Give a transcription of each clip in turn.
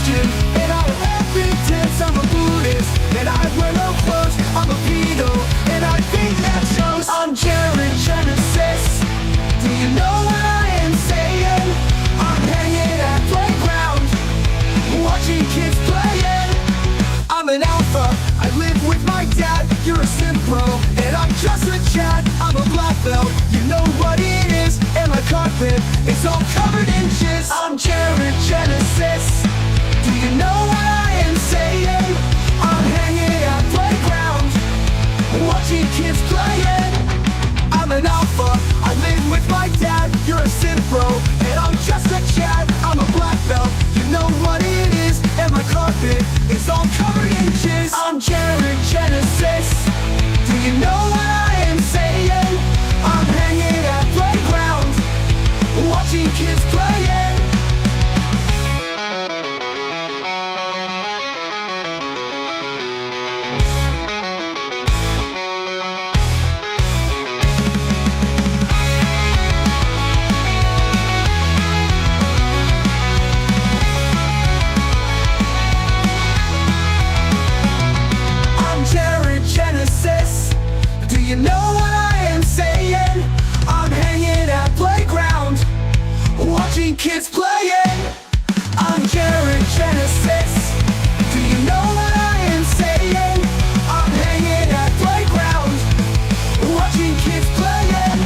Christian, and I have pretense. I'm a Buddhist, and I wear no clothes. I'm a pedo, and I think that shows. I'm Jared Genesis. Do you know what I am saying? I'm hanging at playground, watching kids playing. I'm an alpha, I live with my dad. You're a simp bro, and I'm just a Chad. I'm a black belt, you know what it is. And my carpet is all covered in jizz. I'm Jared Genesis. Do you know what I am saying? I'm hanging at playground, watching kids playing. I'm an alpha, I live with my dad. You're a simp bro, and I'm just a Chad. I'm a black belt, you know what it is. And my carpet is all covered in jizz. I'm Jared Genesis. Do you know what I am saying? I'm hanging at playground, watching kids playing. Do you know what I am saying? I'm hanging at playground, watching kids playing. I'm Jared Genesis. Do you know what I am saying? I'm hanging at playground, watching kids playing.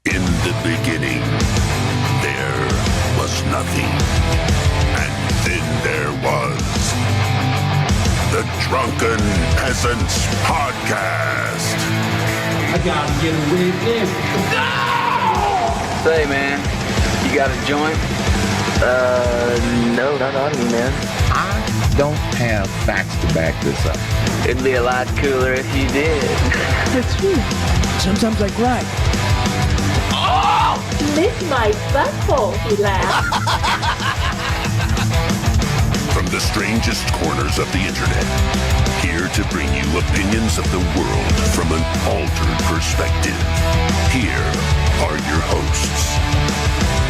In the beginning, there was nothing. And then there was the Drunken Peasants Podcast. I gotta get a witness. Say, man, you got a joint? No, not on me, man. I don't have facts to back this up. It'd be a lot cooler if you did. That's true. Sometimes I cry. Lick my butthole, he laughed. From the strangest corners of the internet, here to bring you opinions of the world from an altered perspective. Here are your hosts,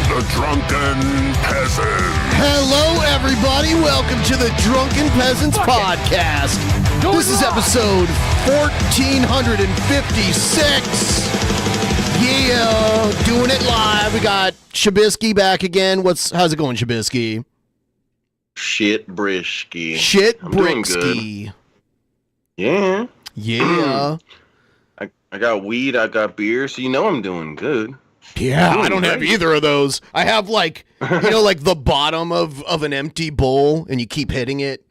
the Drunken Peasants. Hello, everybody. Welcome to the Drunken Peasants Podcast. This is episode 1456. Yeah, doing it live. We got Shabisky back again. How's it going, Shabisky? Shit brisky. Shit I'm doing brisky. good. Yeah. Yeah. I got weed, I got beer, so you know I'm doing good. Yeah, I don't have either of those. I have like the bottom of an empty bowl, and you keep hitting it,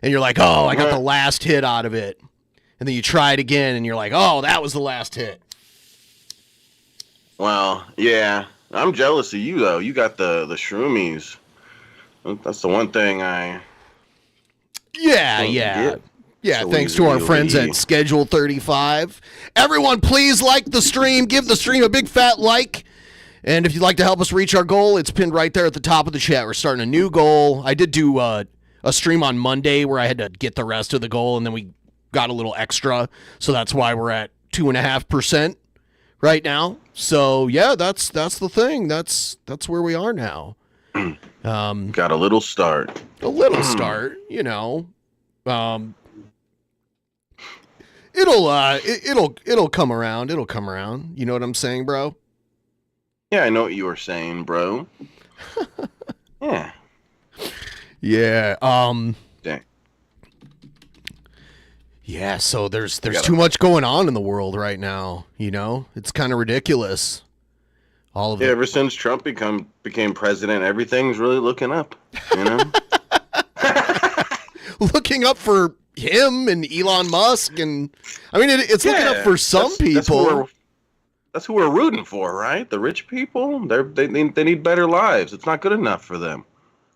and you're like, oh, I got the last hit out of it. And then you try it again, and you're like, oh, that was the last hit. Well, yeah. I'm jealous of you, though. You got the shroomies. That's the one thing I... Yeah. So Thanks to our easily. friends at Schedule 35. Everyone, please like the stream. Give the stream a big fat like. And if you'd like to help us reach our goal, it's pinned right there at the top of the chat. We're starting a new goal. I did do a stream on Monday where I had to get the rest of the goal, and then we got a little extra. So that's why we're at 2.5% right now. So yeah, that's the thing. That's where we are now. Got a little start. It'll come around. It'll come around. You know what I'm saying, bro? Yeah, I know what you were saying, bro. Yeah. Yeah. Dang. Yeah, so there's too much going on in the world right now, It's kind of ridiculous. All of it. Ever since Trump became president, everything's really looking up, Looking up for him and Elon Musk, and I mean it's looking up for some people. That's who we're rooting for, right? The rich people. They need better lives. It's not good enough for them.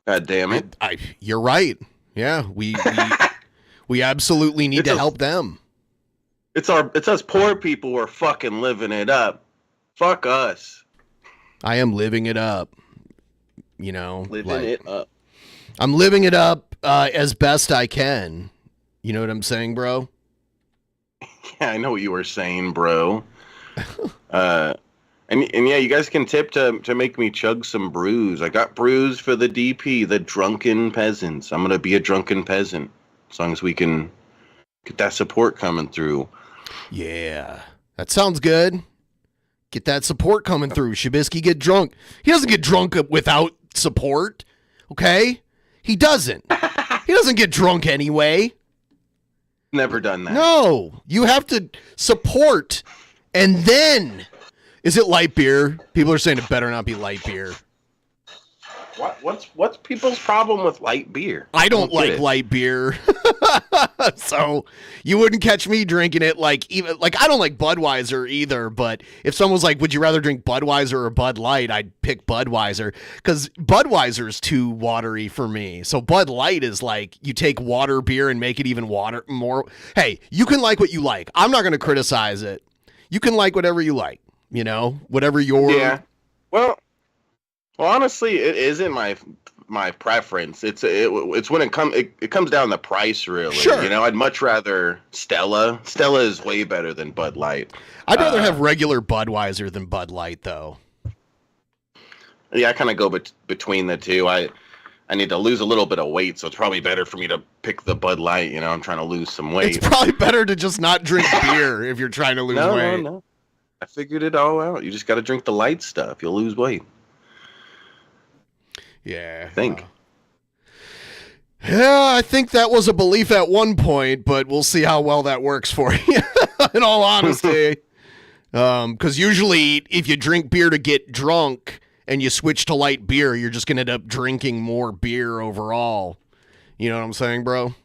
God damn it. You're right. Yeah, we absolutely need to help them. It's us poor people who are fucking living it up. Fuck us. I am living it up. Living it up. I'm living it up as best I can. You know what I'm saying, bro? Yeah, I know what you were saying, bro. And yeah, you guys can tip to make me chug some brews. I got brews for the DP, the Drunken Peasants. I'm gonna be a drunken peasant as long as we can get that support coming through. Yeah, that sounds good. Get that support coming through. Shabisky get drunk. He doesn't get drunk without support. Okay, he doesn't. He doesn't get drunk anyway. Never done that. No, you have to support, and then. Is it light beer? People are saying it better not be light beer. What's people's problem with light beer? I don't like light beer. So you wouldn't catch me drinking it I don't like Budweiser either, but if someone was like, would you rather drink Budweiser or Bud Light? I'd pick Budweiser because Budweiser is too watery for me. So Bud Light is like you take water beer and make it even more. Hey, you can like what you like. I'm not going to criticize it. You can like whatever you like. Whatever your... Yeah. Well, honestly, it isn't my preference. It's when it comes down to price, really. Sure. I'd much rather Stella. Stella is way better than Bud Light. I'd rather have regular Budweiser than Bud Light, though. Yeah, I kind of go between the two. I need to lose a little bit of weight, so it's probably better for me to pick the Bud Light. I'm trying to lose some weight. It's probably better to just not drink beer if you're trying to lose weight. No. I figured it all out. You just got to drink the light stuff. You'll lose weight. Yeah. I think. Yeah, I think that was a belief at one point, but we'll see how well that works for you, in all honesty. Because usually if you drink beer to get drunk and you switch to light beer, you're just going to end up drinking more beer overall. You know what I'm saying, bro?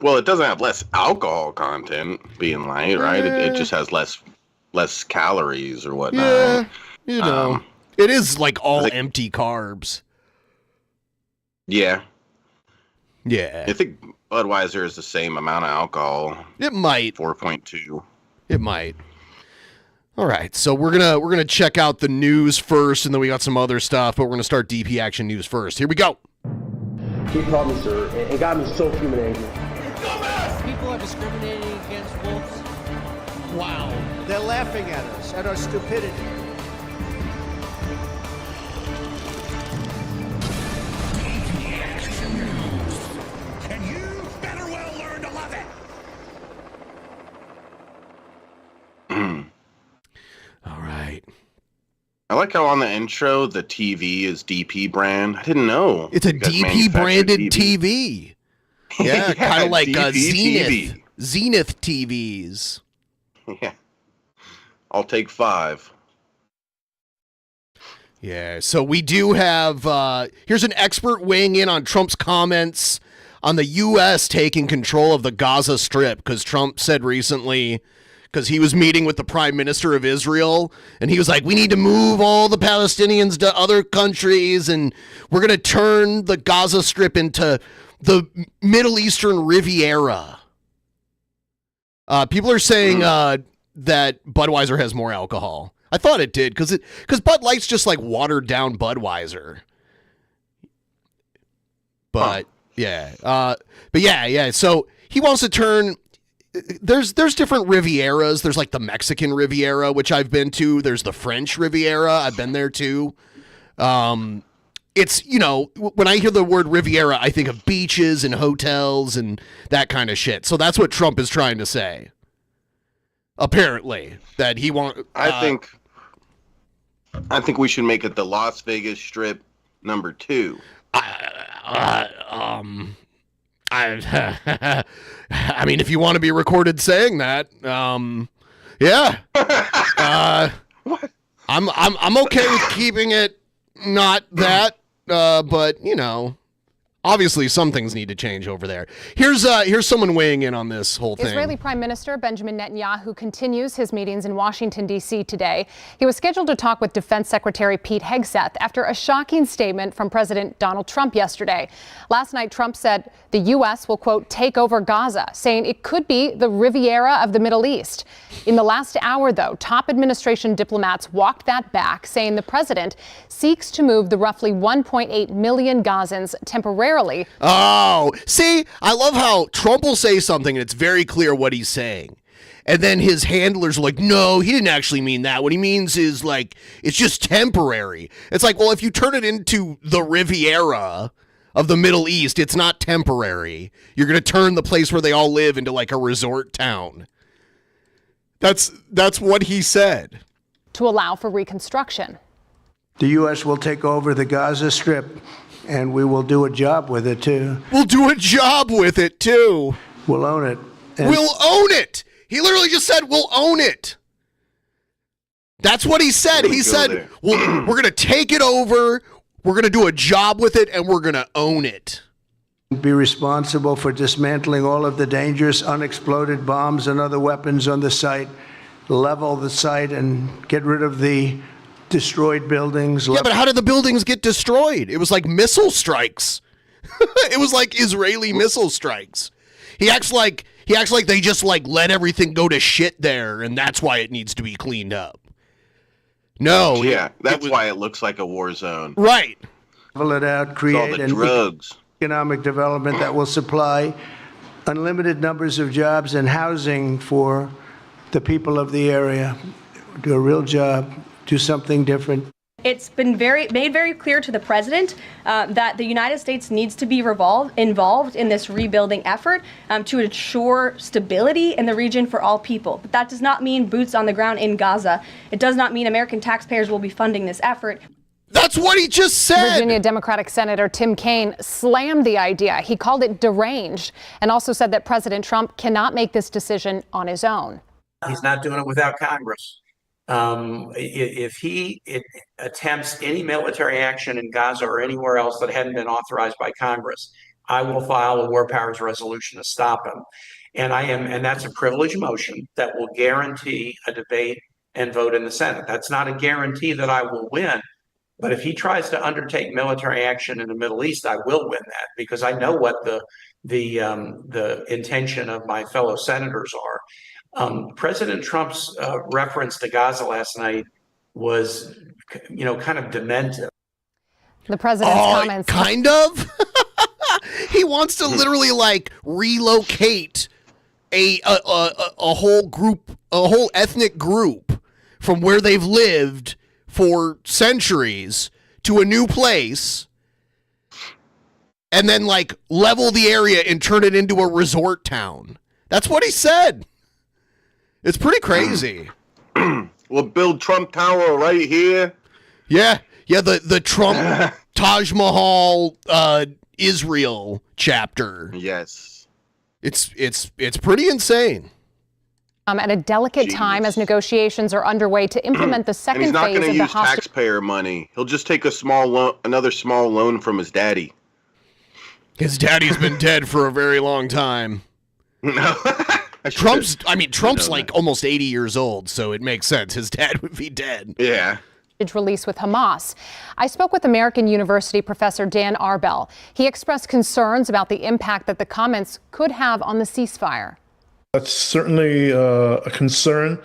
Well, it doesn't have less alcohol content being light, right? It just has less calories or whatnot. Yeah, it is like all empty carbs. Yeah. Yeah. I think Budweiser is the same amount of alcohol. It might. 4.2. It might. All right, so we're gonna check out the news first, and then we got some other stuff, but we're gonna start DP Action News first. Here we go. He called me sir. It got me so human angry. People are discriminating against wolves. Wow. They're laughing at us, at our stupidity. And you better well learn to love it. All right. I like how on the intro the TV is DP brand. I didn't know. It's a DP branded TV. Yeah, kind of like Zenith. TV. Zenith TVs. Yeah. I'll take 5. Yeah, so we do have, here's an expert weighing in on Trump's comments on the U.S. taking control of the Gaza Strip, because Trump said recently, because he was meeting with the Prime Minister of Israel, and he was like, we need to move all the Palestinians to other countries, and we're going to turn the Gaza Strip into the Middle Eastern Riviera. People are saying that Budweiser has more alcohol. I thought it did, because Bud Light's just like watered down Budweiser. But yeah, So he wants to turn. There's different Rivieras. There's like the Mexican Riviera, which I've been to. There's the French Riviera. I've been there too. It's, when I hear the word Riviera, I think of beaches and hotels and that kind of shit. So that's what Trump is trying to say. Apparently, that he wants. I think we should make it the Las Vegas Strip number 2. I mean, if you want to be recorded saying that, yeah. What? I'm okay with keeping it not that, but Obviously, some things need to change over there. Here's someone weighing in on this whole thing. Israeli Prime Minister Benjamin Netanyahu continues his meetings in Washington, D.C. today. He was scheduled to talk with Defense Secretary Pete Hegseth after a shocking statement from President Donald Trump yesterday. Last night, Trump said the U.S. will, quote, take over Gaza, saying it could be the Riviera of the Middle East. In the last hour, though, top administration diplomats walked that back, saying the president seeks to move the roughly 1.8 million Gazans temporarily. Oh, see, I love how Trump will say something and it's very clear what he's saying. And then his handlers are like, no, he didn't actually mean that. What he means is like, it's just temporary. It's like, well, if you turn it into the Riviera of the Middle East, it's not temporary. You're going to turn the place where they all live into like a resort town. That's what he said. To allow for reconstruction. The U.S. will take over the Gaza Strip, and we will do a job with it, too. We'll do a job with it, too. We'll own it. We'll own it. He literally just said, we'll own it. That's what he said. He said, well, we're going to take it over, we're going to do a job with it, and we're going to own it. Be responsible for dismantling all of the dangerous unexploded bombs and other weapons on the site, level the site, and get rid of the destroyed buildings. Yeah, but how did the buildings get destroyed? It was like missile strikes. It was like Israeli missile strikes. He acts like they just like let everything go to shit there, and that's why it needs to be cleaned up. No. Yeah, that's why it looks like a war zone. Right. Level it out, create all the drugs. Economic development that will supply unlimited numbers of jobs and housing for the people of the area. Do a real job. Do something different. It's been made very clear to the president that the United States needs to be involved in this rebuilding effort to ensure stability in the region for all people. But that does not mean boots on the ground in Gaza. It does not mean American taxpayers will be funding this effort. That's what he just said. Virginia Democratic Senator Tim Kaine slammed the idea. He called it deranged and also said that President Trump cannot make this decision on his own. He's not doing it without Congress. If he attempts any military action in Gaza or anywhere else that hadn't been authorized by Congress, I will file a war powers resolution to stop him. And that's a privileged motion that will guarantee a debate and vote in the Senate. That's not a guarantee that I will win. But if he tries to undertake military action in the Middle East, I will win that because I know what the intention of my fellow senators are. President Trump's reference to Gaza last night was, kind of demented. The president's comments. Kind of. He wants to literally like relocate a whole group, a whole ethnic group from where they've lived for centuries to a new place and then like level the area and turn it into a resort town. That's what he said. It's pretty crazy. We'll build Trump Tower right here. Yeah, the Trump Taj Mahal Israel chapter. Yes. It's pretty insane. At a delicate time as negotiations are underway to implement the second phase of the he's not going to use taxpayer money. He'll just take another small loan from his daddy. His daddy's been dead for a very long time. No. Trump's like almost 80 years old, so it makes sense. His dad would be dead. Yeah. Release with Hamas. I spoke with American University professor Dan Arbel. He expressed concerns about the impact that the comments could have on the ceasefire. That's certainly a concern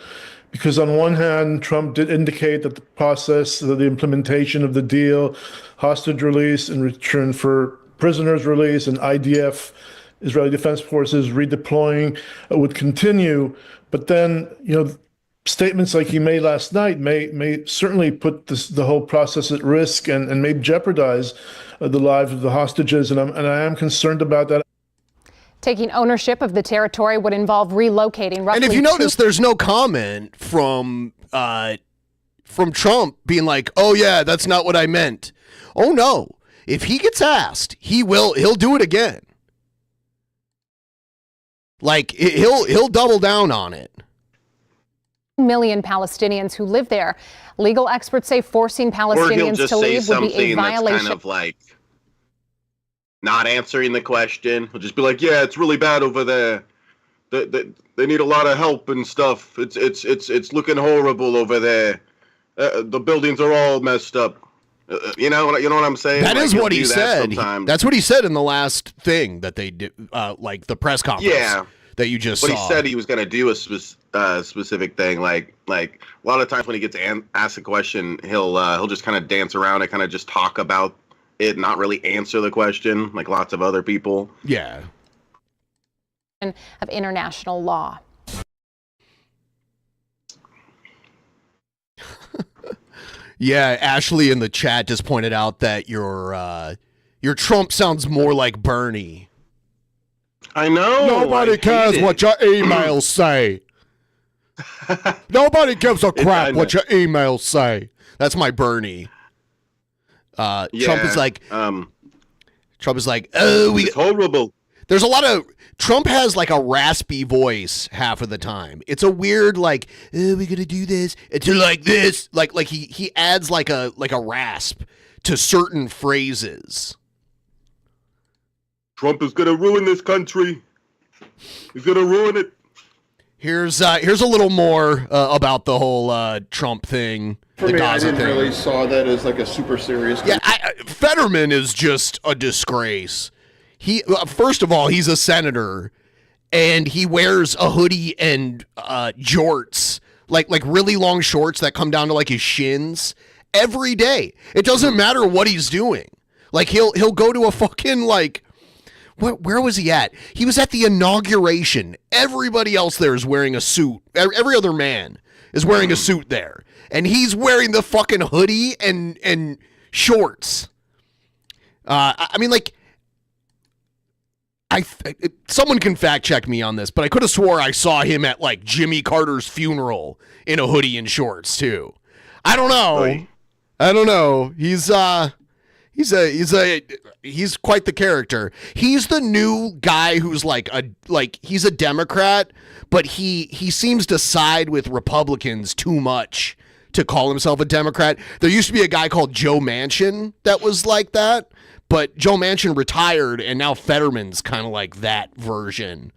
because on one hand, Trump did indicate that the process, the implementation of the deal, hostage release in return for prisoners release and IDF, Israeli Defense Forces redeploying would continue. But then, statements like he made last night may certainly put the whole process at risk and may jeopardize the lives of the hostages. And I am concerned about that. Taking ownership of the territory would involve relocating roughly. And if you notice, there's no comment from Trump being like, "Oh yeah, that's not what I meant." Oh no, if he gets asked, he'll do it again. Like he'll double down on it. Million Palestinians who live there. Legal experts say forcing Palestinians to leave would be a violation. That's kind of like not answering the question. He'll just be like, "Yeah, it's really bad over there. They need a lot of help and stuff. It's looking horrible over there. The buildings are all messed up." You know what I'm saying? That is what he said. That's what he said in the last thing that they did, like the press conference. Yeah. That you just but saw. He said he was going to do a specific thing. Like a lot of times when he gets asked a question, he'll just kind of dance around and kind of just talk about it, not really answer the question like lots of other people. Yeah. Of international law. Yeah, Ashley in the chat just pointed out that your Trump sounds more like Bernie. I know. Nobody cares what your emails say. Nobody gives a crap what your emails say. That's my Bernie. Trump is like, oh, it's horrible. There's a lot of Trump has like a raspy voice half of the time. It's a weird like, oh, we're gonna do this. It's like this. Like he adds like a rasp to certain phrases. Trump is gonna ruin this country. He's gonna ruin it. Here's a little more about the whole Trump thing. For me, I didn't really saw that as like a super serious. Yeah, Fetterman is just a disgrace. He first of all, he's a senator, and he wears a hoodie and jorts, like really long shorts that come down to like his shins every day. It doesn't matter what he's doing. Like he'll go to a fucking like. Where was he at? He was at the inauguration. Everybody else there is wearing a suit. Every other man is wearing a suit there. And he's wearing the fucking hoodie and shorts. I mean, like, someone can fact check me on this, but I could have swore I saw him at, like, Jimmy Carter's funeral in a hoodie and shorts, too. I don't know. Right. I don't know. He's quite the character. He's the new guy who's he's a Democrat, but he seems to side with Republicans too much to call himself a Democrat. There used to be a guy called Joe Manchin that was like that, but Joe Manchin retired, and now Fetterman's kind of like that version.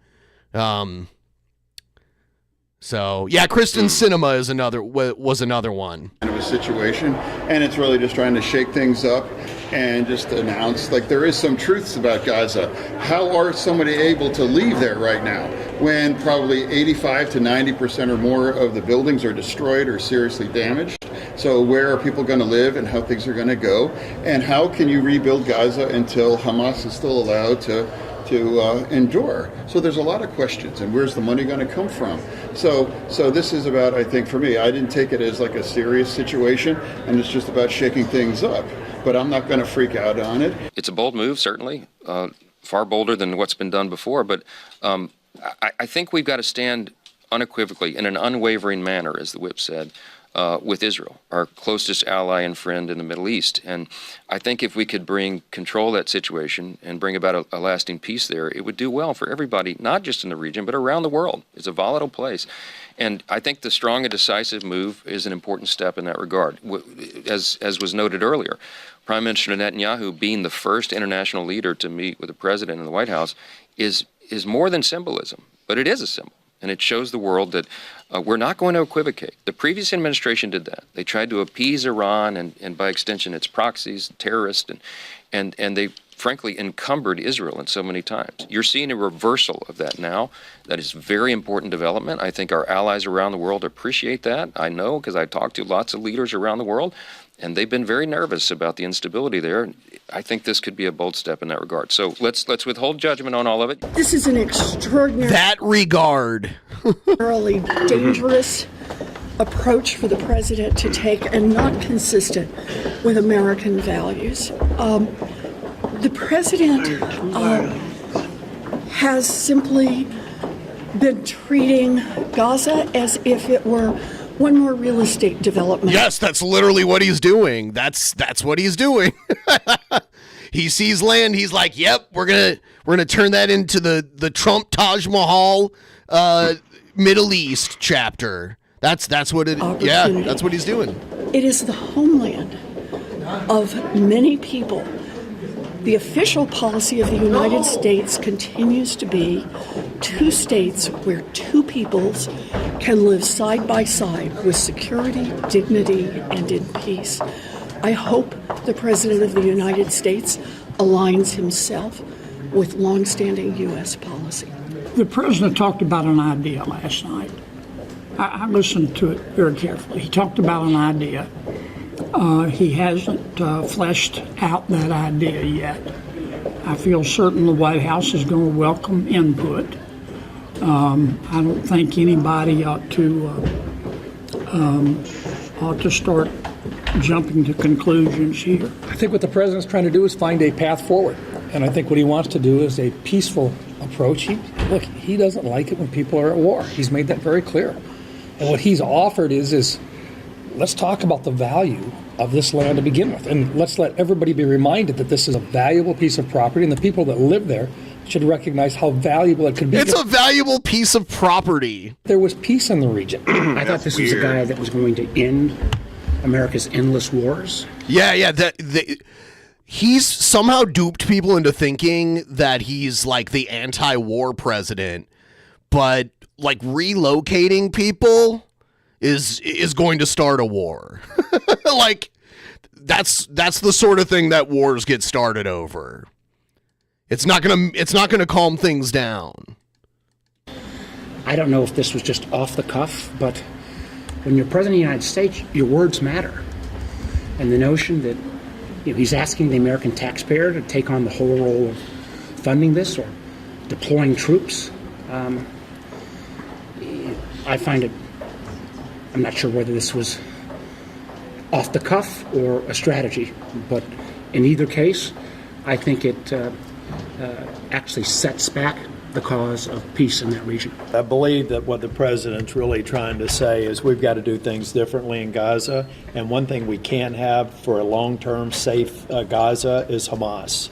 So yeah, Kristen Sinema is was another one. Kind of a situation, and it's really just trying to shake things up and just announce like there is some truths about Gaza. How are somebody able to leave there right now when probably 85 to 90% or more of the buildings are destroyed or seriously damaged? So where are people going to live and how things are going to go? And how can you rebuild Gaza until Hamas is still allowed to endure? So there's a lot of questions, and where's the money going to come from? So this is about, I think for me, I didn't take it as like a serious situation, and it's just about shaking things up. But I'm not going to freak out on it. It's a bold move, certainly, far bolder than what's been done before. But I think we've got to stand unequivocally in an unwavering manner, as the whip said, with Israel, our closest ally and friend in the Middle East. And I think if we could control that situation and bring about a lasting peace there, it would do well for everybody, not just in the region, but around the world. It's a volatile place. And I think the strong and decisive move is an important step in that regard. As was noted earlier, Prime Minister Netanyahu being the first international leader to meet with the president in the White House is more than symbolism, but it is a symbol. And it shows the world that we're not going to equivocate. The previous administration did that. They tried to appease Iran and by extension its proxies, terrorists, and they frankly encumbered Israel in so many times. You're seeing a reversal of that now. That is very important development. I think our allies around the world appreciate that. I know because I talked to lots of leaders around the world, and they've been very nervous about the instability there. I think this could be a bold step in that regard. So let's withhold judgment on all of it. This is an extraordinary, really dangerous approach for the president to take and not consistent with American values. The president has simply been treating Gaza as if it were one more real estate development. Yes, that's literally what he's doing. That's what he's doing. He sees land. He's like, "Yep, we're gonna turn that into the Trump Taj Mahal Middle East chapter." That's what it. Yeah, that's what he's doing. It is the homeland of many people The official policy of the United States continues to be 2 states where 2 peoples can live side by side with security, dignity, and in peace. I hope the President of the United States aligns himself with longstanding U.S. policy. The President talked about an idea last night. I listened to it very carefully. He talked about an idea. He hasn't fleshed out that idea yet. I feel certain the White House is going to welcome input. I don't think anybody ought to start jumping to conclusions here. I think what the president's trying to do is find a path forward. And I think what he wants to do is a peaceful approach. He doesn't like it when people are at war. He's made that very clear. And what he's offered is let's talk about the value of this land to begin with. And let's let everybody be reminded that this is a valuable piece of property, and the people that live there should recognize how valuable it could be. It's a valuable piece of property. There was peace in the region. I thought this was a guy that was going to end America's endless wars. Yeah. He's somehow duped people into thinking that he's like the anti-war president, but like relocating people is going to start a war. Like that's the sort of thing that wars get started over. It's not gonna calm things down. I don't know if this was just off the cuff, but when you're president of the United States, your words matter. And the notion that he's asking the American taxpayer to take on the whole role of funding this or deploying troops, I find it, I'm not sure whether this was off the cuff or a strategy, but in either case, I think it actually sets back the cause of peace in that region. I believe that what the president's really trying to say is we've got to do things differently in Gaza, and one thing we can't have for a long-term safe Gaza is Hamas.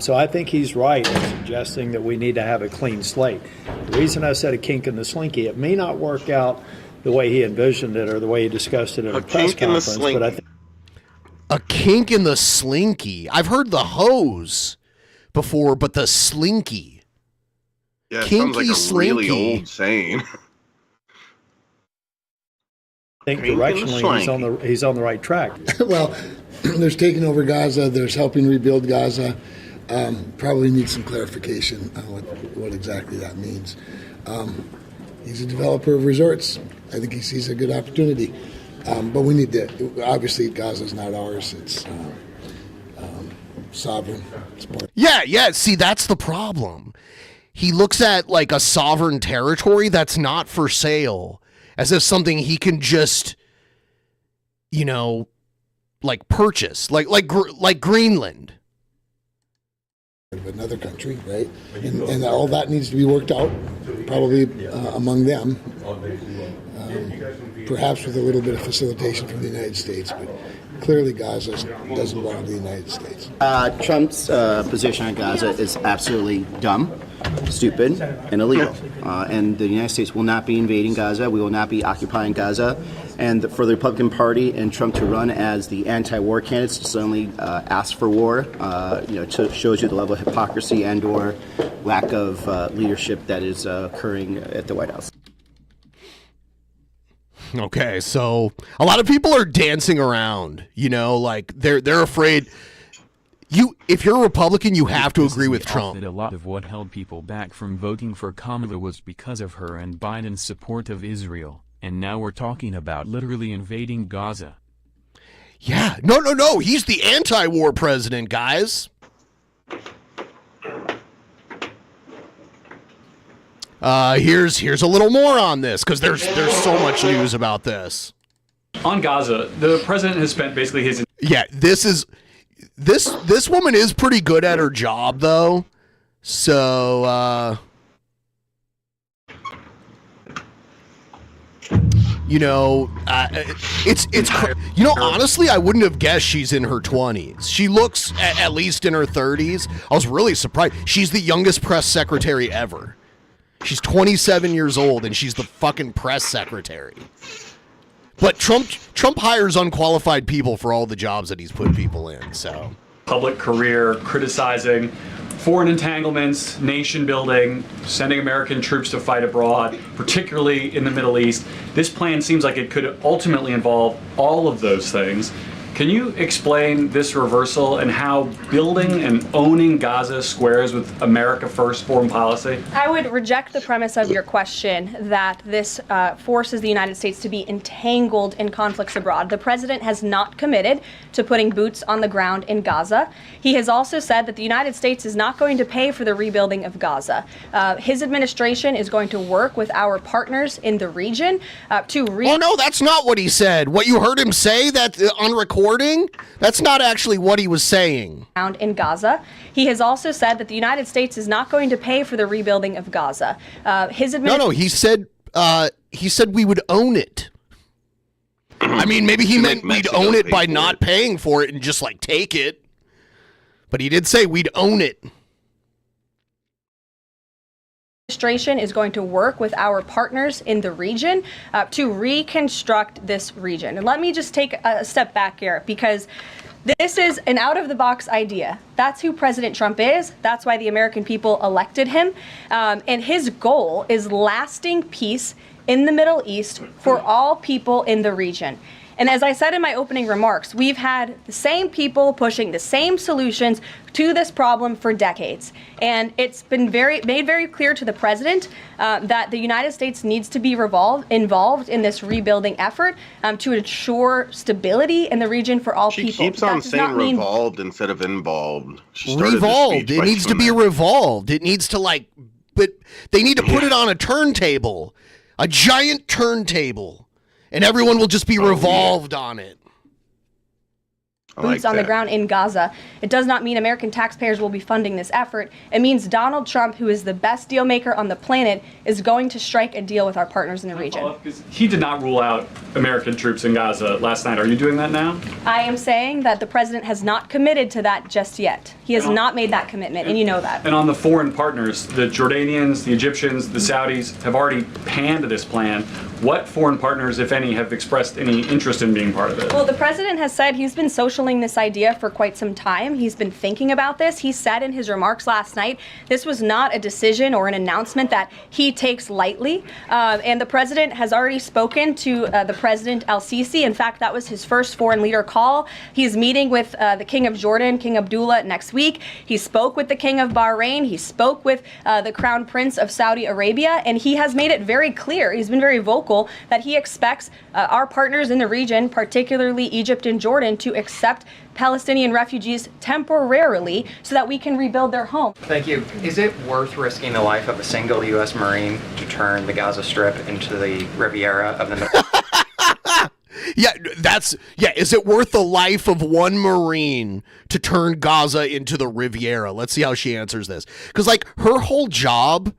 So I think he's right in suggesting that we need to have a clean slate. The reason I said a kink in the slinky, it may not work out the way he envisioned it or the way he discussed it at a press conference, but I think a kink in the slinky. I've heard the hose before, but the slinky. Yeah, it Kinky sounds like a slinky. really old saying. I think directionally he's on the right track. Well, there's taking over Gaza. There's helping rebuild Gaza. Probably need some clarification on what exactly that means. He's a developer of resorts. I think he sees a good opportunity. But we need to, obviously, Gaza's not ours. It's sovereign. It's part. Yeah. See, that's the problem. He looks at like a sovereign territory that's not for sale as if something he can just, like purchase, like Greenland. Of another country, right? And all that needs to be worked out, probably among them, perhaps with a little bit of facilitation from the United States, but clearly Gaza doesn't belong to the United States. Trump's position on Gaza is absolutely dumb, stupid, and illegal. And the United States will not be invading Gaza. We will not be occupying Gaza. And for the Republican Party and Trump to run as the anti-war candidates to suddenly ask for war, shows you the level of hypocrisy and/or lack of leadership that is occurring at the White House. Okay, so a lot of people are dancing around, like they're afraid. If you're a Republican, you have to agree with Trump. A lot of what held people back from voting for Kamala was because of her and Biden's support of Israel, and now we're talking about literally invading Gaza. Yeah, no, he's the anti-war president, guys. Here's a little more on this because there's so much news about this. On Gaza, the president has spent basically his this woman is pretty good at her job though. So honestly, I wouldn't have guessed she's in her 20s. She looks at least in her 30s. I was really surprised. She's the youngest press secretary ever. She's 27 years old, and she's the fucking press secretary. But Trump hires unqualified people for all the jobs that he's put people in, so. public career criticizing foreign entanglements, nation building, sending American troops to fight abroad, particularly in the Middle East. This plan seems like it could ultimately involve all of those things. Can you explain this reversal and how building and owning Gaza squares with America First foreign policy? I would reject the premise of your question that this forces the United States to be entangled in conflicts abroad. The president has not committed to putting boots on the ground in Gaza. He has also said that the United States is not going to pay for the rebuilding of Gaza. His administration is going to work with our partners in the region to Oh, no, that's not what he said. What you heard him say that on recording, that's not actually what he was saying. In Gaza. He has also said that the United States is not going to pay for the rebuilding of Gaza. No, he said we would own it. I mean, maybe he meant we'd own it by not paying for it and just like take it. But he did say we'd own it. Administration is going to work with our partners in the region to reconstruct this region. And let me just take a step back here, because this is an out-of-the-box idea. That's who President Trump is. That's why the American people elected him. And his goal is lasting peace in the Middle East for all people in the region. And as I said in my opening remarks, we've had the same people pushing the same solutions to this problem for decades. And it's been made very clear to the president that the United States needs to be involved in this rebuilding effort to ensure stability in the region for all people. She keeps on saying revolved instead of involved. Revolved. It needs to be revolved. It needs to but they need to put it on a turntable, a giant turntable. And everyone will just be revolved on it. Boots on the ground in Gaza. It does not mean American taxpayers will be funding this effort. It means Donald Trump, who is the best deal maker on the planet, is going to strike a deal with our partners in the region. He did not rule out American troops in Gaza last night. Are you doing that now? I am saying that the president has not committed to that just yet. He has not made that commitment, and you know that. And on the foreign partners, the Jordanians, the Egyptians, the Saudis have already panned this plan. What foreign partners, if any, have expressed any interest in being part of it? Well, the president has said he's been socialing this idea for quite some time. He's been thinking about this. He said in his remarks last night, this was not a decision or an announcement that he takes lightly. And the president has already spoken to the President al-Sisi. In fact, that was his first foreign leader call. He's meeting with the King of Jordan, King Abdullah, next week. He spoke with the King of Bahrain. He spoke with the Crown Prince of Saudi Arabia. And he has made it very clear, he's been very vocal, that he expects our partners in the region, particularly Egypt and Jordan, to accept Palestinian refugees temporarily so that we can rebuild their home. Thank you. Is it worth risking the life of a single U.S. Marine to turn the Gaza Strip into the Riviera of the Middle East? Is it worth the life of one Marine to turn Gaza into the Riviera? Let's see how she answers this. Because, her whole job,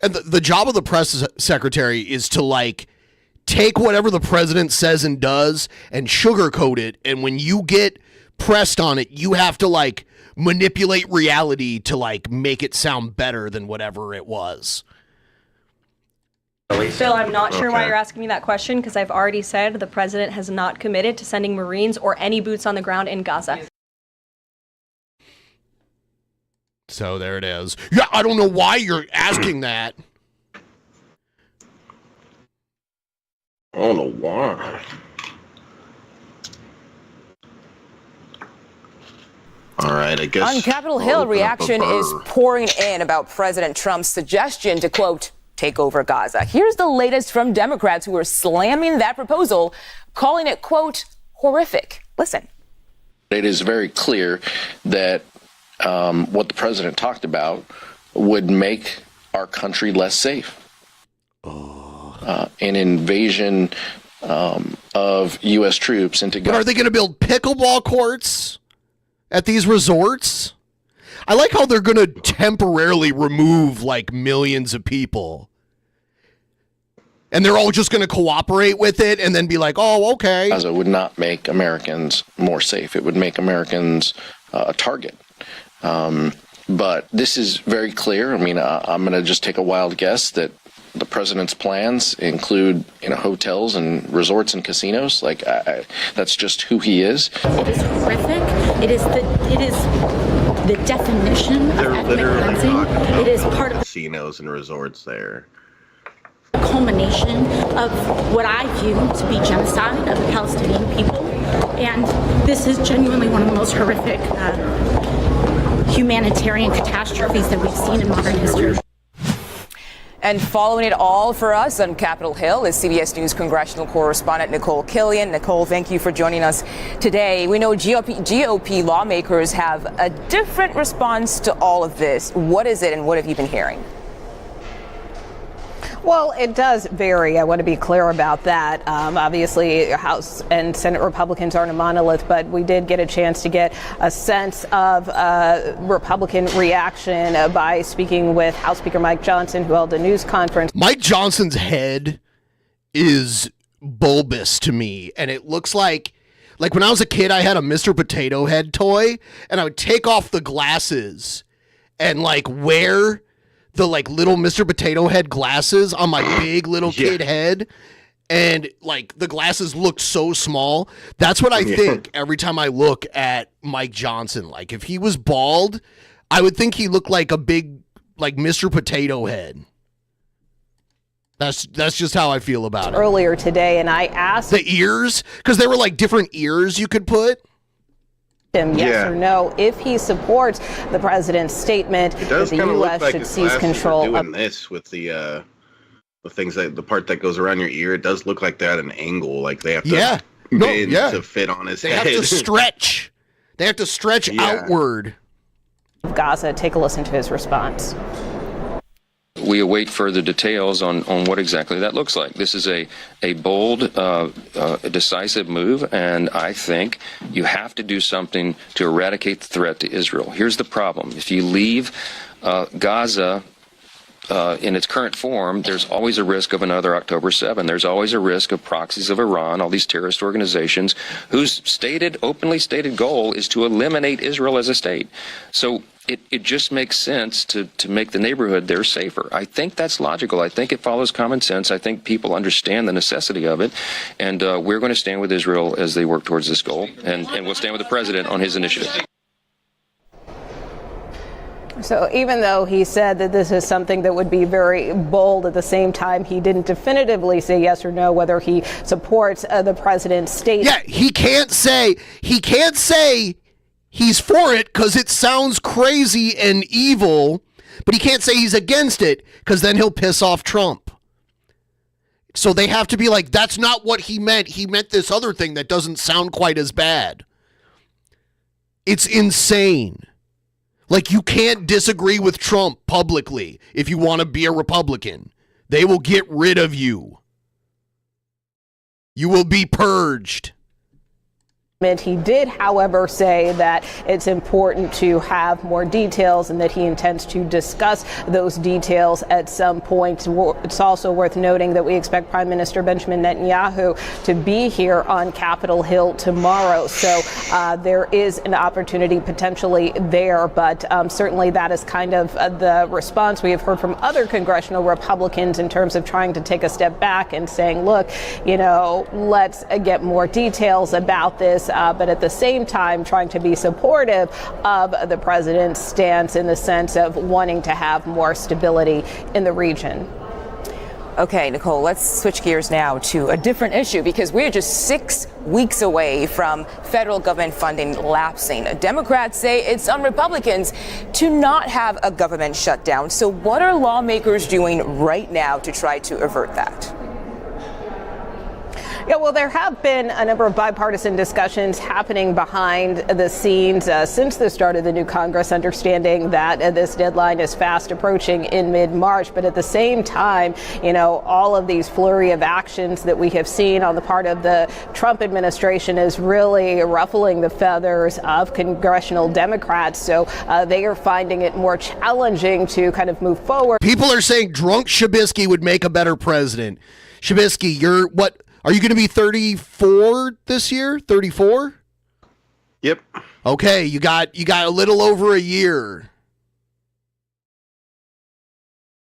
and the job of the press secretary is to, take whatever the president says and does and sugarcoat it. And when you get pressed on it, you have to, manipulate reality to, make it sound better than whatever it was. Phil, I'm not sure why you're asking me that question, because I've already said the president has not committed to sending Marines or any boots on the ground in Gaza. So there it is. Yeah, I don't know why you're asking that. I don't know why. All right, I guess. On Capitol Hill, reaction is pouring in about President Trump's suggestion to, quote, take over Gaza. Here's the latest from Democrats who are slamming that proposal, calling it, quote, horrific. Listen. It is very clear that what the president talked about would make our country less safe. An invasion of U.S. troops into Gaza. But are they going to build pickleball courts at these resorts? I like how they're going to temporarily remove millions of people. And they're all just going to cooperate with it and then be like, oh, okay. Gaza would not make Americans more safe. It would make Americans a target. But this is very clear. I mean, I'm going to just take a wild guess that the president's plans include, hotels and resorts and casinos. That's just who he is. It is horrific. It is the definition of ethnic cleansing. It is part of casinos and resorts there. the culmination of what I view to be genocide of the Palestinian people. And this is genuinely one of the most horrific humanitarian catastrophes that we've seen in modern history. And following it all for us on Capitol Hill is CBS News congressional correspondent Nicole Killian. Nicole, thank you for joining us today. We know GOP lawmakers have a different response to all of this. What is it, and what have you been hearing? Well, it does vary. I want to be clear about that. Obviously, House and Senate Republicans aren't a monolith, but we did get a chance to get a sense of Republican reaction by speaking with House Speaker Mike Johnson, who held a news conference. Mike Johnson's head is bulbous to me, and it looks like when I was a kid, I had a Mr. Potato Head toy, and I would take off the glasses and wear the little Mr. Potato Head glasses on my big little kid head, and the glasses looked so small. That's what I think every time I look at Mike Johnson. If he was bald, I would think he looked like a big Mr. Potato Head. That's just how I feel about it. Earlier today, and I asked the ears, because there were different ears you could put. Him yes or no if he supports the president's statement that the U.S. should seize control. Doing this with the things the part that goes around your ear, it does look like they're at an angle. They have to bend to fit on his head. They have to stretch. They have to stretch outward. Gaza, take a listen to his response. We await further details on what exactly that looks like. This is a bold, decisive move, and I think you have to do something to eradicate the threat to Israel. Here's the problem. If you leave Gaza in its current form, there's always a risk of another October 7. There's always a risk of proxies of Iran, all these terrorist organizations whose openly stated goal is to eliminate Israel as a state. So it just makes sense to make the neighborhood there safer. I think that's logical. I think it follows common sense. I think people understand the necessity of it. And we're going to stand with Israel as they work towards this goal. And we'll stand with the president on his initiative. So even though he said that this is something that would be very bold, at the same time, he didn't definitively say yes or no whether he supports the president's statement. Yeah, he can't say he's for it because it sounds crazy and evil, but he can't say he's against it because then he'll piss off Trump. So they have to be like, that's not what he meant. He meant this other thing that doesn't sound quite as bad. It's insane. You can't disagree with Trump publicly if you want to be a Republican. They will get rid of you. You will be purged. He did, however, say that it's important to have more details and that he intends to discuss those details at some point. It's also worth noting that we expect Prime Minister Benjamin Netanyahu to be here on Capitol Hill tomorrow. So there is an opportunity potentially there, but certainly that is kind of the response we have heard from other congressional Republicans in terms of trying to take a step back and saying, look, let's get more details about this. But at the same time, trying to be supportive of the president's stance in the sense of wanting to have more stability in the region. Okay, Nicole, let's switch gears now to a different issue because we're just 6 weeks away from federal government funding lapsing. Democrats say it's on Republicans to not have a government shutdown. So what are lawmakers doing right now to try to avert that? Yeah, well, there have been a number of bipartisan discussions happening behind the scenes since the start of the new Congress, understanding that this deadline is fast approaching in mid-March. But at the same time, all of these flurry of actions that we have seen on the part of the Trump administration is really ruffling the feathers of congressional Democrats. So they are finding it more challenging to kind of move forward. People are saying drunk Shabisky would make a better president. Shabisky, you're what? Are you going to be 34 this year? 34? Yep. Okay, you got a little over a year.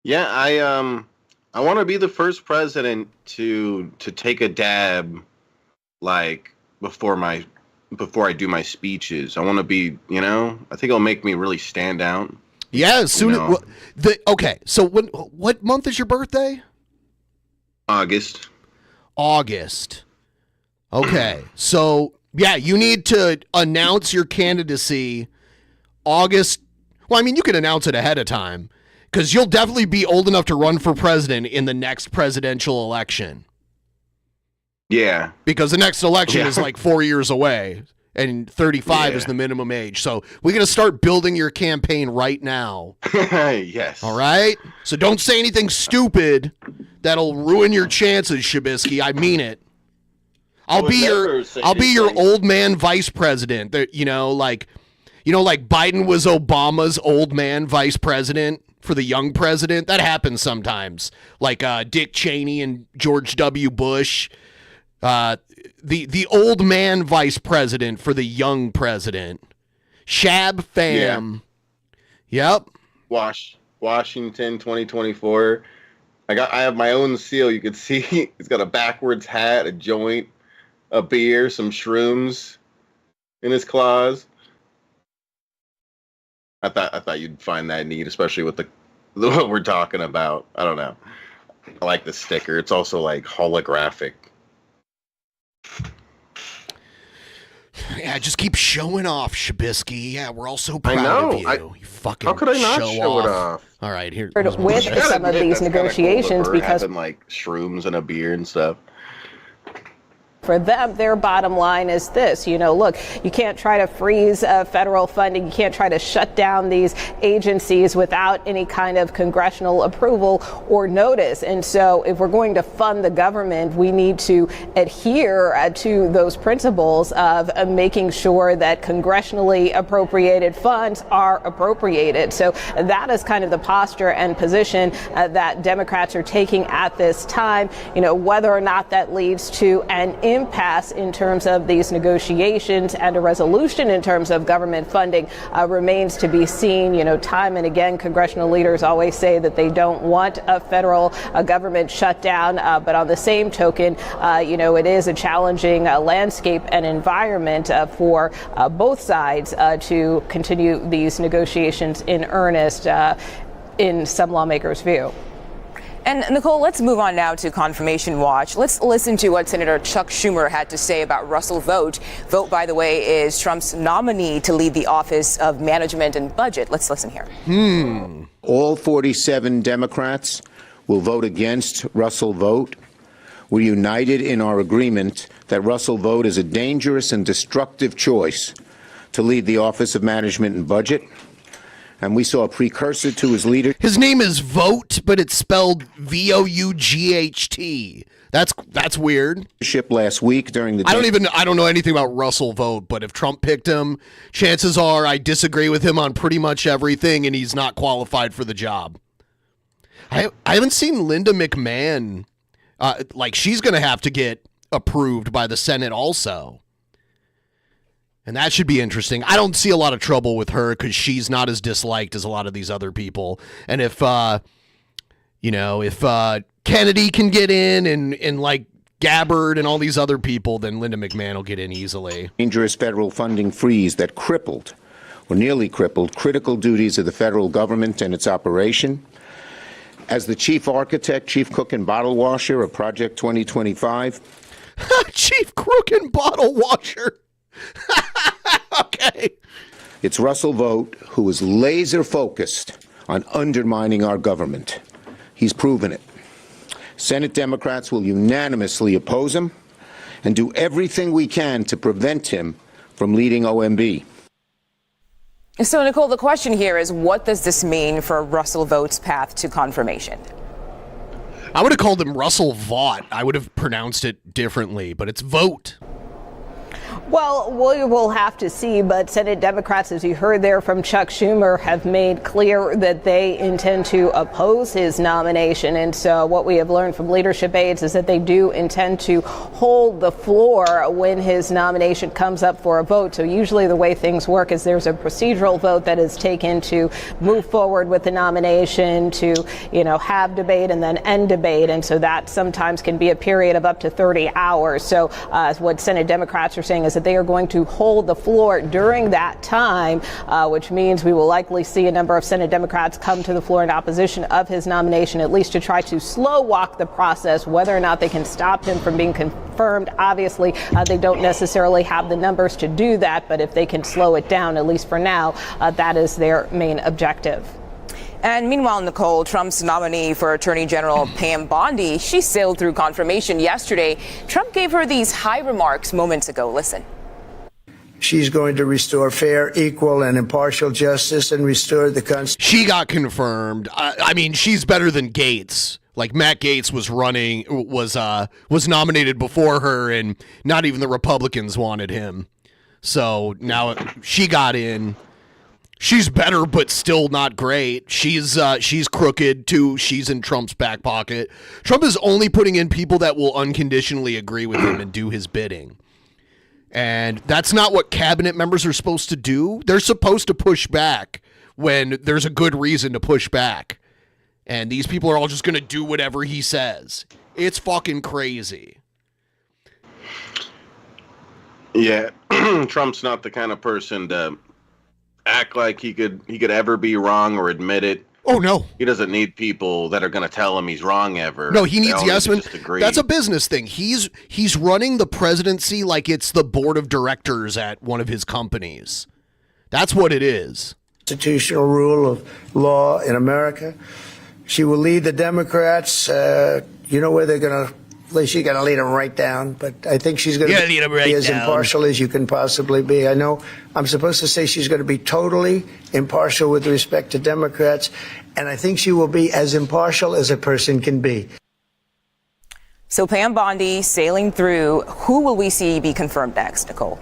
Yeah, I want to be the first president to take a dab, like before I do my speeches. I want to be, I think it'll make me really stand out. Yeah, as soon as okay. So what month is your birthday? August. Okay, so yeah, you need to announce your candidacy August. Well, I mean, you can announce it ahead of time because you'll definitely be old enough to run for president in the next presidential election. Yeah. Because the next election is like 4 years away, and 35 is the minimum age. So we got to start building your campaign right now. Yes. All right? So don't say anything stupid that'll ruin your chances, Shabisky. I mean it. I'll be your old man vice president. Like Biden was Obama's old man vice president for the young president. That happens sometimes. Like Dick Cheney and George W. Bush. The old man vice president for the young president. Shab fam. Yeah. Yep. Washington 2024. I have my own seal. You can see he's got a backwards hat, a joint, a beer, some shrooms in his claws. I thought you'd find that neat, especially with what we're talking about. I don't know. I like the sticker. It's also like holographic. Yeah, just keep showing off, Shabisky. Yeah, we're all so proud of you. You fucking how could I not show it off? All right, here. With some of these negotiations, because having like shrooms and a beer and stuff. For them, their bottom line is this, look, you can't try to freeze federal funding. You can't try to shut down these agencies without any kind of congressional approval or notice. And so if we're going to fund the government, we need to adhere to those principles of making sure that congressionally appropriated funds are appropriated. So that is kind of the posture and position that Democrats are taking at this time. Whether or not that leads to an impasse in terms of these negotiations and a resolution in terms of government funding remains to be seen. Time and again, congressional leaders always say that they don't want a federal government shutdown. But on the same token, it is a challenging landscape and environment for both sides to continue these negotiations in earnest, in some lawmakers' view. And Nicole, let's move on now to Confirmation Watch. Let's listen to what Senator Chuck Schumer had to say about Russell Vought. Vought, by the way, is Trump's nominee to lead the Office of Management and Budget. Let's listen here. All 47 Democrats will vote against Russell Vought. We're united in our agreement that Russell Vought is a dangerous and destructive choice to lead the Office of Management and Budget. And we saw a precursor to his leadership. His name is Vought, but it's spelled Vought. That's weird. Last week during the I don't know anything about Russell Vought, but if Trump picked him, chances are I disagree with him on pretty much everything, and he's not qualified for the job. I haven't seen Linda McMahon. She's going to have to get approved by the Senate also. And that should be interesting. I don't see a lot of trouble with her because she's not as disliked as a lot of these other people. And if Kennedy can get in and like Gabbard and all these other people, then Linda McMahon will get in easily. Dangerous federal funding freeze that crippled, or nearly crippled, critical duties of the federal government and its operation. As the chief architect, chief cook and bottle washer of Project 2025. Chief crook and bottle washer. Okay. It's Russell Vought who is laser focused on undermining our government. He's proven it. Senate Democrats will unanimously oppose him and do everything we can to prevent him from leading OMB. So, Nicole, the question here is, what does this mean for Russell Vought's path to confirmation? I would have called him Russell Vought. I would have pronounced it differently, but it's Vought. Well, we will have to see, but Senate Democrats, as you heard there from Chuck Schumer, have made clear that they intend to oppose his nomination. And so what we have learned from leadership aides is that they do intend to hold the floor when his nomination comes up for a vote. So usually the way things work is there's a procedural vote that is taken to move forward with the nomination, to, have debate and then end debate. And so that sometimes can be a period of up to 30 hours. So what Senate Democrats are saying is that they are going to hold the floor during that time, which means we will likely see a number of Senate Democrats come to the floor in opposition of his nomination, at least to try to slow walk the process. Whether or not they can stop him from being confirmed, obviously, they don't necessarily have the numbers to do that. But if they can slow it down, at least for now, that is their main objective. And meanwhile, Nicole, Trump's nominee for Attorney General Pam Bondi, she sailed through confirmation yesterday. Trump gave her these high remarks moments ago. Listen. She's going to restore fair, equal, and impartial justice and restore the Constitution. She got confirmed. I mean, she's better than Gates. Like, Matt Gates was nominated before her, and not even the Republicans wanted him. So now she got in. She's better, but still not great. She's crooked, too. She's in Trump's back pocket. Trump is only putting in people that will unconditionally agree with him and do his bidding. And that's not what cabinet members are supposed to do. They're supposed to push back when there's a good reason to push back. And these people are all just going to do whatever he says. It's fucking crazy. Yeah, Trump's not the kind of person to act like he could ever be wrong or admit it. Oh, no. He doesn't need people that are going to tell him he's wrong ever. No, he needs yes men. Agree. That's a business thing. He's running the presidency like it's the board of directors at one of his companies. That's what it is. Constitutional rule of law in America. She will lead the Democrats. You know where they're going to. She's going to lead them right down, but I think she's going to be as impartial as you can possibly be. I know I'm supposed to say she's going to be totally impartial with respect to Democrats, and I think she will be as impartial as a person can be. So Pam Bondi sailing through. Who will we see be confirmed next, Nicole?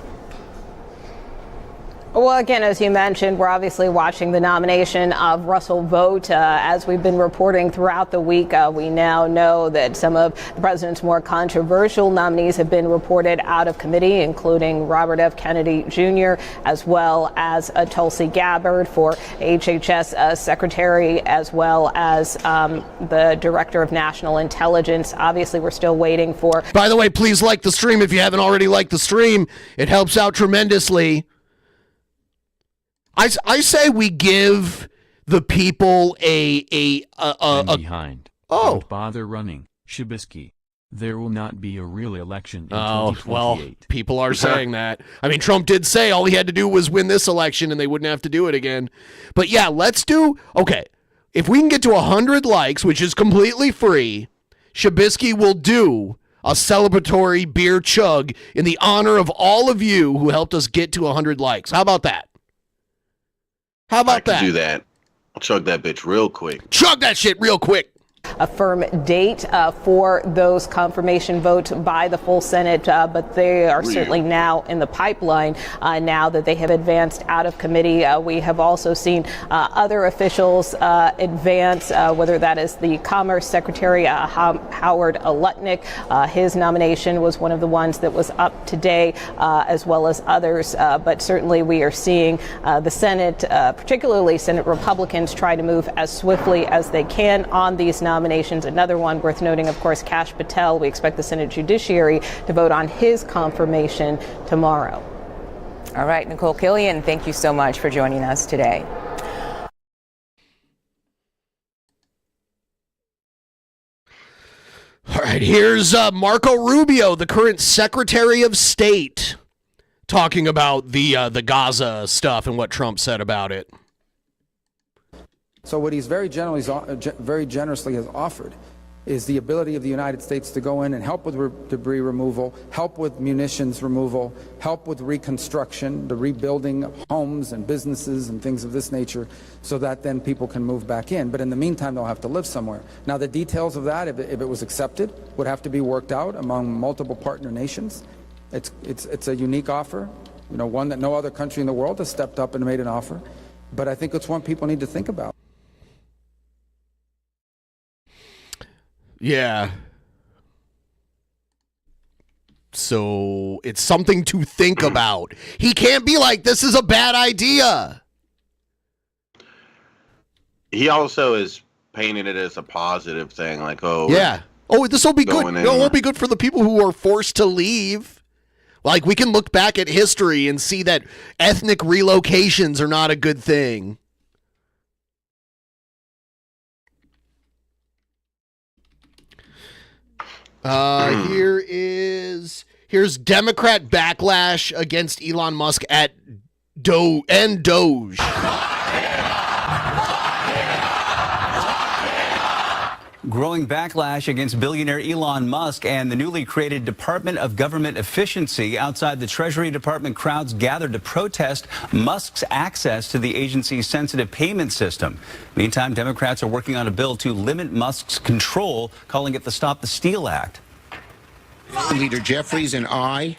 Well, again, as you mentioned, we're obviously watching the nomination of Russell Vought. As we've been reporting throughout the week, we now know that some of the president's more controversial nominees have been reported out of committee, including Robert F. Kennedy Jr., as well as Tulsi Gabbard for HHS Secretary, as well as the Director of National Intelligence. Obviously, we're still waiting for. By the way, please like the stream if you haven't already liked the stream. It helps out tremendously. I say we give the people I'm behind. Oh. Don't bother running, Shabisky. There will not be a real election in 2028. Well, people are saying that. I mean, Trump did say all he had to do was win this election and they wouldn't have to do it again. But yeah, okay, if we can get to 100 likes, which is completely free, Shabisky will do a celebratory beer chug in the honor of all of you who helped us get to 100 likes. How about that? How about that? I can do that. I'll chug that bitch real quick. Chug that shit real quick. A firm date for those confirmation votes by the full Senate, but they are certainly now in the pipeline now that they have advanced out of committee. We have also seen other officials advance, whether that is the Commerce Secretary Howard Lutnick. His nomination was one of the ones that was up today, as well as others. But certainly we are seeing the Senate, particularly Senate Republicans, try to move as swiftly as they can on these nominations. Another one worth noting, of course, Kash Patel. We expect the Senate Judiciary to vote on his confirmation tomorrow. All right, Nicole Killian, thank you so much for joining us today. All right, here's Marco Rubio, the current Secretary of State, talking about the Gaza stuff and what Trump said about it. So what he's very generously has offered is the ability of the United States to go in and help with debris removal, help with munitions removal, help with reconstruction, the rebuilding of homes and businesses and things of this nature, so that then people can move back in. But in the meantime, they'll have to live somewhere. Now, the details of that, if it was accepted, would have to be worked out among multiple partner nations. It's a unique offer, one that no other country in the world has stepped up and made an offer. But I think it's one people need to think about. Yeah. So it's something to think about. He can't be like, this is a bad idea. He also is painting it as a positive thing, like, oh, yeah. Oh, this will be good. No, it won't be good for the people who are forced to leave. Like, we can look back at history and see that ethnic relocations are not a good thing. Here's Democrat backlash against Elon Musk at Doge. Growing backlash against billionaire Elon Musk and the newly created Department of Government Efficiency. Outside the Treasury Department, crowds gathered to protest Musk's access to the agency's sensitive payment system. Meantime, Democrats are working on a bill to limit Musk's control, calling it the Stop the Steal Act. Leader Jeffries and I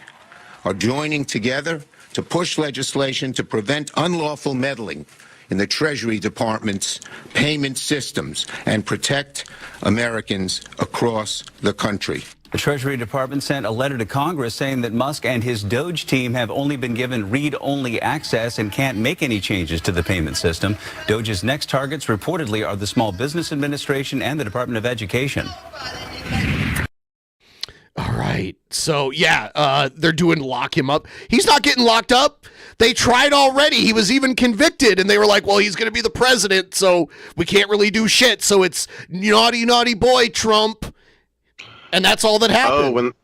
are joining together to push legislation to prevent unlawful meddling in the Treasury Department's payment systems and protect Americans across the country. The Treasury Department sent a letter to Congress saying that Musk and his Doge team have only been given read-only access and can't make any changes to the payment system. Doge's next targets reportedly are the Small Business Administration and the Department of Education. All right. So, yeah, they're doing lock him up. He's not getting locked up. They tried already. He was even convicted, and they were like, well, he's going to be the president, so we can't really do shit. So it's naughty, naughty boy, Trump. And that's all that happened.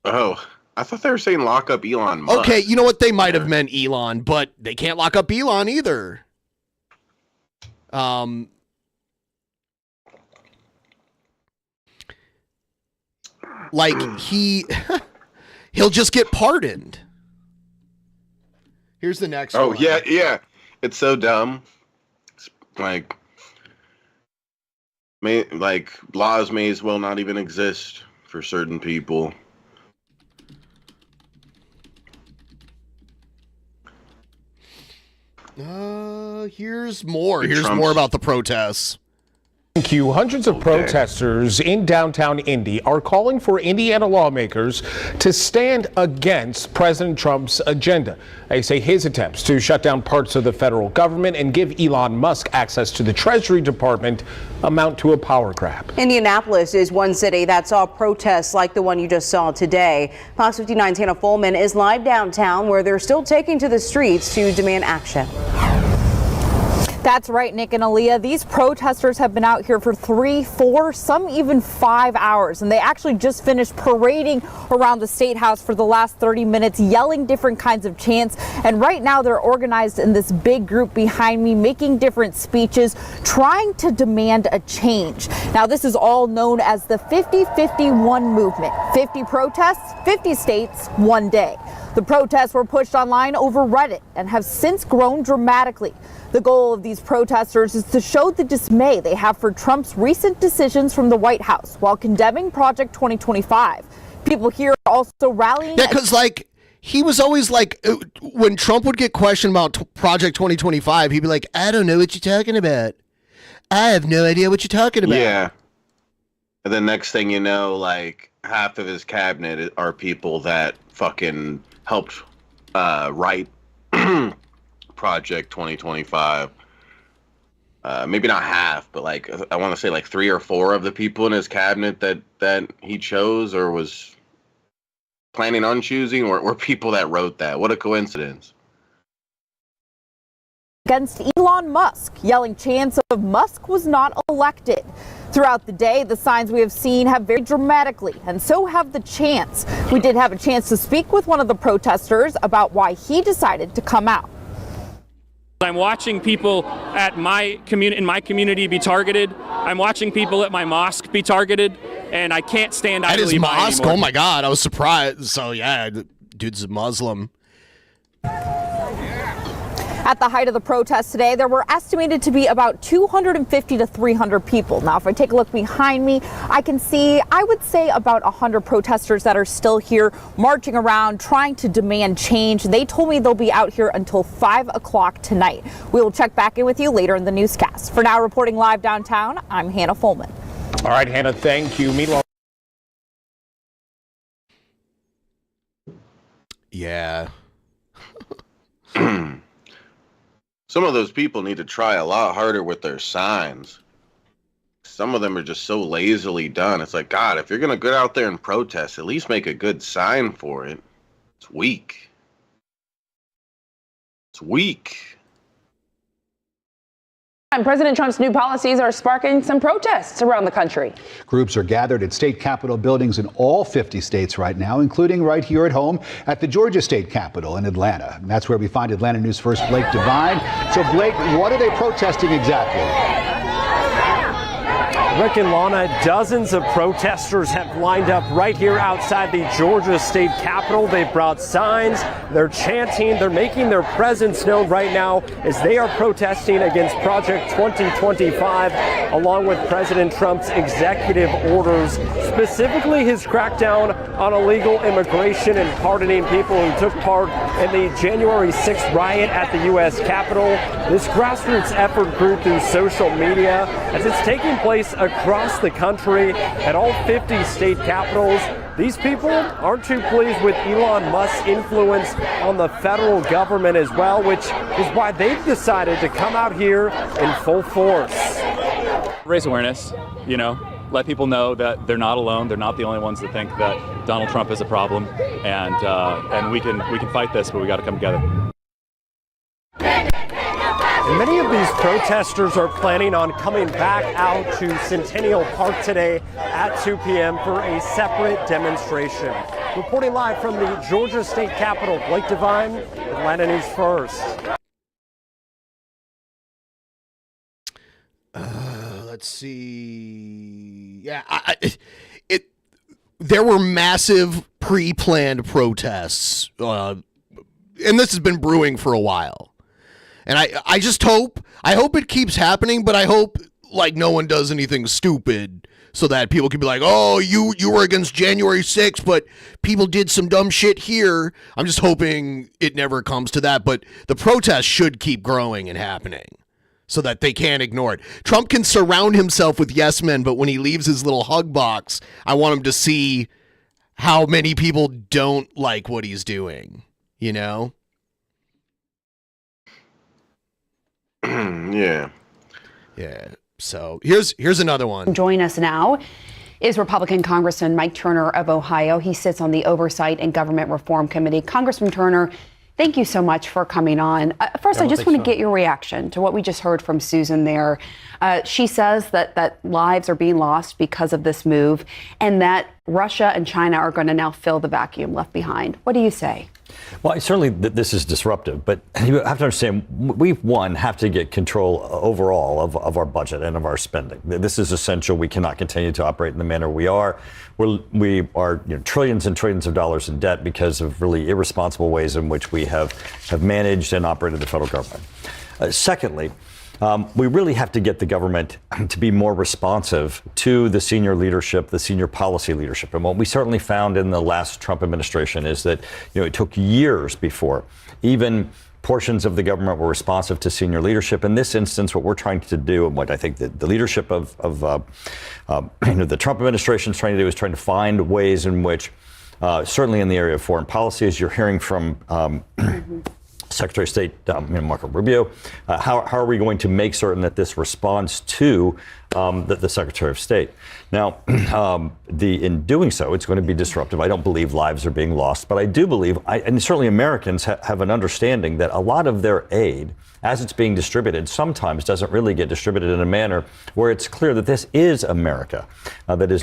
I thought they were saying lock up Elon Musk. Okay, you know what? They might have meant Elon, but they can't lock up Elon either. Like, he'll just get pardoned. Here's the next one. Oh, yeah. It's so dumb. It's like laws may as well not even exist for certain people. Here's more. Here's more about the protests. Thank you. Hundreds of protesters in downtown Indy are calling for Indiana lawmakers to stand against President Trump's agenda. They say his attempts to shut down parts of the federal government and give Elon Musk access to the Treasury Department amount to a power grab. Indianapolis is one city that saw protests like the one you just saw today. Fox 59's Hannah Fullman is live downtown where they're still taking to the streets to demand action. That's right, Nick and Aaliyah. These protesters have been out here for 3, 4, some even 5 hours, and they actually just finished parading around the State House for the last 30 minutes, yelling different kinds of chants. And right now they're organized in this big group behind me, making different speeches, trying to demand a change. Now, this is all known as the 50-51 movement. 50 protests, 50 states, one day. The protests were pushed online over Reddit and have since grown dramatically. The goal of these protesters is to show the dismay they have for Trump's recent decisions from the White House while condemning Project 2025. People here are also rallying. Yeah, because he was always like, when Trump would get questioned about Project 2025, he'd be like, I don't know what you're talking about. I have no idea what you're talking about. Yeah. And the next thing you know, like half of his cabinet are people that fucking helped write Project 2025. Maybe not half, but I want to say 3 or 4 of the people in his cabinet that he chose or was planning on choosing were people that wrote that. What a coincidence. Against Elon Musk, yelling chants of Musk was not elected. Throughout the day, the signs we have seen have varied dramatically, and so have the chants. We did have a chance to speak with one of the protesters about why he decided to come out. I'm watching people in my community be targeted. I'm watching people at my mosque be targeted, and I can't stand idly by At his mosque? anymore. Oh my God, I was surprised. So yeah, dude's a Muslim. At the height of the protest today, there were estimated to be about 250 to 300 people. Now, if I take a look behind me, I can see, I would say, about 100 protesters that are still here marching around trying to demand change. They told me they'll be out here until 5 o'clock tonight. We will check back in with you later in the newscast. For now, reporting live downtown, I'm Hannah Fulman. All right, Hannah, thank you. Meanwhile, yeah. Some of those people need to try a lot harder with their signs. Some of them are just so lazily done. It's like, God, if you're going to get out there and protest, at least make a good sign for it. It's weak. It's weak. And President Trump's new policies are sparking some protests around the country. Groups are gathered at state capitol buildings in all 50 states right now, including right here at home at the Georgia State Capitol in Atlanta. And that's where we find Atlanta News First Blake Devine. So, Blake, what are they protesting exactly? Rick and Lana, dozens of protesters have lined up right here outside the Georgia State Capitol. They've brought signs, they're chanting, they're making their presence known right now as they are protesting against Project 2025, along with President Trump's executive orders, specifically his crackdown on illegal immigration and pardoning people who took part in the January 6th riot at the U.S. Capitol. This grassroots effort grew through social media as it's taking place across the country at all 50 state capitals. These people aren't too pleased with Elon Musk's influence on the federal government as well, which is why they've decided to come out here in full force. Raise awareness, let people know that they're not alone. They're not the only ones that think that Donald Trump is a problem, and we can fight this, but we got to come together. And many of these protesters are planning on coming back out to Centennial Park today at 2 p.m. for a separate demonstration. Reporting live from the Georgia State Capitol, Blake Devine, Atlanta News First. Let's see. Yeah, there were massive pre-planned protests, and this has been brewing for a while. And I just hope it keeps happening, but I hope like no one does anything stupid so that people can be like, oh, you were against January 6th, but people did some dumb shit here. I'm just hoping it never comes to that, but the protests should keep growing and happening so that they can't ignore it. Trump can surround himself with yes men, but when he leaves his little hug box, I want him to see how many people don't like what he's doing, Yeah. So here's another one. Join us now is Republican Congressman Mike Turner of Ohio. He sits on the Oversight and Government Reform Committee. Congressman Turner, thank you so much for coming on. First, I just want to get your reaction to what we just heard from Susan there. She says that lives are being lost because of this move and that Russia and China are going to now fill the vacuum left behind. What do you say? Well, certainly this is disruptive, but you have to understand, we, have to get control overall of our budget and of our spending. This is essential. We cannot continue to operate in the manner we are. We are trillions and trillions of dollars in debt because of really irresponsible ways in which we have managed and operated the federal government. Secondly, we really have to get the government to be more responsive to the senior leadership, the senior policy leadership. And what we certainly found in the last Trump administration is that, it took years before even portions of the government were responsive to senior leadership. In this instance, what we're trying to do, and what I think the leadership of the Trump administration is trying to do, is trying to find ways in which, certainly in the area of foreign policy, as you're hearing from Secretary of State Marco Rubio, how are we going to make certain that this responds to the Secretary of State? Now, in doing so, it's going to be disruptive. I don't believe lives are being lost, but I do believe, and certainly Americans have an understanding that a lot of their aid, as it's being distributed, sometimes doesn't really get distributed in a manner where it's clear that this is America that is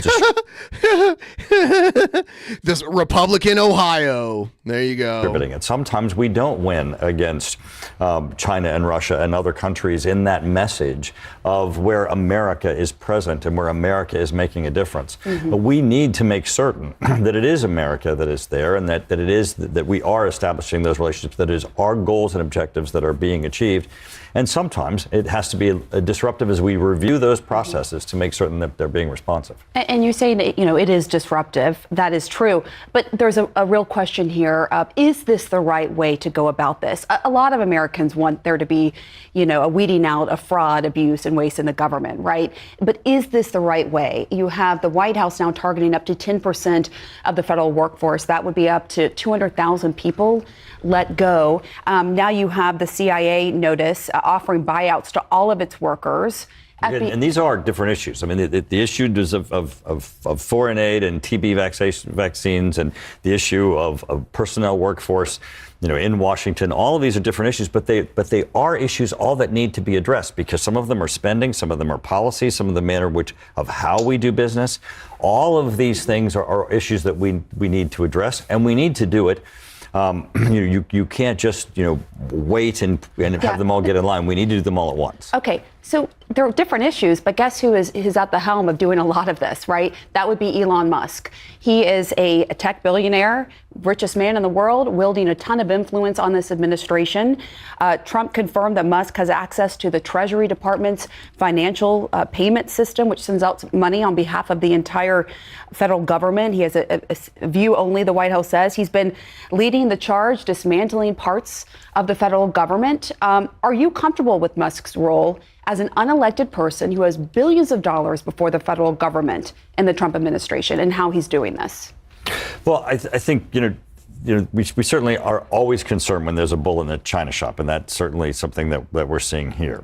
this Republican Ohio. There you go. Distributing it. Sometimes we don't win against China and Russia and other countries in that message of where America America is present and where America is making a difference. But we need to make certain that it is America that is there, and that it is that we are establishing those relationships, that it is our goals and objectives that are being achieved. And sometimes it has to be disruptive as we review those processes to make certain that they're being responsive. And you say that, it is disruptive. That is true. But there's a real question here. Is this the right way to go about this? A lot of Americans want there to be, a weeding out of fraud, abuse, and waste in the government, right? But is this the right way? You have the White House now targeting up to 10% of the federal workforce. That would be up to 200,000 people let go. Now you have the CIA notice offering buyouts to all of its workers. And these are different issues. I mean, the issue of foreign aid and TB vaccines, and the issue of personnel workforce, in Washington, all of these are different issues, but they are issues all that need to be addressed, because some of them are spending, some of them are policy, some of the manner of how we do business. All of these things are issues that we need to address, and we need to do it. You can't just wait and have them all get in line. We need to do them all at once. Okay, so there are different issues, but guess who is at the helm of doing a lot of this, right? That would be Elon Musk. He is a tech billionaire, richest man in the world, wielding a ton of influence on this administration. Trump confirmed that Musk has access to the Treasury Department's financial payment system, which sends out money on behalf of the entire federal government. He has a view only, the White House says. He's been leading the charge, dismantling parts of the federal government. Are you comfortable with Musk's role as an unelected person who has billions of dollars before the federal government and the Trump administration, and how he's doing this? Well, I think, we certainly are always concerned when there's a bull in the china shop, and that's certainly something that we're seeing here.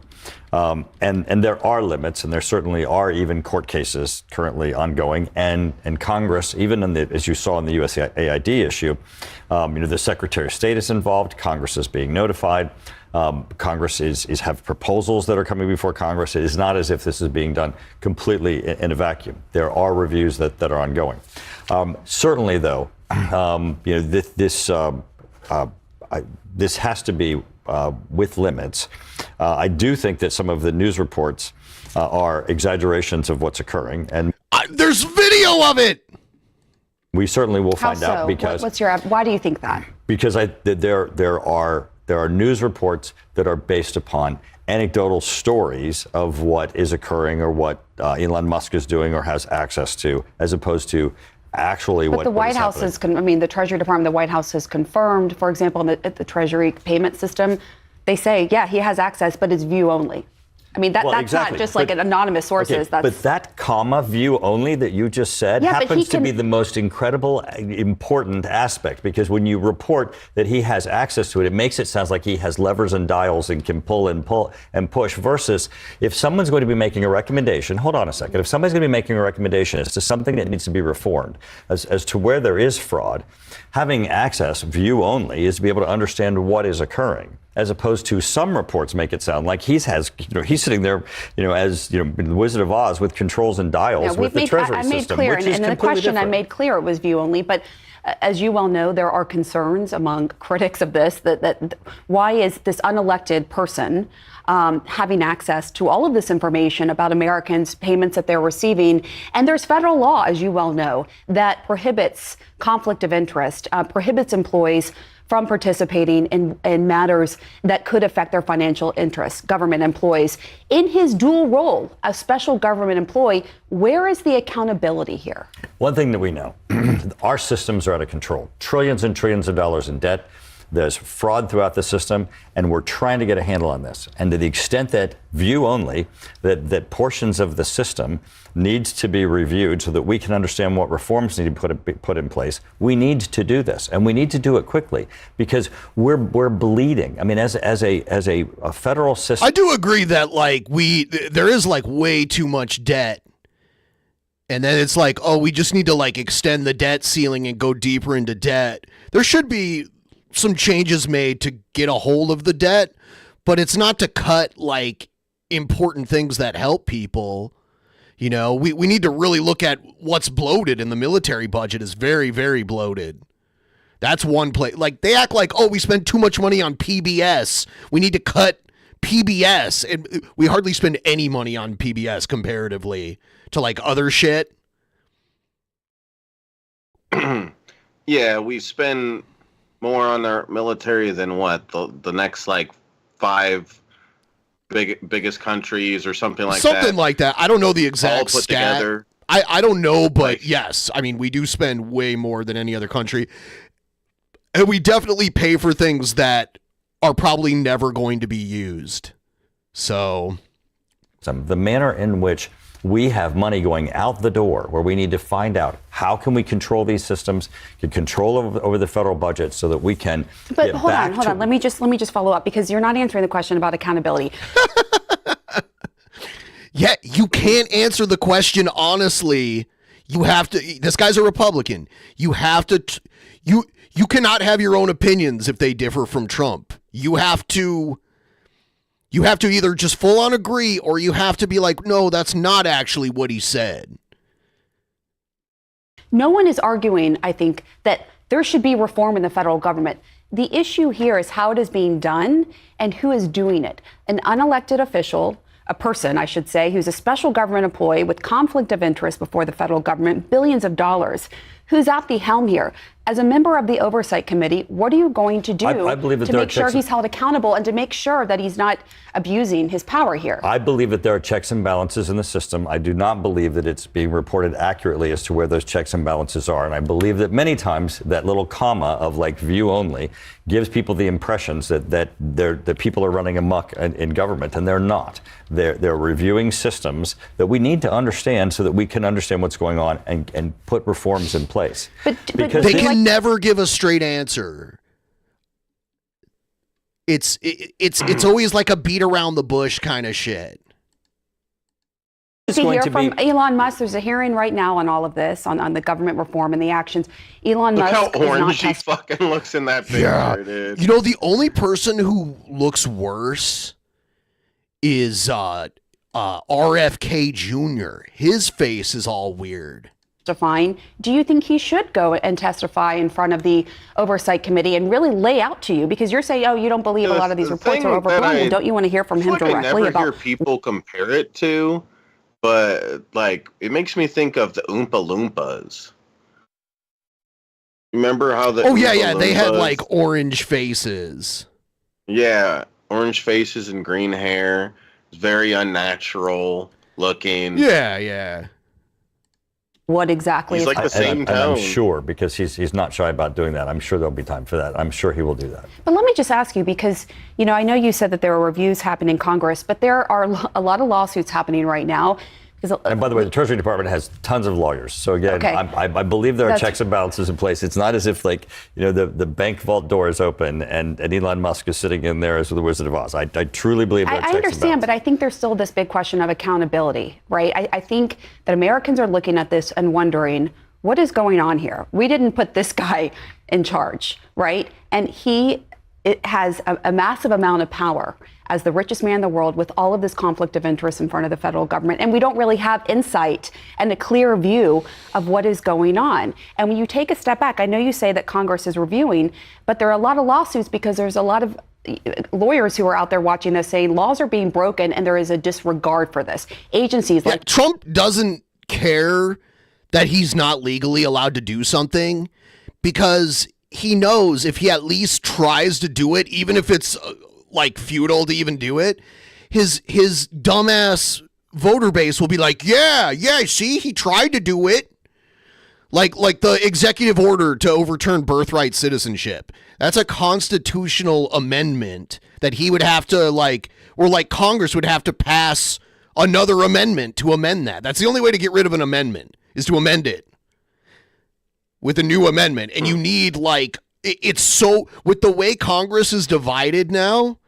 And there are limits, and there certainly are even court cases currently ongoing, and Congress, even as you saw in the USAID issue, the Secretary of State is involved, Congress is being notified. Congress have proposals that are coming before Congress. It is not as if this is being done completely in a vacuum. There are reviews that are ongoing. Certainly, though, this has to be with limits. I do think that some of the news reports are exaggerations of what's occurring, and there's video of it. We certainly will find How so? out, because why do you think that? Because there are news reports that are based upon anecdotal stories of what is occurring, or what Elon Musk is doing or has access to, as opposed to actually but what the White House happening. the Treasury Department, the White House has confirmed, for example, at the Treasury payment system, they say, yeah, he has access, but it's view only. I mean, that's exactly. not just like an anonymous sources. Okay, but that comma, view only, that you just said, happens to be the most incredible, important aspect, because when you report that he has access to it, it makes it sound like he has levers and dials and can pull and push, versus if someone's going to be making a recommendation, hold on a second, if somebody's going to be making a recommendation as to something that needs to be reformed, as to where there is fraud, having access, view only, is to be able to understand what is occurring. As opposed to some reports make it sound like he's sitting there, as the Wizard of Oz with controls and dials with the Treasury system, clear, which is and in the question different. I made clear it was view only, but as you well know, there are concerns among critics of this that why is this unelected person having access to all of this information about Americans' payments that they're receiving? And there's federal law, as you well know, that prohibits conflict of interest, prohibits employees from participating in matters that could affect their financial interests, government employees. In his dual role as special government employee, where is the accountability here? One thing that we know, our systems are out of control. Trillions and trillions of dollars in debt. There's fraud throughout the system, and we're trying to get a handle on this. And to the extent that view only, that portions of the system needs to be reviewed so that we can understand what reforms need to be put in place, we need to do this, and we need to do it quickly, because we're bleeding. I mean, as a federal system, I do agree that there is way too much debt. And then it's like, oh, we just need to extend the debt ceiling and go deeper into debt. There should be some changes made to get a hold of the debt, but it's not to cut important things that help people. We need to really look at what's bloated, and the military budget is very, very bloated. That's one place. They act like, oh, we spend too much money on PBS. We need to cut PBS, and we hardly spend any money on PBS comparatively to like other shit. Yeah, we spend more on our military than what the next like 5 biggest countries or something like that. Something like that. I don't know the exact all put stat. together. I don't know, but yes, I mean we do spend way more than any other country, and we definitely pay for things that are probably never going to be used. So, the manner in which we have money going out the door, where we need to find out how can we control these systems, get control over the federal budget, so that we can. But hold on. Let me just follow up, because you're not answering the question about accountability. Yeah, you can't answer the question honestly. You have to. This guy's a Republican. You have to. You cannot have your own opinions if they differ from Trump. You have to either just full on agree, or you have to be like, no, that's not actually what he said. No one is arguing, I think, that there should be reform in the federal government. The issue here is how it is being done and who is doing it. An unelected official, a person, I should say, who's a special government employee with conflict of interest before the federal government, billions of dollars, who's at the helm here. As a member of the Oversight Committee, what are you going to do I believe that to make sure he's held accountable and to make sure that he's not abusing his power here? I believe that there are checks and balances in the system. I do not believe that it's being reported accurately as to where those checks and balances are. And I believe that many times that little comma of like view only gives people the impressions that people are running amok in government, and they're not. They're reviewing systems that we need to understand so that we can understand what's going on and put reforms in place. But they can never give a straight answer. It's always like a beat around the bush kind of shit. To hear from Elon Musk, there's a hearing right now on all of this, on the government reform and the actions. Elon Look Musk how orange he fucking looks in that picture, dude. You know, the only person who looks worse is RFK Jr. His face is all weird. Testifying. Do you think he should go and testify in front of the Oversight Committee and really lay out to you? Because you're saying, oh, you don't believe a lot of these reports are overblown. And don't you want to hear from him directly I never about? hear people compare it to, but like it makes me think of the Oompa Loompas. Remember how the they had like orange faces. Yeah, orange faces and green hair. It's very unnatural looking. Yeah. What exactly? He's like the same tone. I'm sure, because he's not shy about doing that. I'm sure there'll be time for that. I'm sure he will do that. But let me just ask you, because, you know, I know you said that there are reviews happening in Congress, but there are a lot of lawsuits happening right now. And by the way, the Treasury Department has tons of lawyers. So again, Okay. I believe there are checks and balances in place. It's not as if like, you know, the bank vault door is open and Elon Musk is sitting in there as the Wizard of Oz. I truly believe there are checks and balances. I understand, but I think there's still this big question of accountability, right? I think that Americans are looking at this and wondering, what is going on here? We didn't put this guy in charge, right? And it has a massive amount of power as the richest man in the world with all of this conflict of interest in front of the federal government. And we don't really have insight and a clear view of what is going on. And when you take a step back, I know you say that Congress is reviewing, but there are a lot of lawsuits because there's a lot of lawyers who are out there watching this saying laws are being broken and there is a disregard for this. Agencies like Trump doesn't care that he's not legally allowed to do something because he knows if he at least tries to do it, even if it's like futile to even do it, his dumbass voter base will be like, yeah, see, he tried to do it. Like the executive order to overturn birthright citizenship. That's a constitutional amendment that he would have to Congress would have to pass another amendment to amend that. That's the only way to get rid of an amendment is to amend it with a new amendment. And you need it's so, with the way Congress is divided now,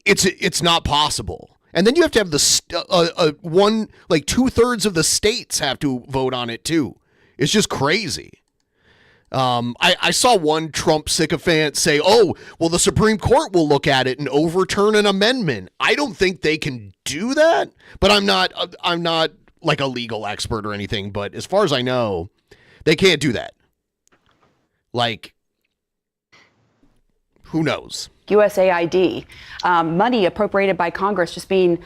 it's not possible. And then you have to have the 2/3 of the states have to vote on it too. It's just crazy. I saw one Trump sycophant say, oh, well, the Supreme Court will look at it and overturn an amendment. I don't think they can do that, but I'm not like a legal expert or anything, but as far as I know, they can't do that. Like, who knows? USAID, money appropriated by Congress just being,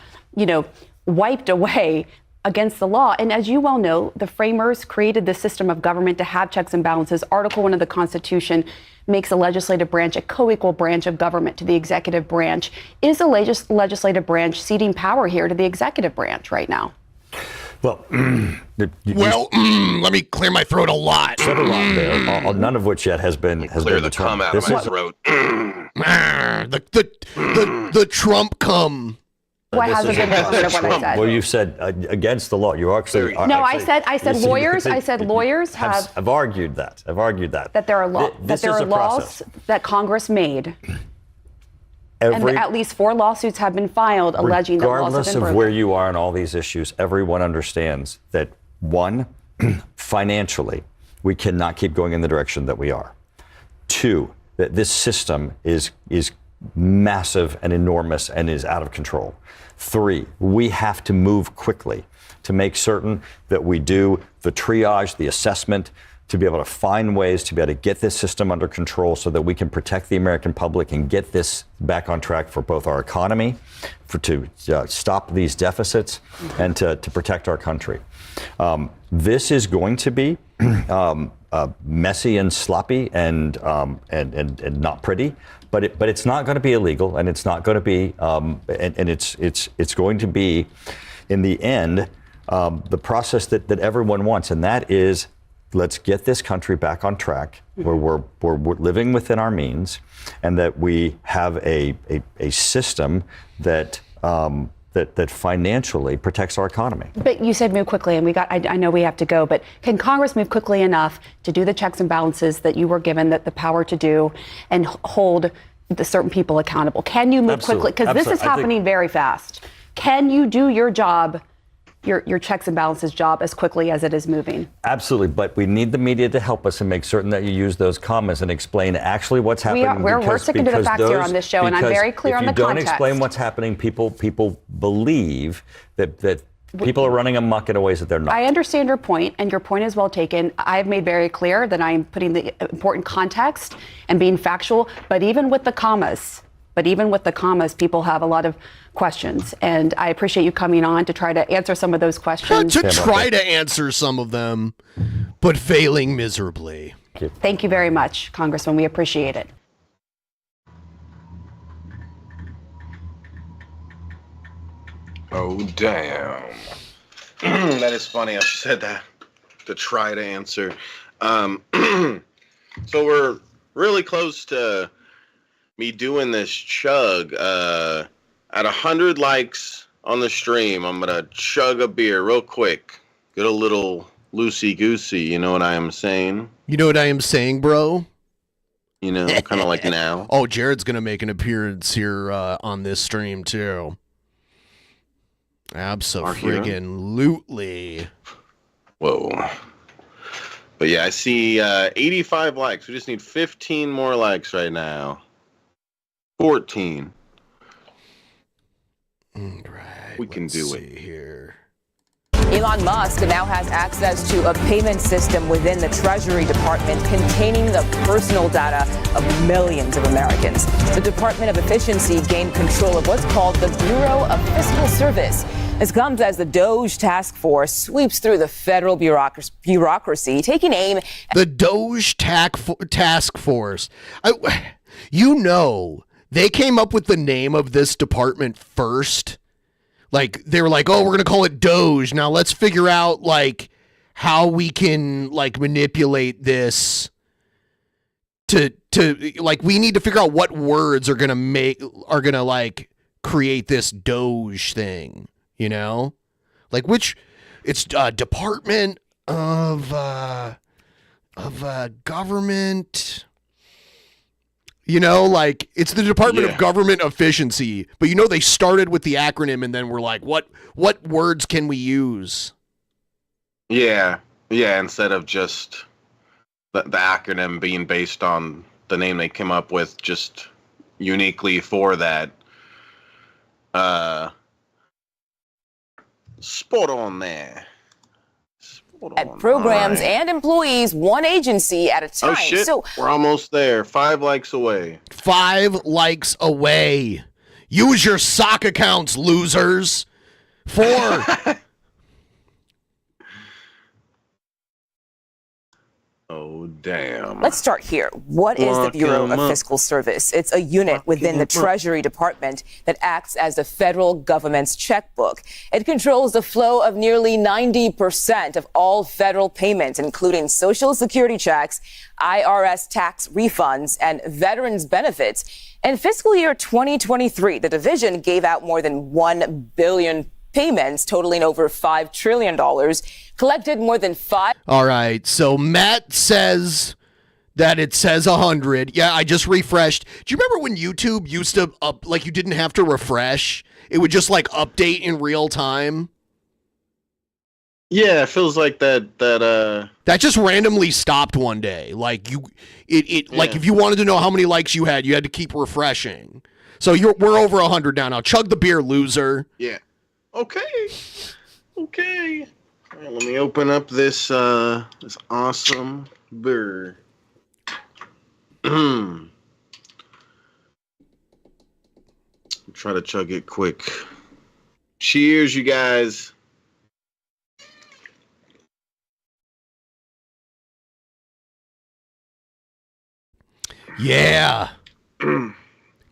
wiped away against the law. And as you well know, the framers created this system of government to have checks and balances. Article 1 of the Constitution makes the legislative branch a co-equal branch of government to the executive branch. Is the legislative branch ceding power here to the executive branch right now? Well, let me clear my throat a lot. Said a lot there, none of which yet has been Clear the cum out of my throat. The Trump cum. What hasn't been included of what I said? Well, you said against the law. You actually No, I said lawyers. I said lawyers have. I've argued that. That there are laws that Congress made. And at least 4 lawsuits have been filed alleging that laws have been broken. Regardless of where you are on all these issues, everyone understands that, one, financially, we cannot keep going in the direction that we are. 2, that this system is massive and enormous and is out of control. 3, we have to move quickly to make certain that we do the triage, the assessment, to be able to find ways to be able to get this system under control so that we can protect the American public and get this back on track for both our economy, to stop these deficits, and to protect our country. This is going to be messy and sloppy and not pretty, but it's not going to be illegal, and it's not going to be it's going to be, in the end, the process that everyone wants, and that is, let's get this country back on track where we're living within our means, and that we have a system that financially protects our economy. But you said move quickly, and I know we have to go, but can Congress move quickly enough to do the checks and balances that you were given the power to do and hold the certain people accountable? Can you move quickly? Because this is happening very fast. Can you do your job, your checks and balances job, as quickly as it is moving? Absolutely, but we need the media to help us and make certain that you use those commas and explain actually what's happening. We're sticking to the facts here on this show, and I'm very clear on the context. If you don't explain what's happening, people believe that people are running amok in ways that they're not. I understand your point, and your point is well taken. I've made very clear that I'm putting the important context and being factual, but even with the commas, people have a lot of questions, and I appreciate you coming on to try to answer some of those questions. To try to answer some of them, but failing miserably. Thank you very much, Congressman. We appreciate it. Oh, damn. That is funny. I said that to try to answer. So we're really close to me doing this chug. At 100 likes on the stream, I'm going to chug a beer real quick. Get a little loosey-goosey, you know what I am saying? You know what I am saying, bro? You know, kind of like now. Oh, Jared's going to make an appearance here on this stream, too. Abso-friggin-lutely. Whoa. But yeah, I see 85 likes. We just need 15 more likes right now. 14. Right, we can do it here. Elon Musk now has access to a payment system within the Treasury Department containing the personal data of millions of Americans. The Department of Efficiency gained control of what's called the Bureau of Fiscal Service. This comes as the DOJ task force sweeps through the federal bureaucracy, taking aim at the DOJ task force. They came up with the name of this department first. Like, they were like, oh, we're going to call it Doge. Now let's figure out, like, how we can, like, manipulate this to like, we need to figure out what words are going to, like, create this Doge thing, you know? Like, it's Department of Government. You know, like, it's the Department of Government Efficiency, but they started with the acronym and then we're like, what words can we use? Yeah, instead of just the acronym being based on the name they came up with just uniquely for that. Spot on there. at programs and employees, one agency at a time. Oh shit! So we're almost there. 5 likes away. 5 likes away. Use your sock accounts, losers. 4. Oh, damn. let's start here. What is the Bureau of Fiscal Service? It's a unit within the Treasury Department that acts as the federal government's checkbook. It controls the flow of nearly 90% of all federal payments, including Social Security checks, IRS tax refunds, and veterans benefits. In fiscal year 2023, the division gave out more than 1 billion payments totaling over $5 trillion, collected more than 5. All right, so Matt says that it says 100. Yeah, I just refreshed. Do you remember when YouTube used to you didn't have to refresh? It would just update in real time. Yeah, it feels like that just randomly stopped one day. If you wanted to know how many likes you had to keep refreshing. So we're over 100 now. Now chug the beer, loser. Yeah. Okay. All right, let me open up this awesome beer. Try to chug it quick. Cheers, you guys. Yeah.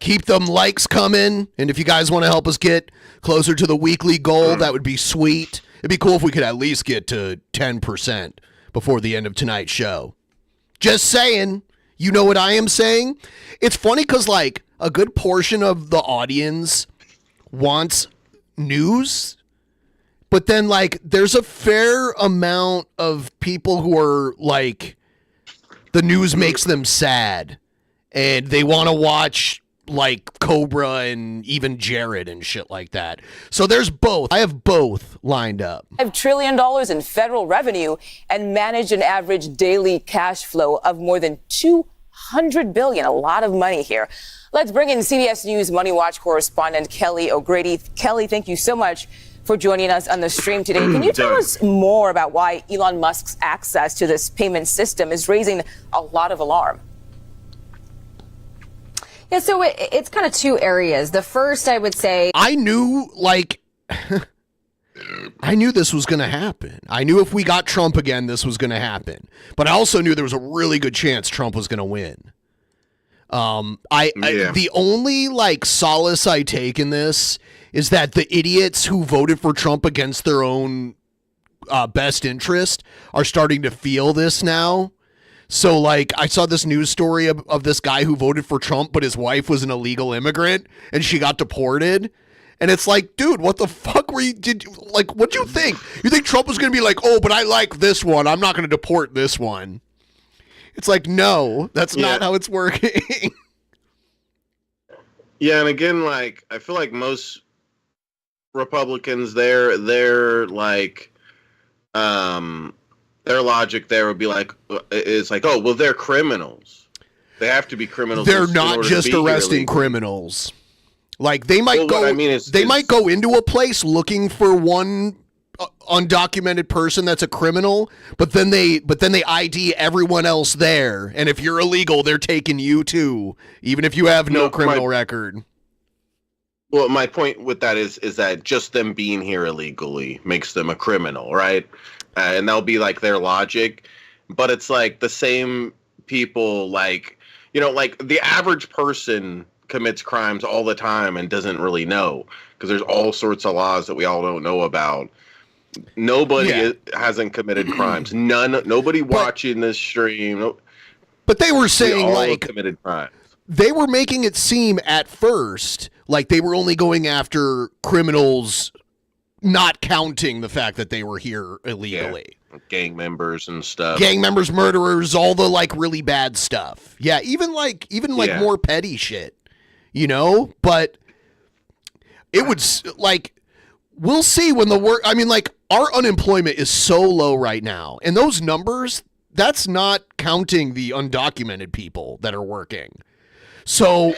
Keep them likes coming. And if you guys want to help us get closer to the weekly goal, that would be sweet. It'd be cool if we could at least get to 10% before the end of tonight's show. Just saying. You know what I am saying? It's funny because, a good portion of the audience wants news. But then, there's a fair amount of people who are, the news makes them sad. And they want to watch Cobra and even Jared and shit like that. So there's both. I have both lined up. $5 trillion in federal revenue and manage an average daily cash flow of more than $200 billion. A lot of money here. Let's bring in CBS News Money Watch correspondent Kelly O'Grady. Kelly, thank you so much for joining us on the stream today. Can you tell us more about why Elon Musk's access to this payment system is raising a lot of alarm? Yeah, so it's kind of two areas. The first, I would say, I knew this was going to happen. I knew if we got Trump again, this was going to happen. But I also knew there was a really good chance Trump was going to win. The only solace I take in this is that the idiots who voted for Trump against their own best interest are starting to feel this now. So, I saw this news story of this guy who voted for Trump, but his wife was an illegal immigrant, and she got deported. And it's dude, what the fuck were you, what'd you think? You think Trump was going to be oh, but I like this one. I'm not going to deport this one. It's no, that's not how it's working. Yeah, and again, I feel like most Republicans, their logic there would be oh, well, they're criminals. They have to be criminals. They're not just arresting criminals. They might might go into a place looking for one undocumented person that's a criminal, but then they ID everyone else there, and if you're illegal, they're taking you too, even if you have no criminal record. Well, my point with that is that just them being here illegally makes them a criminal, right? And that'll be their logic, but it's the same people, the average person commits crimes all the time and doesn't really know because there's all sorts of laws that we all don't know about. Nobody hasn't committed crimes. Nobody watching this stream. But they were saying committed crimes. They were making it seem at first like they were only going after criminals, not counting the fact that they were here illegally. Yeah. Gang members and stuff. Gang members, murderers, all the really bad stuff. Yeah, even more petty shit. But it would we'll see when the work. I mean, our unemployment is so low right now, and those numbers, that's not counting the undocumented people that are working. So,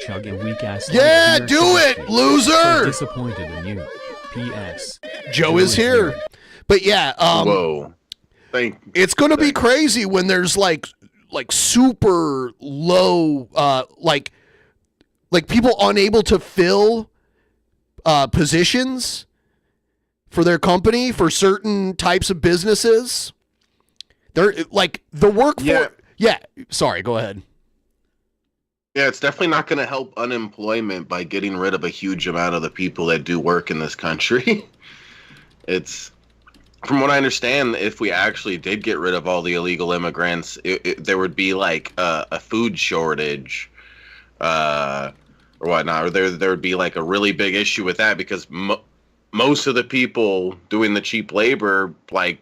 chug a weak ass. Yeah, do it, loser. So disappointed in you. P.S. Joe is here. But yeah, whoa. It's going to be crazy when there's like super low, like people unable to fill positions for their company for certain types of businesses. They're like the workforce. Yeah. Sorry, go ahead. Yeah, it's definitely not going to help unemployment by getting rid of a huge amount of the people that do work in this country. It's, from what I understand, if we actually did get rid of all the illegal immigrants, there would be like a food shortage or whatnot, or there would be like a really big issue with that because most of the people doing the cheap labor, like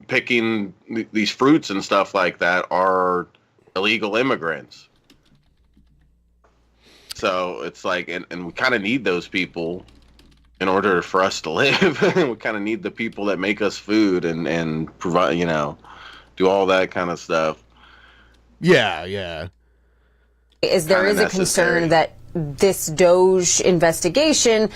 picking these fruits and stuff like that, are illegal immigrants. So it's like, and we kind of need those people in order for us to live. We kind of need the people that make us food and provide, do all that kind of stuff. Yeah. There is a concern that this Doge investigation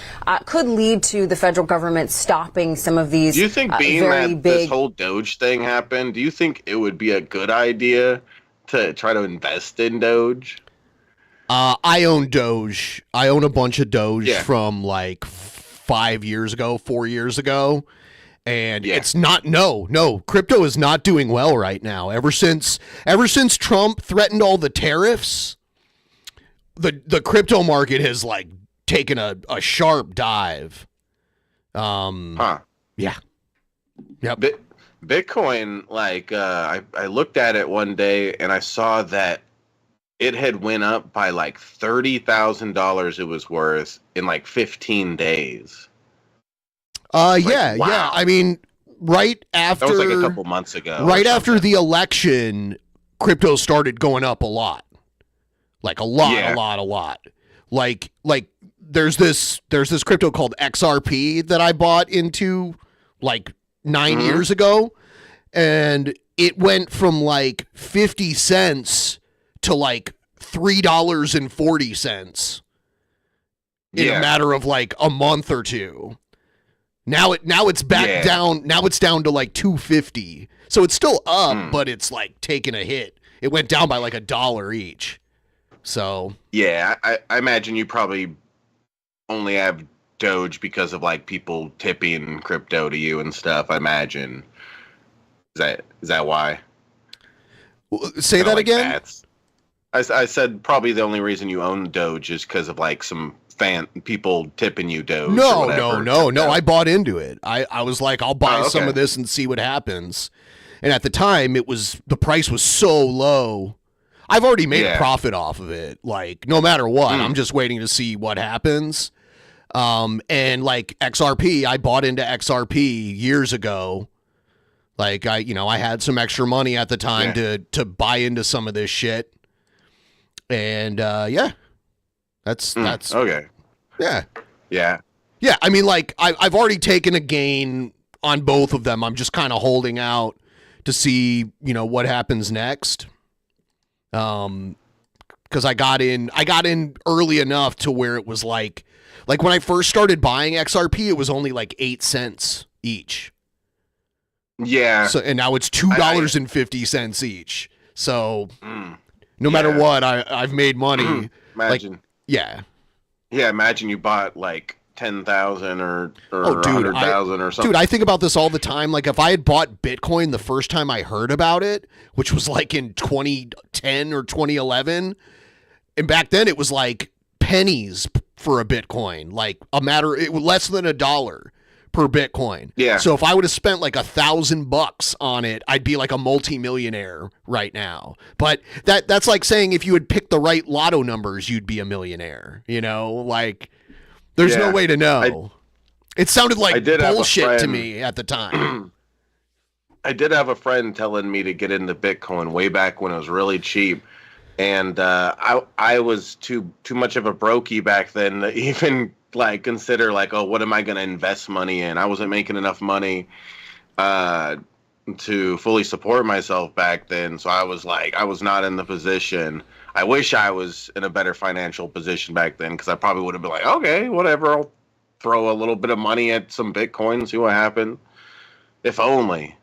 could lead to the federal government stopping some of these. Do you think this whole Doge thing happened, do you think it would be a good idea to try to invest in Doge? I own Doge. I own a bunch of Doge from like 4 years ago. And it's not, no, crypto is not doing well right now. Ever since Trump threatened all the tariffs, the crypto market has like taken a sharp dive. Yeah. Yep. Bitcoin, like, I looked at it one day and I saw that it had went up by like $30,000 it was worth in like 15 days. Yeah. I mean, right after... That was like a couple months ago. Right after the election, crypto started going up a lot. Like a lot. Like there's this crypto called XRP that I bought into like 9 years ago. And it went from like 50 cents to like $3.40 in a matter of like a month or two. Now it's back down. Now it's down to like $2.50. So it's still up, but it's like taking a hit. It went down by like $1 each. So yeah, I imagine you probably only have Doge because of like people tipping crypto to you and stuff. I imagine. Is that why? Say that like again. I said probably the only reason you own Doge is because of like some people tipping you Doge. No. I bought into it. I was like, I'll buy some of this and see what happens. And at the time, the price was so low. I've already made a profit off of it. Like no matter what, I'm just waiting to see what happens. And like XRP, I bought into XRP years ago. Like I had some extra money at the time to buy into some of this shit. And that's okay. Yeah. I mean, like I've already taken a gain on both of them. I'm just kind of holding out to see what happens next. Because I got in early enough to where it was like when I first started buying XRP, it was only like 8 cents each. Yeah. So and now it's $2.50 each. So no matter what, I've made money. Imagine. Imagine you bought like 10,000 or 100,000 or something. Dude, I think about this all the time. Like if I had bought Bitcoin the first time I heard about it, which was like in 2010 or 2011, and back then it was like pennies for a Bitcoin, like it was less than $1 per Bitcoin. Yeah. So if I would have spent like $1,000 on it, I'd be like a multimillionaire right now. But that's like saying if you had picked the right lotto numbers, you'd be a millionaire. Like there's no way to know. It sounded like bullshit to me at the time. I did have a friend telling me to get into Bitcoin way back when it was really cheap. And I was too much of a brokey back then to even like consider like, oh, what am I going to invest money in? I wasn't making enough money to fully support myself back then. So I was not in the position. I wish I was in a better financial position back then, because I probably would have been like, okay, whatever, I'll throw a little bit of money at some Bitcoin, see what happens. If only.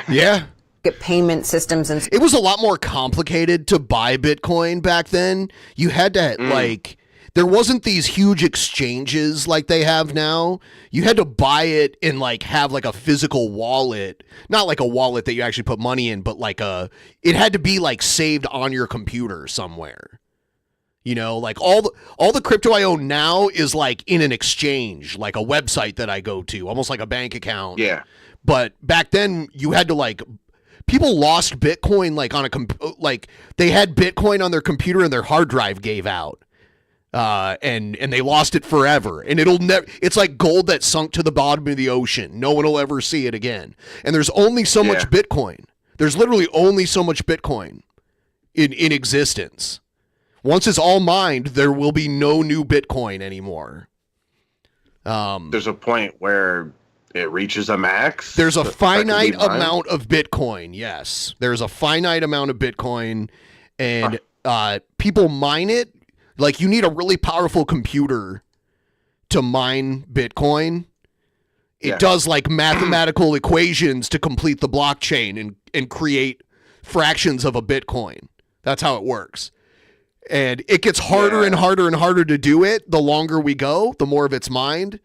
Yeah. Get payment systems and it was a lot more complicated to buy Bitcoin back then. You had to like there wasn't these huge exchanges like they have now. You had to buy it and like have like a physical wallet, not like a wallet that you actually put money in, but like it had to be like saved on your computer somewhere. You know, like all the crypto I own now is like in an exchange, like a website that I go to, almost like a bank account. Yeah. But back then you had to like people lost Bitcoin like on like they had Bitcoin on their computer and their hard drive gave out. And they lost it forever. And it'll never it's like gold that sunk to the bottom of the ocean. No one will ever see it again. And there's only so much Bitcoin. There's literally only so much Bitcoin in existence. Once it's all mined, there will be no new Bitcoin anymore. There's a point where it reaches a max. There's a finite amount of Bitcoin. Yes, there's a finite amount of Bitcoin, and people mine it. Like you need a really powerful computer to mine Bitcoin. It does like mathematical equations to complete the blockchain and create fractions of a Bitcoin. That's how it works. And it gets harder and harder and harder to do it. The longer we go, the more of it's mined.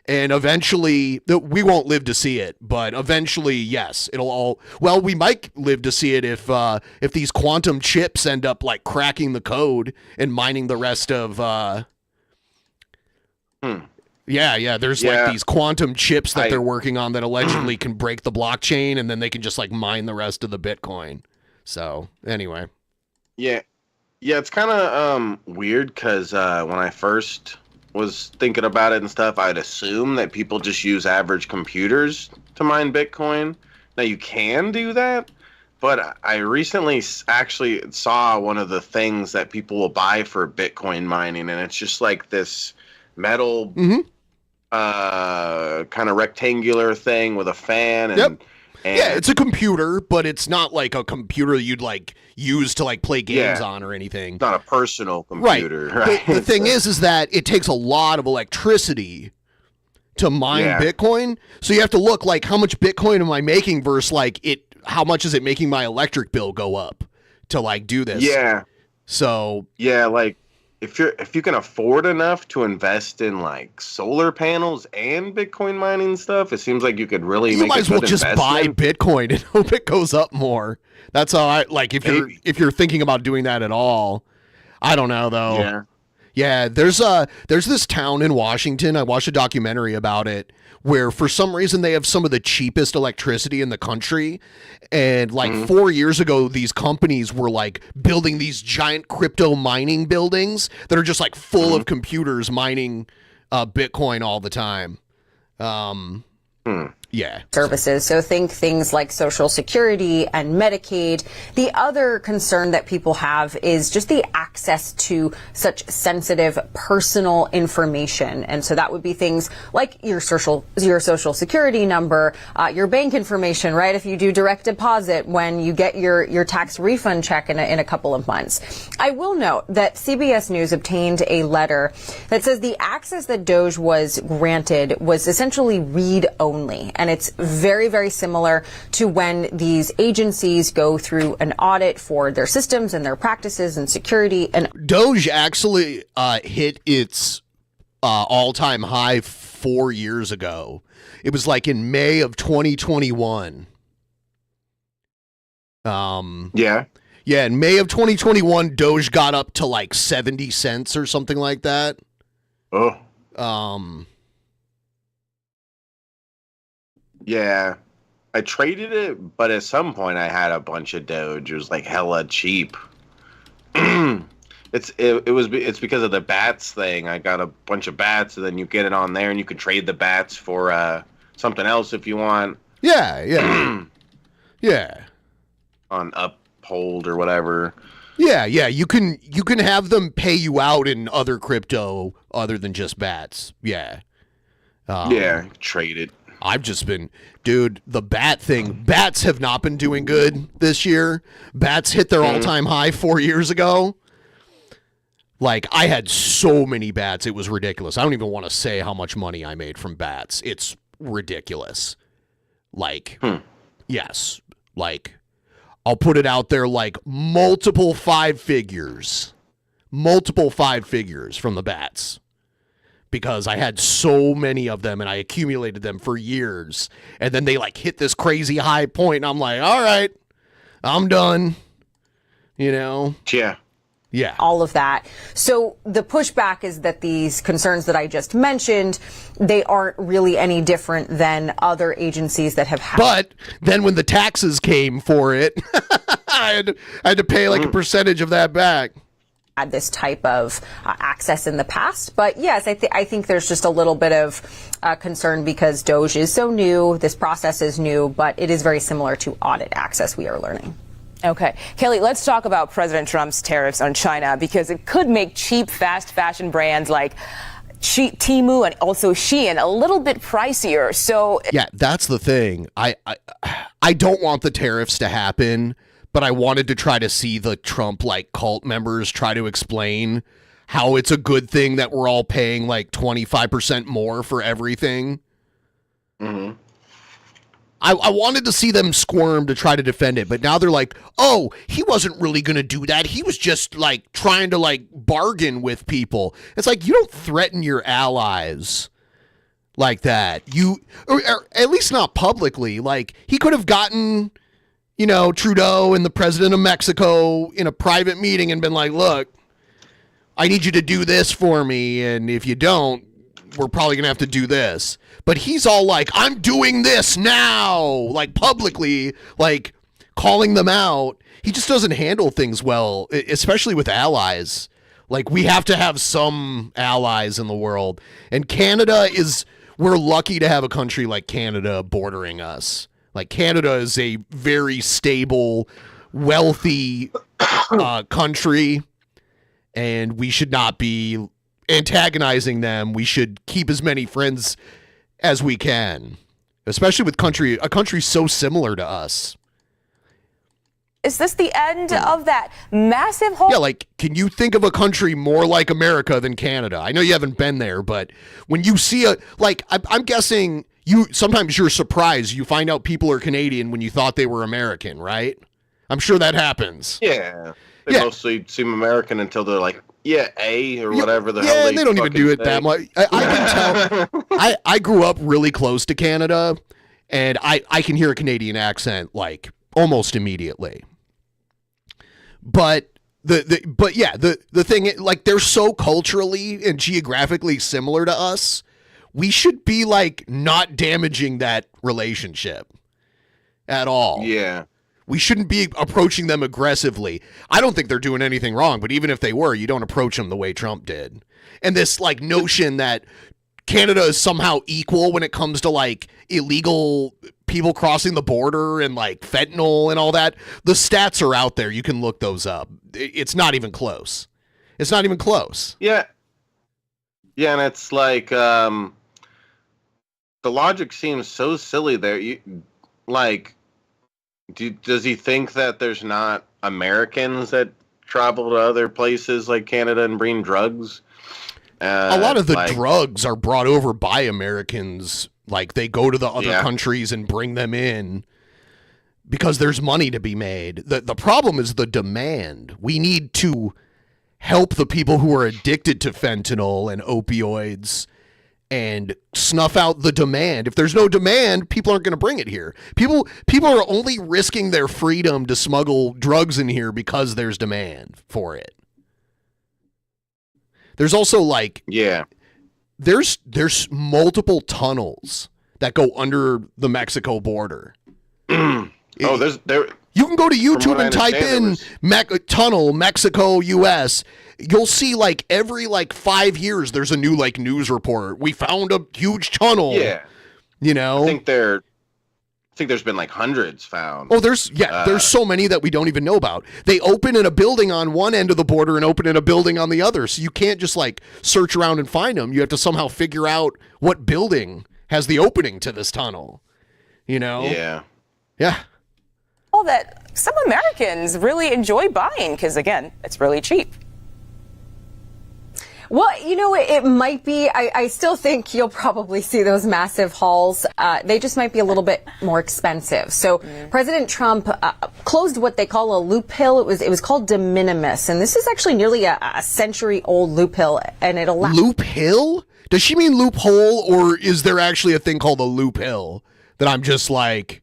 And eventually, we won't live to see it, but eventually, yes, it'll all. Well, we might live to see it if these quantum chips end up like cracking the code and mining the rest of. Yeah. There's like these quantum chips that they're working on that allegedly can break the blockchain, and then they can just like mine the rest of the Bitcoin. So anyway. Yeah, it's kind of weird because when I first was thinking about it and stuff, I'd assume that people just use average computers to mine Bitcoin. Now you can do that, but I recently actually saw one of the things that people will buy for Bitcoin mining, and it's just like this metal kind of rectangular thing with a fan. And, yeah, it's a computer, but it's not like a computer you'd like use to like play games on or anything. It's not a personal computer. Right. The thing is that it takes a lot of electricity to mine Bitcoin. So you have to look like how much Bitcoin am I making versus like how much is it making my electric bill go up to like do this? Yeah. So like if you can afford enough to invest in like solar panels and Bitcoin mining stuff, it seems like you could really make might as well just buy Bitcoin and hope it goes up more. That's how I like if you're thinking about doing that at all. I don't know though. Yeah, there's this town in Washington. I watched a documentary about it where for some reason they have some of the cheapest electricity in the country. And like 4 years ago, these companies were like building these giant crypto mining buildings that are just like full of computers mining Bitcoin all the time. Yeah. Services. So think things like Social Security and Medicaid. The other concern that people have is just the access to such sensitive personal information. And so that would be things like your social security number, your bank information, right? If you do direct deposit when you get your tax refund check in a couple of months. I will note that CBS News obtained a letter that says the access that Doge was granted was essentially read only. And it's very, very similar to when these agencies go through an audit for their systems and their practices and security. And Doge actually hit its all-time high 4 years ago. It was like in May of 2021. Yeah, in May of 2021, Doge got up to like 70 cents or something like that. Yeah, I traded it, but at some point I had a bunch of Doge. It was like hella cheap. It's because of the bats thing. I got a bunch of bats, and then you get it on there, and you can trade the bats for something else if you want. Yeah. On Uphold or whatever. Yeah. You can have them pay you out in other crypto other than just bats. Yeah. Trade it. I've just been, dude, the bat thing. Bats have not been doing good this year. Bats hit their all-time high 4 years ago. Like, I had so many bats, it was ridiculous. I don't even want to say how much money I made from bats. It's ridiculous. Like, yes, like, I'll put it out there, like, multiple five figures from the bats, because I had so many of them and I accumulated them for years, and then they like hit this crazy high point and I'm like, all right, I'm done, you know? Yeah. All of that. So the pushback is that these concerns that I just mentioned, they aren't really any different than other agencies that have had. But then when the taxes came for it, I had to pay like a percentage of that back. Had this type of access in the past. But yes, I think there's just a little bit of concern because Doge is so new, this process is new, but it is very similar to audit access, we are learning. Okay. Kelly, let's talk about President Trump's tariffs on China, because it could make cheap, fast fashion brands like Temu and also Shein a little bit pricier. So yeah, that's the thing. I don't want the tariffs to happen, but I wanted to try to see the Trump like cult members try to explain how it's a good thing that we're all paying like 25% more for everything. Mm-hmm. I wanted to see them squirm to try to defend it, but now they're like, oh, he wasn't really going to do that. He was just like trying to like bargain with people. It's like, you don't threaten your allies like that. Or at least not publicly. Like, he could have gotten, you know, Trudeau and the president of Mexico in a private meeting and been like, look, I need you to do this for me. And if you don't, we're probably going to have to do this. But he's all like, I'm doing this now, like publicly, like calling them out. He just doesn't handle things well, especially with allies. Like, we have to have some allies in the world. And we're lucky to have a country like Canada bordering us. Like, Canada is a very stable, wealthy country, and we should not be antagonizing them. We should keep as many friends as we can, especially with a country so similar to us. is this the end of that massive hole? Yeah, like, can you think of a country more like America than Canada? I know you haven't been there, but when you see I'm guessing sometimes you're surprised. You find out people are Canadian when you thought they were American, right? I'm sure that happens. Yeah. They mostly seem American until they're like, or whatever the hell they don't even do it that much. I can tell. I grew up really close to Canada, and I can hear a Canadian accent like almost immediately. But the thing, like, they're so culturally and geographically similar to us. We should be like not damaging that relationship at all. Yeah. We shouldn't be approaching them aggressively. I don't think they're doing anything wrong, but even if they were, you don't approach them the way Trump did. And this like notion that Canada is somehow equal when it comes to like illegal people crossing the border and like fentanyl and all that. The stats are out there. You can look those up. It's not even close. It's not even close. Yeah. Yeah, and it's like the logic seems so silly there. Does he think that there's not Americans that travel to other places like Canada and bring drugs? A lot of the drugs are brought over by Americans. Like, they go to the other countries and bring them in because there's money to be made. The problem is the demand. We need to help the people who are addicted to fentanyl and opioids and snuff out the demand. If there's no demand, people aren't going to bring it here. People are only risking their freedom to smuggle drugs in here because there's demand for it. There's also like, there's multiple tunnels that go under the Mexico border. You can go to YouTube and type in tunnel Mexico U.S. You'll see like every 5 years there's a new like news report. We found a huge tunnel. Yeah, you know. I think there's been like hundreds found. Oh, there's so many that we don't even know about. They open in a building on one end of the border and open in a building on the other. So you can't just like search around and find them. You have to somehow figure out what building has the opening to this tunnel. You know? Yeah. Yeah. All that some Americans really enjoy buying because, again, it's really cheap. Well, you know, it might be. I still think you'll probably see those massive hauls. They just might be a little bit more expensive. So President Trump closed what they call a loophole. It was called de minimis. And this is actually nearly a century-old loophole. And it allows... Loophole? Does she mean loophole, or is there actually a thing called a loophole that I'm just like...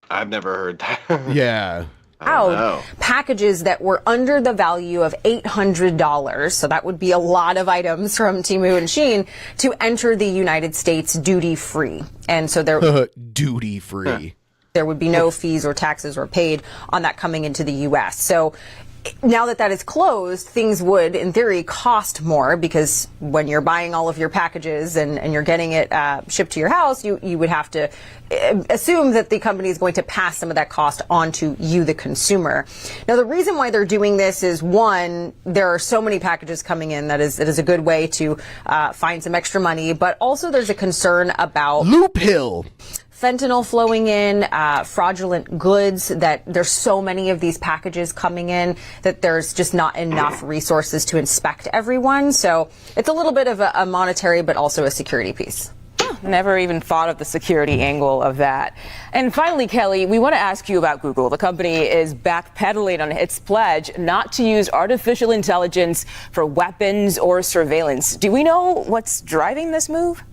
I've never heard that. Yeah. Out packages that were under the value of $800, so that would be a lot of items from Temu and Shein, to enter the United States duty-free. And so there duty-free. There would be no fees or taxes or paid on that coming into the U.S. So now that that is closed, things would, in theory, cost more, because when you're buying all of your packages and you're getting it shipped to your house, you would have to assume that the company is going to pass some of that cost on to you, the consumer. Now, the reason why they're doing this is, one, there are so many packages coming in that is a good way to find some extra money, but also there's a concern about loophole. Fentanyl flowing in, fraudulent goods, that there's so many of these packages coming in that there's just not enough resources to inspect everyone. So it's a little bit of a monetary, but also a security piece. Never even thought of the security angle of that. And finally, Kelly, we want to ask you about Google. The company is backpedaling on its pledge not to use artificial intelligence for weapons or surveillance. Do we know what's driving this move?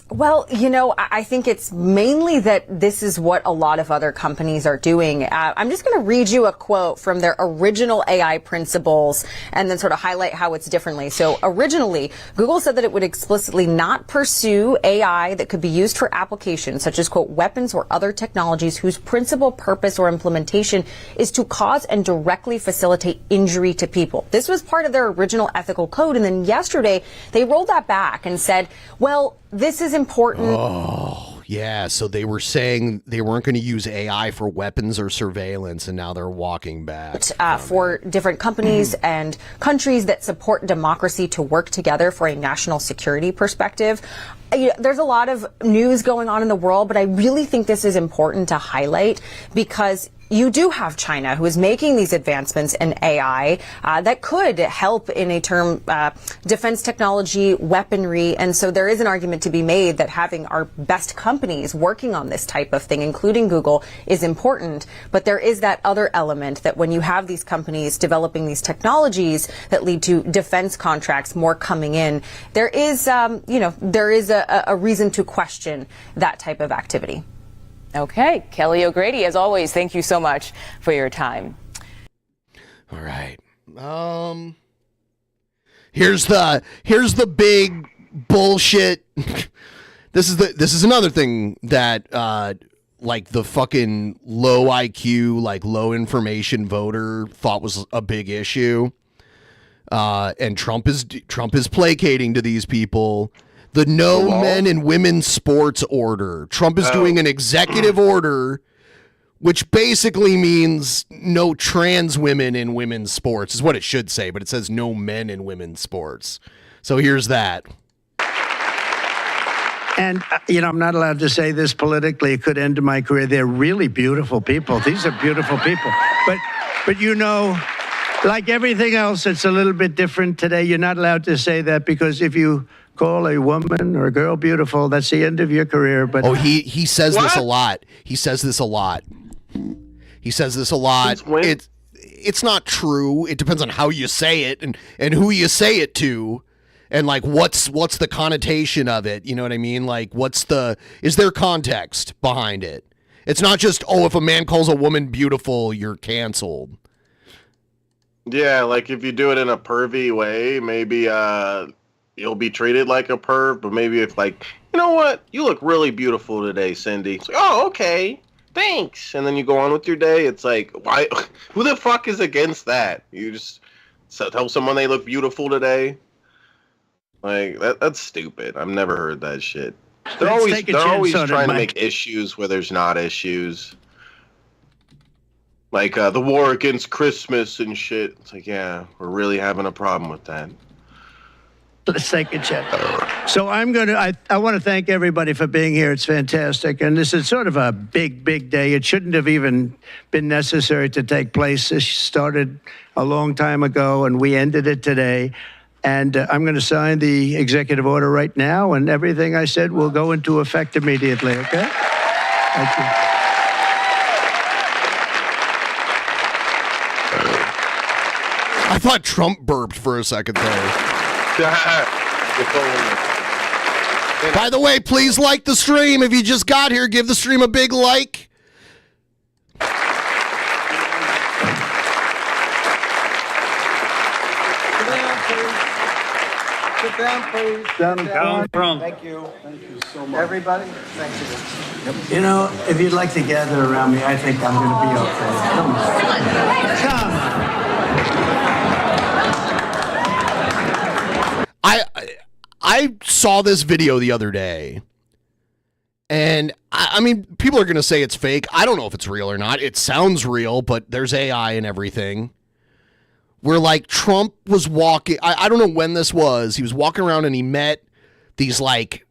Well, you know, I think it's mainly that this is what a lot of other companies are doing. I'm just going to read you a quote from their original AI principles and then sort of highlight how it's differently. So originally, Google said that it would explicitly not pursue AI that could be used for applications such as, quote, weapons or other technologies whose principal purpose or implementation is to cause and directly facilitate injury to people. This was part of their original ethical code. And then yesterday, they rolled that back and said, well, this is important. Oh, yeah. So they were saying they weren't going to use AI for weapons or surveillance, and now they're walking back. For different companies and countries that support democracy to work together for a national security perspective. There's a lot of news going on in the world, but I really think this is important to highlight because you do have China, who is making these advancements in AI that could help in a term defense technology, weaponry. And so there is an argument to be made that having our best companies working on this type of thing, including Google, is important. But there is that other element that when you have these companies developing these technologies that lead to defense contracts, more coming in, there is, there is a reason to question that type of activity. Okay. Kelly O'Grady, as always, thank you so much for your time. All right. Here's the big bullshit. This is another thing that like the fucking low IQ, like low information voter thought was a big issue. And Trump is placating to these people. The no men and women sports order. Trump is doing an executive order, which basically means no trans women in women's sports, is what it should say, but it says no men in women's sports. So here's that. And, I'm not allowed to say this politically. It could end my career. They're really beautiful people. These are beautiful people. But like everything else, it's a little bit different today. You're not allowed to say that because if you call a woman or a girl beautiful, that's the end of your career. But he says this a lot. He says this a lot. It's not true. It depends on how you say it and who you say it to, and like what's the connotation of it. You know what I mean? Like is there context behind it? It's not just, if a man calls a woman beautiful, you're canceled. Yeah, like if you do it in a pervy way, maybe you'll be treated like a perv, but maybe if like, you know what, you look really beautiful today, Cindy. It's like, oh, okay, thanks. And then you go on with your day. It's like, why? Who the fuck is against that? You just tell someone they look beautiful today. Like that's stupid. I've never heard that shit. They're always trying to make issues where there's not issues. Like the war against Christmas and shit. It's like, yeah, we're really having a problem with that. Let's take a check. So I want to thank everybody for being here. It's fantastic. And this is sort of a big, big day. It shouldn't have even been necessary to take place. This started a long time ago, and we ended it today. And I'm going to sign the executive order right now, and everything I said will go into effect immediately, okay? Thank you. I thought Trump burped for a second there. By the way, please like the stream. If you just got here, give the stream a big like. Sit down, please. Down, Trump. Thank you. Thank you so much. Everybody, thank you. You know, if you'd like to gather around me, I think I'm going to be okay. Come on. Come on. I saw this video the other day, and I mean, people are going to say it's fake. I don't know if it's real or not. It sounds real, but there's AI and everything. Where, like, Trump was walking, I don't know when this was. He was walking around and he met these, like,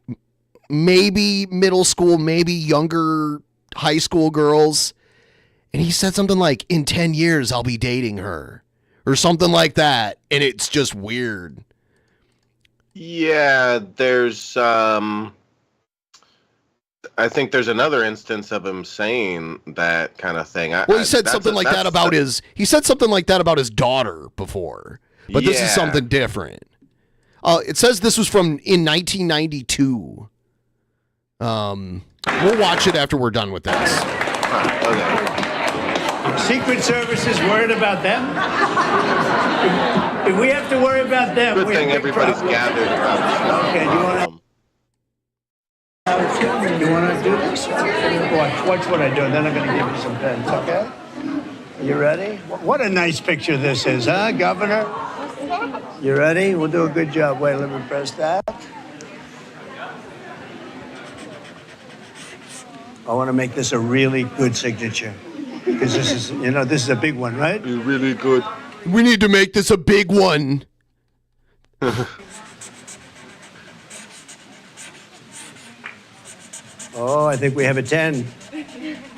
maybe middle school, maybe younger high school girls. And he said something like, in 10 years, I'll be dating her. Or something like that. And it's just weird. Yeah, there's I think there's another instance of him saying that kind of thing. Well, he said something like that about his daughter before, but this is something different. It says this was from in 1992. We'll watch it after we're done with this. Okay. Secret Service is worried about them? If we have to worry about them, Good thing everybody's gathered around the show. Okay, do you want to do this? Watch what I do, and then I'm going to give you some pens, okay? Are you ready? What a nice picture this is, huh, Governor? You ready? We'll do a good job. Wait, let me press that. I want to make this a really good signature. Because this is, this is a big one, right? You're really good. We need to make this a big one. Oh, I think we have a 10.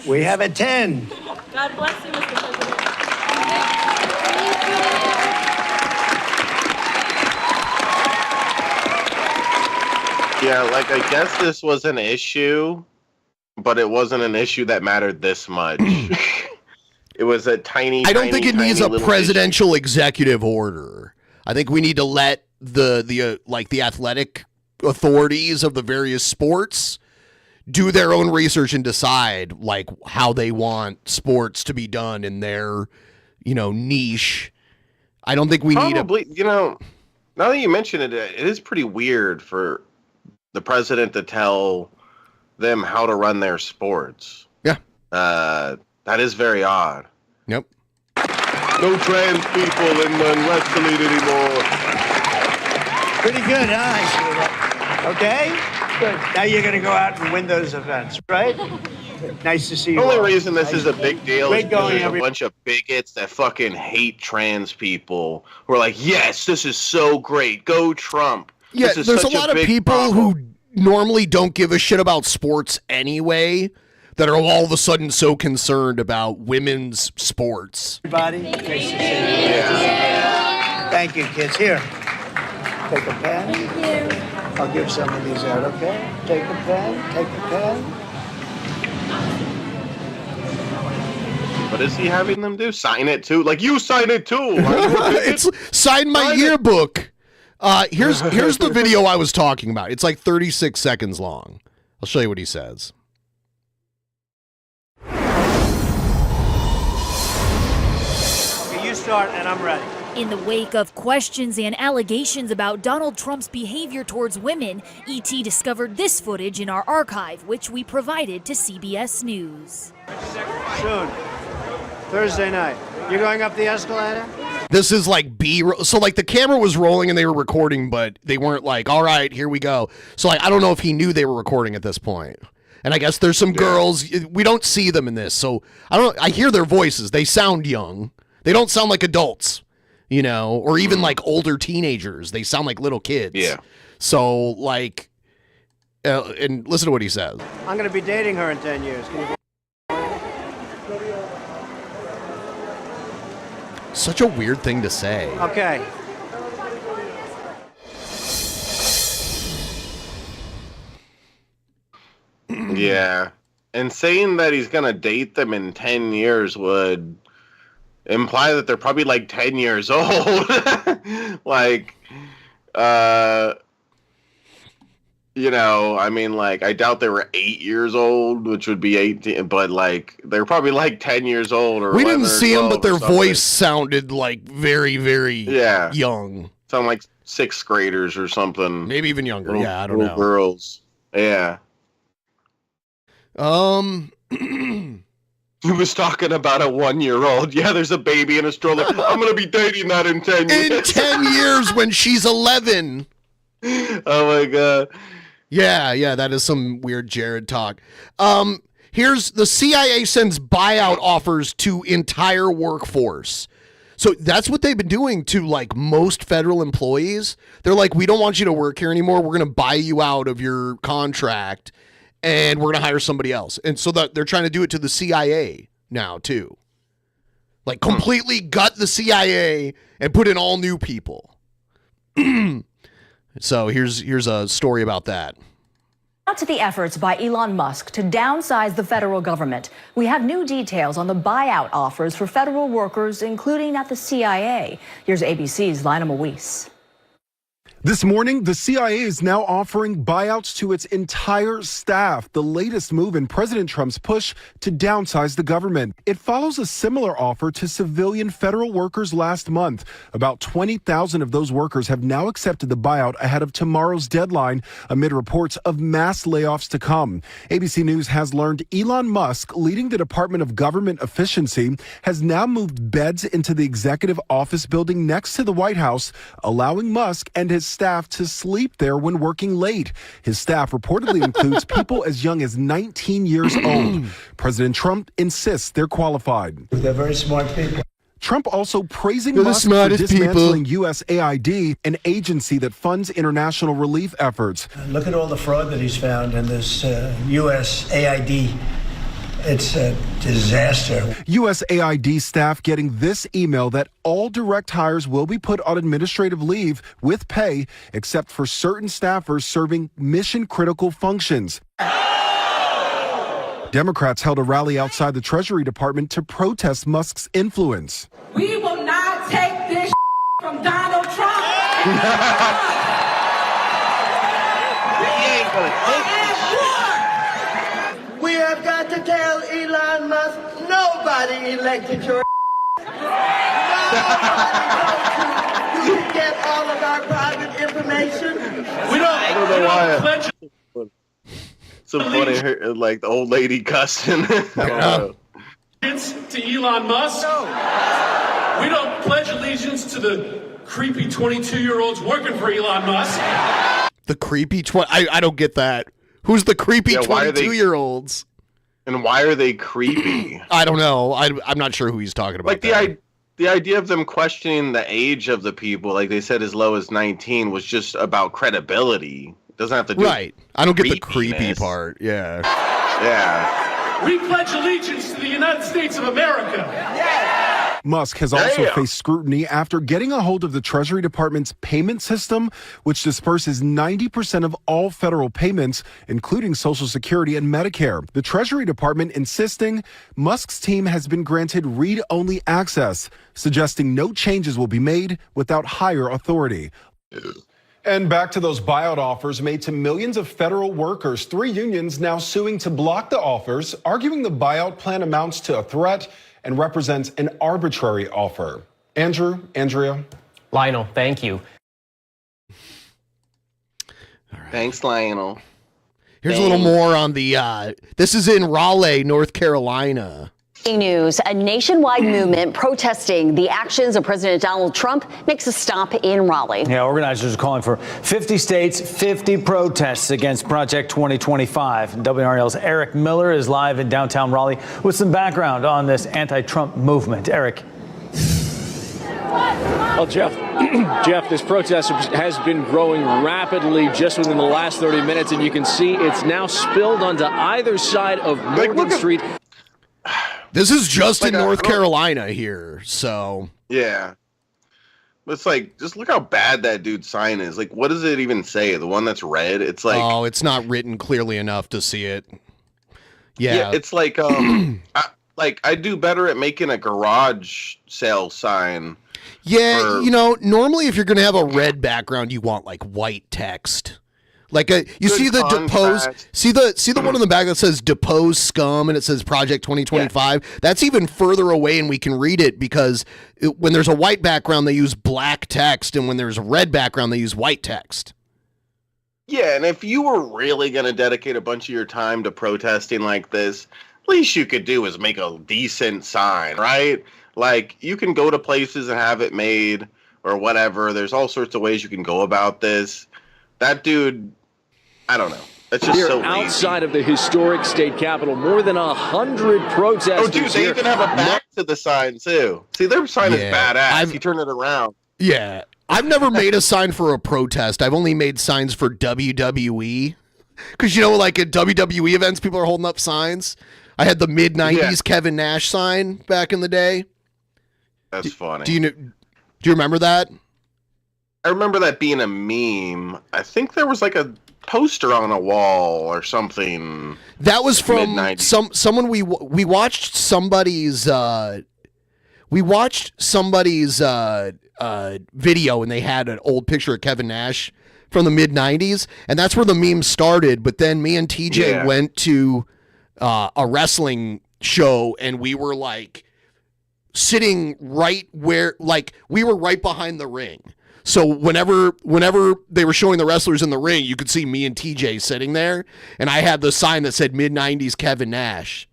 We have a 10. God bless you, Mr. President. Yeah, like, I guess this was an issue, but it wasn't an issue that mattered this much. It was a tiny, I don't think it needs a little presidential executive order. I think we need to let the athletic authorities of the various sports do their own research and decide, like, how they want sports to be done in their, niche. I don't think we need now that you mention it, it is pretty weird for the president to tell them how to run their sports. Yeah. That is very odd. Yep. No trans people in the wrestling anymore. Pretty good, huh? I see that. Okay? Good. Now you're going to go out and win those events, right? Nice to see you. The only all. reason this is a big deal is Great because going, there's a bunch of bigots that fucking hate trans people who are like, yes, this is so great. Go Trump. Yeah, This is there's a such lot of big people problem." who normally don't give a shit about sports anyway that are all of a sudden so concerned about women's sports. Everybody, nice to see you. Thank you, kids. Here, take a pen. Thank you. I'll give some of these out, okay? Take a pen, take a pen. What is he having them do? Sign it too? Like, you sign it too. Are you a bigot? It's sign my yearbook. Here's the video I was talking about. It's like 36 seconds long. I'll show you what he says. Okay, you start and I'm ready. In the wake of questions and allegations about Donald Trump's behavior towards women, ET discovered this footage in our archive, which we provided to CBS News. Soon. Thursday night. You're going up the escalator? This is like B-roll. So like the camera was rolling and they were recording, but they weren't like, all right, here we go. So like, I don't know if he knew they were recording at this point. And I guess there's some girls, we don't see them in this. So I hear their voices. They sound young. They don't sound like adults. you know, or even like older teenagers. They sound like little kids. Yeah. So like, and listen to what he says. I'm going to be dating her in 10 years. Can you... Such a weird thing to say. Okay. Yeah. And saying that he's going to date them in 10 years would imply that they're probably like 10 years old. Like, you know, I mean, like, I doubt they were 8 years old, which would be 18, but like, they're probably like 10 years old or we didn't see them, but their something. voice sounded like very, very young. Sound like 6th graders or something. Maybe even younger. Little, yeah, I don't know. Girls. Yeah. He was talking about a 1-year-old. Yeah, there's a baby in a stroller. I'm going to be dating that in 10 years. In 10 years when she's 11. Oh, my God. Yeah, that is some weird Jared talk. Here's the CIA sends buyout offers to entire workforce. So that's what they've been doing to like most federal employees. They're like, we don't want you to work here anymore. We're going to buy you out of your contract. And we're going to hire somebody else. And so that they're trying to do it to the CIA now, too. Like, completely gut the CIA and put in all new people. So here's a story about that. Now to the efforts by Elon Musk to downsize the federal government. We have new details on the buyout offers for federal workers, including at the CIA. Here's ABC's Lionel Weiss. This morning, the CIA is now offering buyouts to its entire staff, the latest move in President Trump's push to downsize the government. It follows a similar offer to civilian federal workers last month. About 20,000 of those workers have now accepted the buyout ahead of tomorrow's deadline, amid reports of mass layoffs to come. ABC News has learned Elon Musk, leading the Department of Government Efficiency, has now moved beds into the executive office building next to the White House, allowing Musk and his staff to sleep there when working late. His staff reportedly includes people as young as 19 years old. President Trump insists they're qualified. They're very smart people. Trump also praising Musk for dismantling USAID, an agency that funds international relief efforts. Look at all the fraud that he's found in this USAID. It's a disaster. USAID staff getting this email that all direct hires will be put on administrative leave with pay, except for certain staffers serving mission-critical functions. Democrats held a rally outside the Treasury Department to protest Musk's influence. We will not take this from Donald Trump. We have got to tell Elon Musk, nobody elected your Nobody you can get all of our private information. We don't know why. So funny, like the old lady cussing. It's to Elon Musk. We don't pledge allegiance to the creepy 22-year-olds working for Elon Musk. The creepy I don't get that. Who's the creepy 22-year-olds? And why are they creepy? I don't know. I'm not sure who he's talking about. Like the idea of them questioning the age of the people, like they said as low as 19, was just about credibility. It doesn't have to do right. I don't get the creepy part. Yeah. Yeah. We pledge allegiance to the United States of America. Musk has also faced scrutiny after getting a hold of the Treasury Department's payment system, which disperses 90% of all federal payments, including Social Security and Medicare. The Treasury Department insisting Musk's team has been granted read-only access, suggesting no changes will be made without higher authority. And back to those buyout offers made to millions of federal workers. 3 unions now suing to block the offers, arguing the buyout plan amounts to a threat and represents an arbitrary offer. Andrew, Andrea. Lionel, thank you. Thanks, Lionel. Here's a little more on the, this is in Raleigh, North Carolina. News, a nationwide movement protesting the actions of President Donald Trump makes a stop in Raleigh. Yeah, organizers are calling for 50 states, 50 protests against Project 2025. WRL's Eric Miller is live in downtown Raleigh with some background on this anti-Trump movement. Eric. Well, Jeff, this protest has been growing rapidly just within the last 30 minutes, and you can see it's now spilled onto either side of Morgan Street. This is just in North Carolina here, so. Yeah. It's like, just look how bad that dude's sign is. Like, what does it even say? The one that's red? It's like. Oh, it's not written clearly enough to see it. Yeah, it's like, I do better at making a garage sale sign. Yeah, normally if you're going to have a red background, you want like white text. Like you see the depose, see the one in the back that says depose scum and it says Project 2025. Yeah. That's even further away and we can read it because when there's a white background, they use black text. And when there's a red background, they use white text. Yeah, and if you were really going to dedicate a bunch of your time to protesting like this, least you could do is make a decent sign, right? Like, you can go to places and have it made or whatever. There's all sorts of ways you can go about this. That dude, I don't know. That's just so lazy. Outside of the historic state capitol, more than 100 protesters. Oh, dude, they even have a back to the sign, too. See, their sign is badass. You turn it around. Yeah. I've never made a sign for a protest. I've only made signs for WWE. Because, like at WWE events, people are holding up signs. I had the mid-90s Kevin Nash sign back in the day. That's funny. Do you remember that? I remember that being a meme. I think there was like a poster on a wall or something. That was from someone we watched somebody's video and they had an old picture of Kevin Nash from the mid-90s and that's where the meme started. But then me and TJ went to a wrestling show and we were like sitting right where, like, we were right behind the ring. So whenever they were showing the wrestlers in the ring, you could see me and TJ sitting there, and I had the sign that said mid-90s Kevin Nash.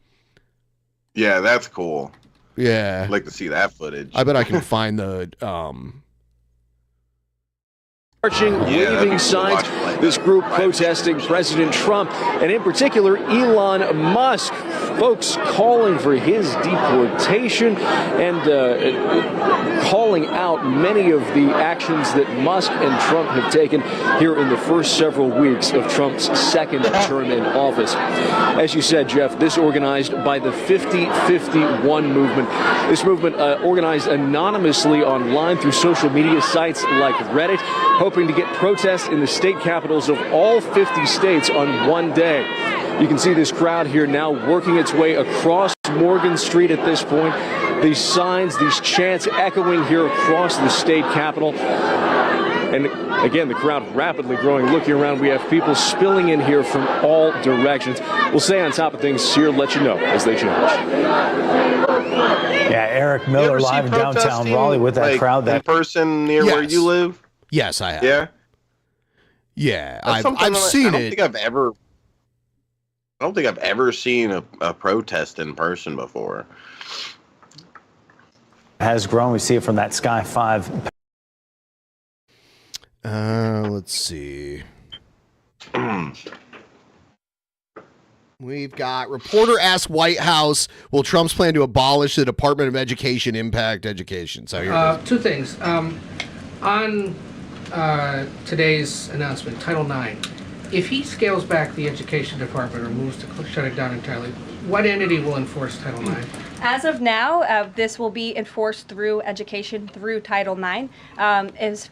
Yeah, that's cool. Yeah. I'd like to see that footage. I bet I can find the marching, waving signs, this group protesting President Trump, and in particular, Elon Musk. Folks calling for his deportation and calling out many of the actions that Musk and Trump have taken here in the first several weeks of Trump's second term in office. As you said, Jeff, this organized by the 5051 movement. This movement organized anonymously online through social media sites like Reddit, hoping to get protests in the state capitals of all 50 states on one day. You can see this crowd here now working its way across Morgan Street at this point. These signs, these chants echoing here across the state capitol. And again, the crowd rapidly growing. Looking around, we have people spilling in here from all directions. We'll stay on top of things here, let you know as they change. Yeah, Eric Miller live in downtown Raleigh with that crowd. In person near where you live? Yes, I have. Yeah? Yeah, I've seen it. I don't think I've ever seen a protest in person before. Has grown. We see it from that Sky 5. Let's see. We've got reporter asks White House, will Trump's plan to abolish the Department of Education impact education? So here two things. On today's announcement, Title IX, if he scales back the education department or moves to shut it down entirely, what entity will enforce Title IX? As of now, this will be enforced through education, through Title IX.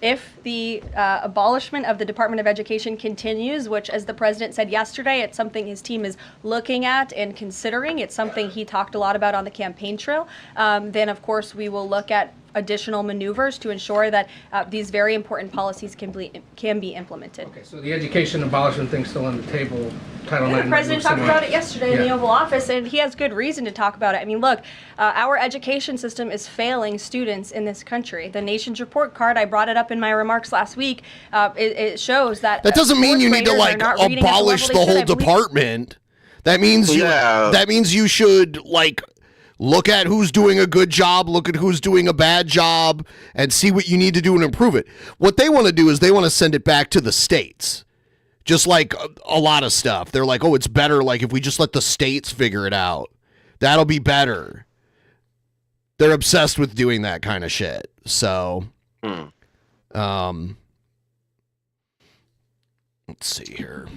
If the abolishment of the Department of Education continues, which, as the president said yesterday, it's something his team is looking at and considering. It's something he talked a lot about on the campaign trail. Then, of course, we will look at additional maneuvers to ensure that these very important policies can be implemented. Okay, so the education abolishment thing's still on the table. Title IX. The president talked about it yesterday in the Oval Office, and he has good reason to talk about it. I mean, look, our education system is failing students in this country. The Nation's Report Card, I brought it up in my remarks last week, it shows that... That doesn't mean you need to, like, abolish the whole department. That means that means you should, like... look at who's doing a good job, look at who's doing a bad job, and see what you need to do and improve it. What they want to do is they want to send it back to the states. Just like a lot of stuff. They're like, oh, it's better like if we just let the states figure it out. That'll be better. They're obsessed with doing that kind of shit. So, Let's see here.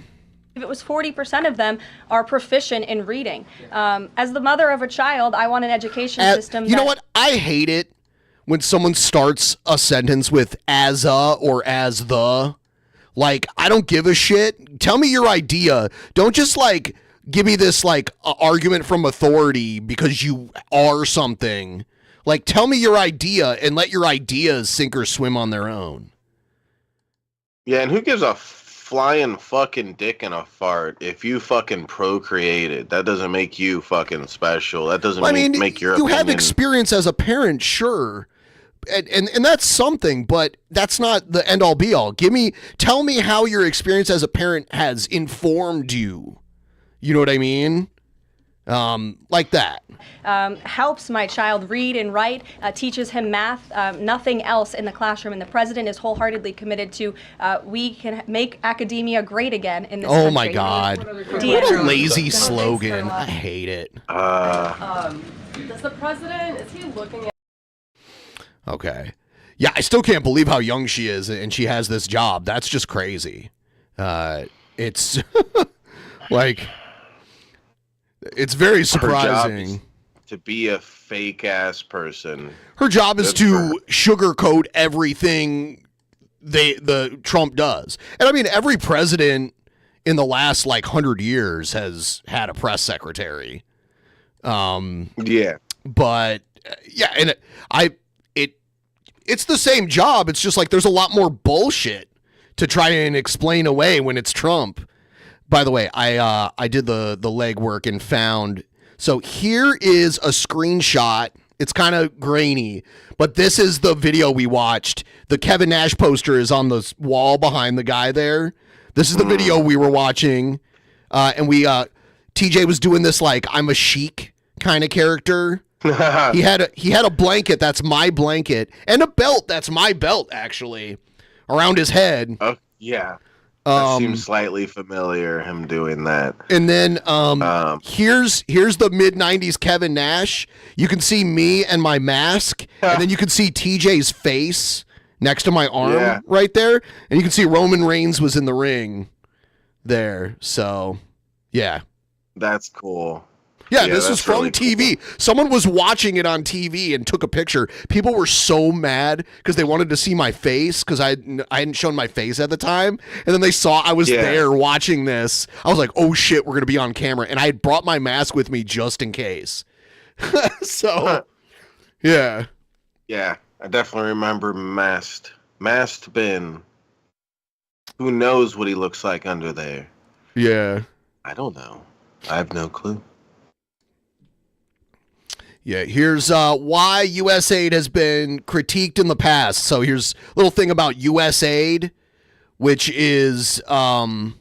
If it was 40% of them are proficient in reading. As the mother of a child, I want an education system. You know what? I hate it when someone starts a sentence with as a or as the. Like, I don't give a shit. Tell me your idea. Don't just like give me this like argument from authority because you are something. Like, tell me your idea and let your ideas sink or swim on their own. Yeah, and who gives a flying fucking dick in a fart if you fucking procreated? That doesn't make you fucking special. That doesn't make your opinion. You have experience as a parent, sure. And that's something, but that's not the end all be all. Tell me how your experience as a parent has informed you. You know what I mean? Like that. Helps my child read and write, teaches him math, nothing else in the classroom. And the president is wholeheartedly committed to we can make academia great again in this country. Oh my God. What a lazy slogan. I hate it. Does the president, is he looking at... Okay. Yeah, I still can't believe how young she is and she has this job. That's just crazy. It's like... It's very surprising. Her job is to be a fake ass person. Her job is to sugarcoat everything the Trump does. And I mean, every president in the last like 100 years has had a press secretary. Yeah. But yeah, and it's the same job. It's just like there's a lot more bullshit to try and explain away when it's Trump. By the way, I did the legwork and found. So here is a screenshot. It's kind of grainy, but this is the video we watched. The Kevin Nash poster is on the wall behind the guy there. This is the video we were watching, and TJ was doing this like I'm a sheik kind of character. He had a blanket that's my blanket and a belt that's my belt actually around his head. Oh yeah. That seems slightly familiar, him doing that. And then here's the mid-90s Kevin Nash. You can see me and my mask, and then you can see TJ's face next to my arm right there. And you can see Roman Reigns was in the ring there. So, yeah. That's cool. Yeah, this was from really TV. Cool. Someone was watching it on TV and took a picture. People were so mad because they wanted to see my face because I hadn't shown my face at the time. And then they saw I was there watching this. I was like, oh shit, we're going to be on camera. And I had brought my mask with me just in case. So, yeah. Yeah, I definitely remember Masked Ben. Who knows what he looks like under there? Yeah. I don't know. I have no clue. Yeah, here's why USAID has been critiqued in the past. So here's a little thing about USAID, which is Elon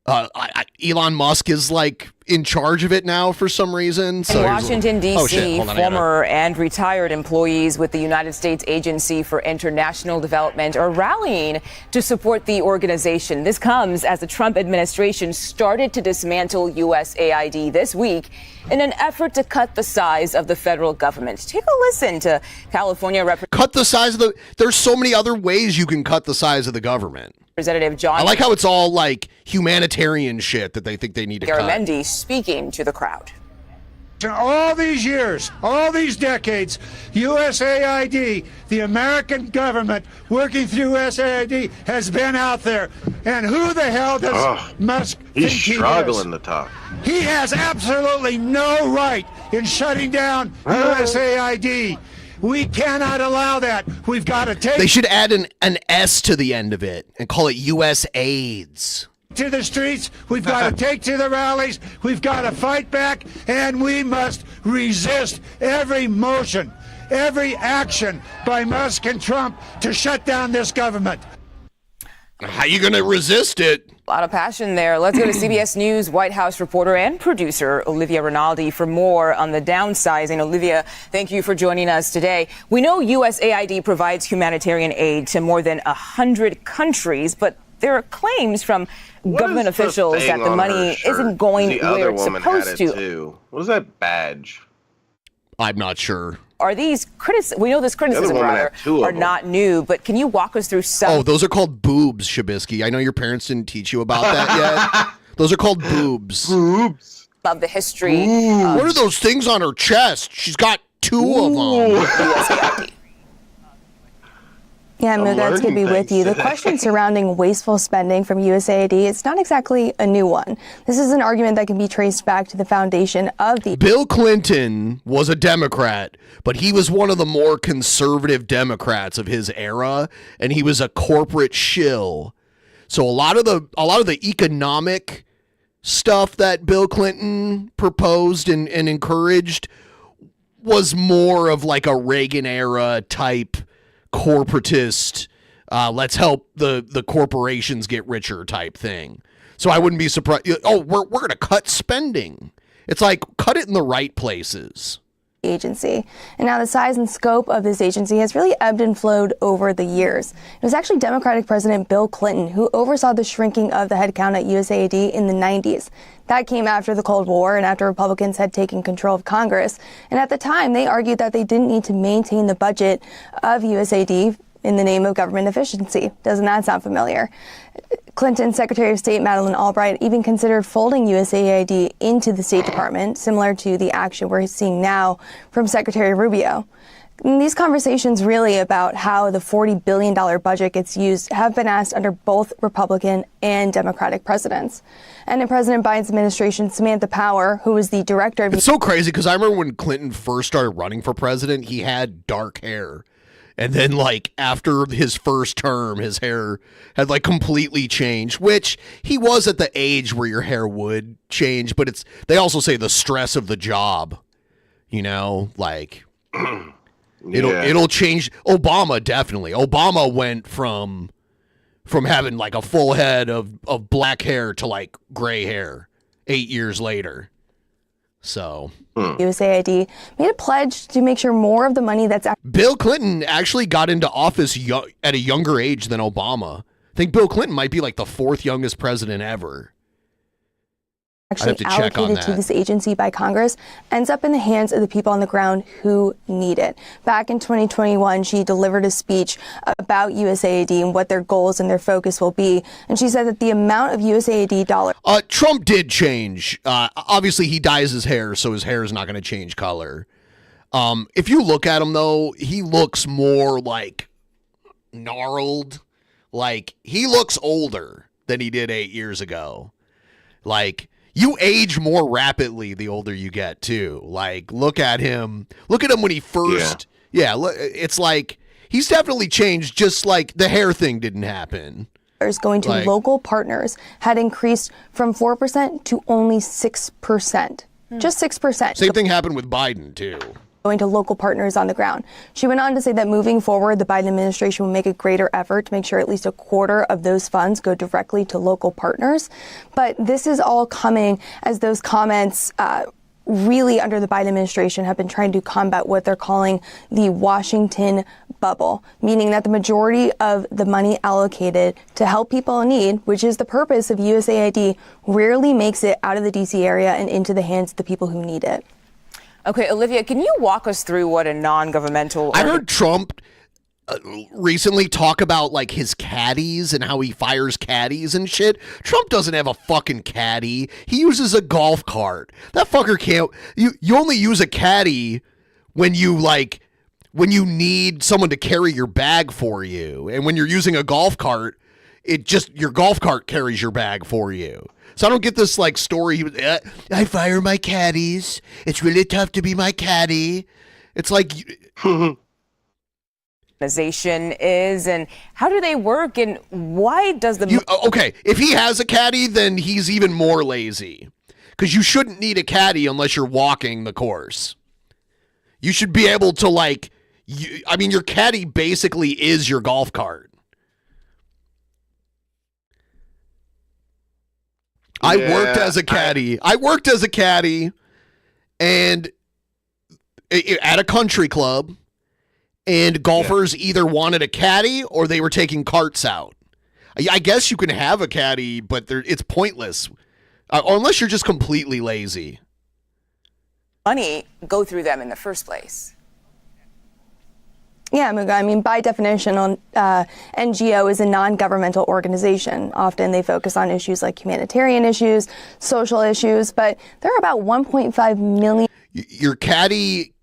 Musk is like in charge of it now for some reason. So in Washington, D.C., former and retired employees with the United States Agency for International Development are rallying to support the organization. This comes as the Trump administration started to dismantle USAID this week in an effort to cut the size of the federal government. Take a listen to California Representative. Cut the size of the... There's so many other ways you can cut the size of the government. Representative John... I like how it's all like humanitarian shit that they think they need to cut. Garamendi speaking to the crowd. All these years, all these decades, USAID, the American government working through USAID, has been out there. And who the hell does Musk think he is? He's struggling to talk. He has absolutely no right in shutting down USAID. We cannot allow that. We've got to take... They should add an S to the end of it and call it USAIDs. To the streets, we've got to take to the rallies, we've got to fight back, and we must resist every motion, every action by Musk and Trump to shut down this government. How are you going to resist it? A lot of passion there. Let's go to CBS News White House reporter and producer Olivia Rinaldi for more on the downsizing. Olivia, thank you for joining us today. We know USAID provides humanitarian aid to more than 100 countries, but there are claims from government officials that the money isn't going where it's supposed to. What is that badge? I'm not sure. Are these we know this criticism are not new, but can you walk us through some? Oh, those are called boobs, Shabisky. I know your parents didn't teach you about that yet. Those are called boobs. Boobs. Of the history. What are those things on her chest? She's got 2 of them. USAID. Yeah, Muga, it's good to be with you. The question surrounding wasteful spending from USAID, it's not exactly a new one. This is an argument that can be traced back to the foundation of the... Bill Clinton was a Democrat, but he was one of the more conservative Democrats of his era, and he was a corporate shill. So a lot of the economic stuff that Bill Clinton proposed and encouraged was more of like a Reagan era type corporatist, let's help the corporations get richer type thing. So I wouldn't be surprised. Oh, we're going to cut spending. It's like, cut it in the right places. Agency. And now the size and scope of this agency has really ebbed and flowed over the years. It was actually Democratic President Bill Clinton who oversaw the shrinking of the headcount at USAID in the 90s. That came after the Cold War and after Republicans had taken control of Congress. And at the time, they argued that they didn't need to maintain the budget of USAID in the name of government efficiency. Doesn't that sound familiar? Clinton's Secretary of State Madeleine Albright even considered folding USAID into the State Department, similar to the action we're seeing now from Secretary Rubio. And these conversations really about how the $40 billion budget gets used have been asked under both Republican and Democratic presidents. And in President Biden's administration, Samantha Power, who was the director of... It's so crazy because I remember when Clinton first started running for president, he had dark hair. And then, like, after his first term, his hair had, like, completely changed, which he was at the age where your hair would change. But they also say the stress of the job, you know, like, it'll change. Obama, definitely. Obama went from having, like, a full head of black hair to, like, gray hair 8 years later. So... USAID made a pledge to make sure more of the money that's... Bill Clinton actually got into office at a younger age than Obama. I think Bill Clinton might be like the 4th youngest president ever. Actually allocated to this agency by Congress ends up in the hands of the people on the ground who need it. Back in 2021, she delivered a speech about USAID and what their goals and their focus will be. And she said that the amount of USAID dollars... Trump did change. Obviously, he dyes his hair, so his hair is not going to change color. If you look at him, though, he looks more like gnarled. Like, he looks older than he did 8 years ago. Like... You age more rapidly the older you get, too. Like, look at him. Look at him when he first... Yeah, it's like, he's definitely changed, just like the hair thing didn't happen. Going to local partners had increased from 4% to only 6%. Just 6%. Same thing happened with Biden, too. Going to local partners on the ground. She went on to say that moving forward, the Biden administration will make a greater effort to make sure at least a quarter of those funds go directly to local partners. But this is all coming as those comments really under the Biden administration have been trying to combat what they're calling the Washington bubble, meaning that the majority of the money allocated to help people in need, which is the purpose of USAID, rarely makes it out of the D.C. area and into the hands of the people who need it. Okay, Olivia, can you walk us through what a non-governmental... I heard Trump recently talk about, like, his caddies and how he fires caddies and shit. Trump doesn't have a fucking caddy. He uses a golf cart. That fucker can't... You only use a caddy when you need someone to carry your bag for you. And when you're using a golf cart, your golf cart carries your bag for you. So I don't get this, like, story. I fire my caddies. It's really tough to be my caddy. It's like... Organization is, and how do they work, and why does the... Okay, if he has a caddy, then he's even more lazy. Because you shouldn't need a caddy unless you're walking the course. You should be able to, like... your caddy basically is your golf cart. I worked as a caddy. And at a country club, and golfers either wanted a caddy or they were taking carts out. I guess you can have a caddy, but it's pointless. Or unless you're just completely lazy. money go through them in the first place. Yeah, Muga, I mean, by definition, NGO is a non-governmental organization. Often they focus on issues like humanitarian issues, social issues, but there are about 1.5 million. Your caddy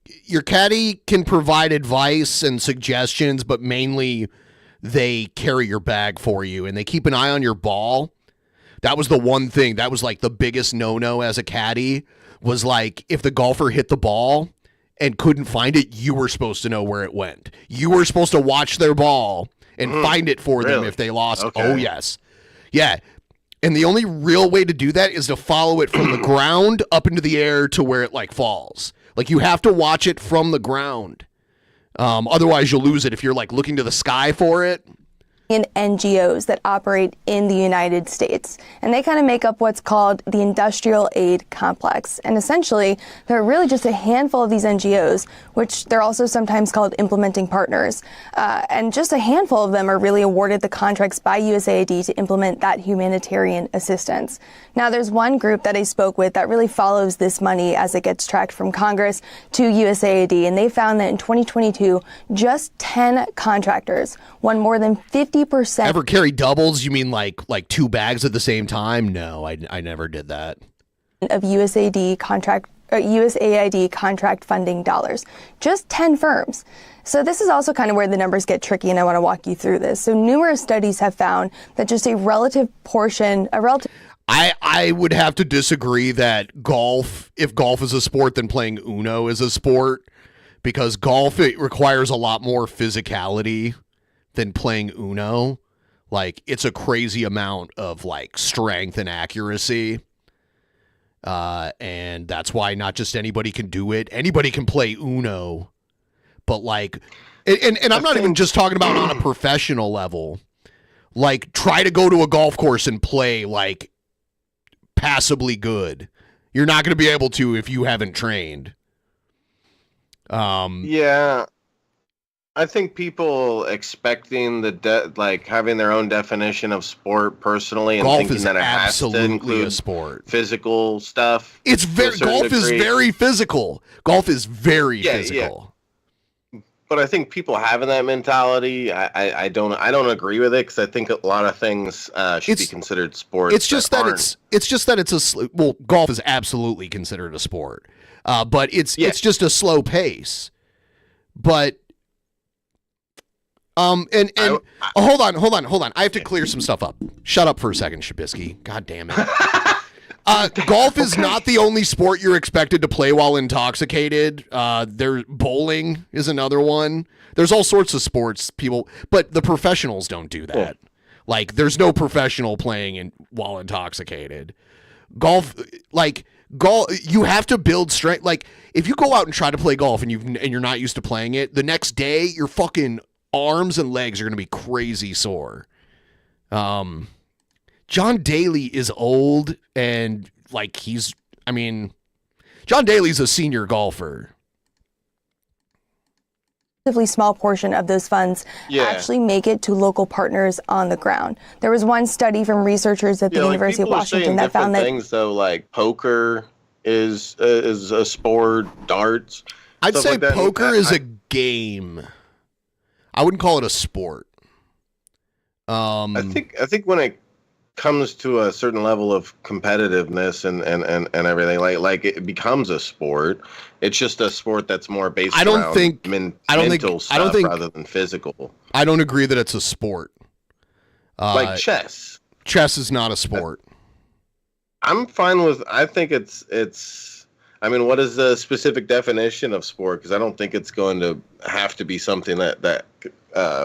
can provide advice and suggestions, but mainly they carry your bag for you and they keep an eye on your ball. That was the one thing that was like the biggest no-no as a caddy, was like if the golfer hit the ball and couldn't find it, you were supposed to know where it went. You were supposed to watch their ball and find it for them if they lost. Okay. Oh, yes. Yeah. And the only real way to do that is to follow it from the ground up into the air to where it like falls. Like you have to watch it from the ground. Otherwise you'll lose it if you're like looking to the sky for it. NGOs that operate in the United States. And they kind of make up what's called the industrial aid complex. And essentially, there are really just a handful of these NGOs, which they're also sometimes called implementing partners. And just a handful of them are really awarded the contracts by USAID to implement that humanitarian assistance. Now, there's one group that I spoke with that really follows this money as it gets tracked from Congress to USAID. And they found that in 2022, just 10 contractors won more than 50%. Ever carry doubles? You mean like 2 bags at the same time? No, I never did that. Of USAID contract funding dollars. Just 10 firms. So this is also kind of where the numbers get tricky, and I want to walk you through this. So numerous studies have found that just a relative portion, I would have to disagree that if golf is a sport, then playing Uno is a sport, because golf, it requires a lot more physicality than playing Uno. Like, it's a crazy amount of like strength and accuracy. And that's why not just anybody can do it. Anybody can play Uno, but like, and I'm not even just talking about on a professional level. Like, try to go to a golf course and play like passably good. You're not going to be able to if you haven't trained. Yeah. I think people expecting like having their own definition of sport personally and golf thinking is that it has to include a sport. Physical stuff. It's golf is very physical. Golf is very physical. Yeah. But I think people having that mentality, I don't agree with it, because I think a lot of things should be considered sports. It's just that golf is absolutely considered a sport, but it's just a slow pace. But hold on. I have to clear some stuff up. Shut up for a second, Shabisky. God damn it. Golf is not the only sport you're expected to play while intoxicated. Bowling is another one. There's all sorts of sports but the professionals don't do that. Like, there's no professional playing while intoxicated. Golf, you have to build strength. Like, if you go out and try to play golf and you're not used to playing it, the next day you're fucking arms and legs are going to be crazy sore. John Daly is old, and like John Daly's a senior golfer. Relatively small portion of those funds actually make it to local partners on the ground. There was one study from researchers at the University of Washington that found that things, though, like poker is a sport, darts. I'd say like that. Poker is a game. I wouldn't call it a sport. I think when it comes to a certain level of competitiveness and everything, like it becomes a sport. It's just a sport that's more based around mental stuff rather than physical. I don't agree that it's a sport. Like chess. Chess is not a sport. I'm fine with. I think it's. I mean, what is the specific definition of sport? Because I don't think it's going to have to be something that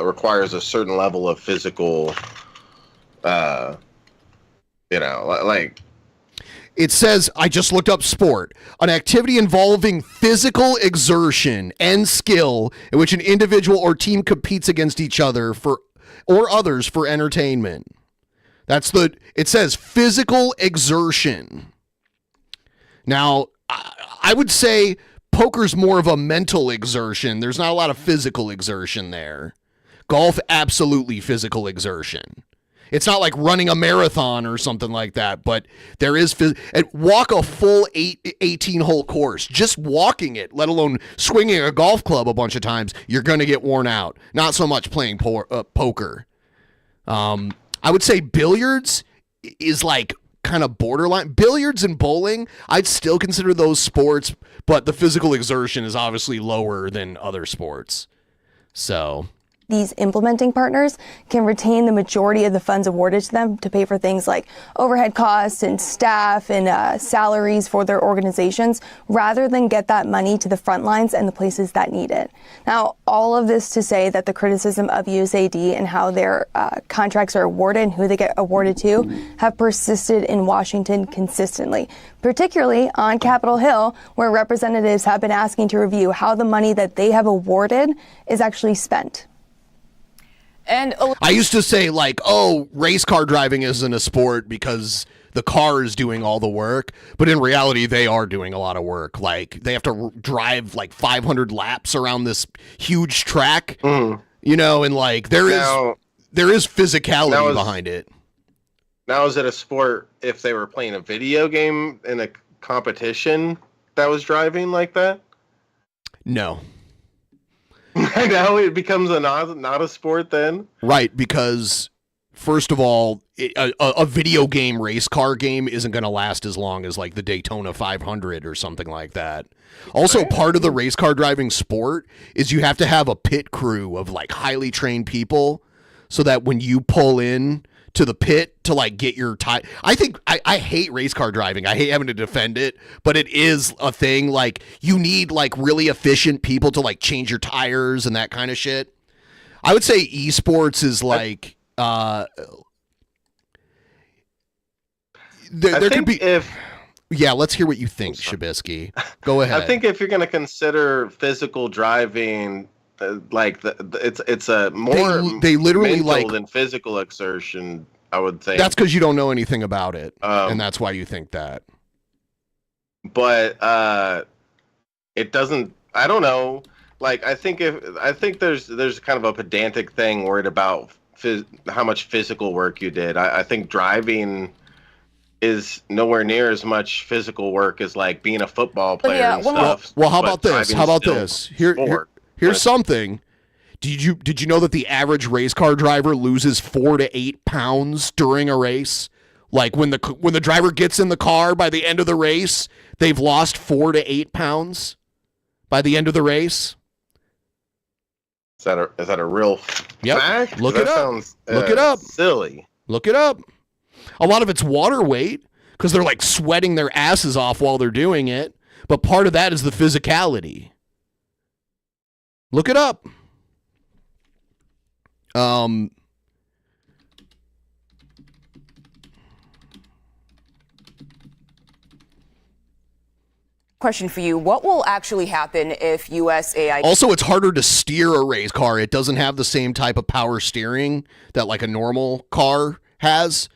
requires a certain level of physical, like. It says, I just looked up sport, an activity involving physical exertion and skill in which an individual or team competes against each other or others for entertainment. It says physical exertion. Now, I would say poker's more of a mental exertion. There's not a lot of physical exertion there. Golf, absolutely physical exertion. It's not like running a marathon or something like that, but there is walk a full 18-hole course. Just walking it, let alone swinging a golf club a bunch of times, you're going to get worn out. Not so much playing poker. I would say billiards is like kind of borderline. Billiards and bowling, I'd still consider those sports, but the physical exertion is obviously lower than other sports. So these implementing partners can retain the majority of the funds awarded to them to pay for things like overhead costs and staff and salaries for their organizations, rather than get that money to the front lines and the places that need it. Now, all of this to say that the criticism of USAID and how their contracts are awarded and who they get awarded to have persisted in Washington consistently, particularly on Capitol Hill, where representatives have been asking to review how the money that they have awarded is actually spent. And I used to say, like, oh, race car driving isn't a sport because the car is doing all the work. But in reality, they are doing a lot of work. Like, they have to drive like 500 laps around this huge track, you know, and like there is physicality behind it. Now, is it a sport if they were playing a video game in a competition that was driving like that? No. Now it becomes not a sport then? Right, because first of all, a video game race car game isn't going to last as long as like the Daytona 500 or something like that. Also, part of the race car driving sport is you have to have a pit crew of like highly trained people so that when you pull in to the pit to like get your tire. I think I hate race car driving. I hate having to defend it, but it is a thing. Like, you need like really efficient people to like change your tires and that kind of shit. I would say esports is like there could be yeah, let's hear what you think, Shabisky. Go ahead. I think if you're going to consider physical driving like it's a more they literally mental like than physical exertion, I would think. That's because you don't know anything about it, and that's why you think that. But it doesn't. I don't know. Like, I think there's kind of a pedantic thing worried about how much physical work you did. I think driving is nowhere near as much physical work as like being a football player and stuff. Well, how about this? Here's something. Did you know that the average race car driver loses 4 to 8 pounds during a race? Like, when the driver gets in the car by the end of the race, they've lost 4 to 8 pounds by the end of the race. Is that a real fact? Look it up. Sounds, Look it up. Silly. Look it up. A lot of it's water weight because they're like sweating their asses off while they're doing it. But part of that is the physicality. Look it up. Question for you. What will actually happen if USAID... Also, it's harder to steer a race car. It doesn't have the same type of power steering that like a normal car has.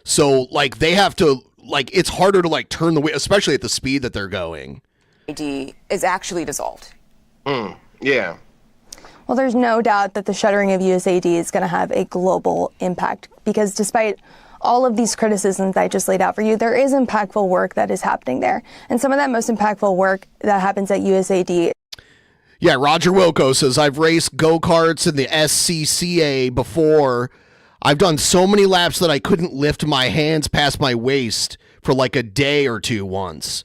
So like they have to, like, it's harder to like turn the wheel, especially at the speed that they're going. is actually dissolved. Yeah. Well, there's no doubt that the shuttering of USAID is going to have a global impact, because despite all of these criticisms I just laid out for you, there is impactful work that is happening there. And some of that most impactful work that happens at USAID. Yeah, Roger Wilco says, I've raced go-karts in the SCCA before. I've done so many laps that I couldn't lift my hands past my waist for like a day or two once.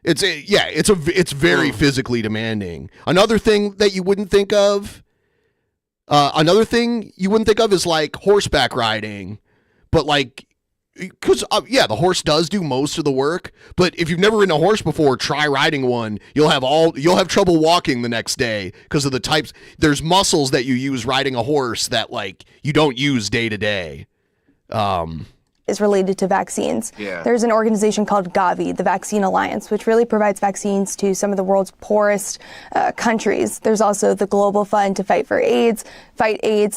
It's very physically demanding. Another thing you wouldn't think of is like horseback riding, but like, because the horse does do most of the work. But if you've never ridden a horse before, try riding one. You'll have trouble walking the next day because of the types. There's muscles that you use riding a horse that like you don't use day to day. is related to vaccines. Yeah. There's an organization called Gavi, the Vaccine Alliance, which really provides vaccines to some of the world's poorest countries. There's also the Global Fund to fight AIDS,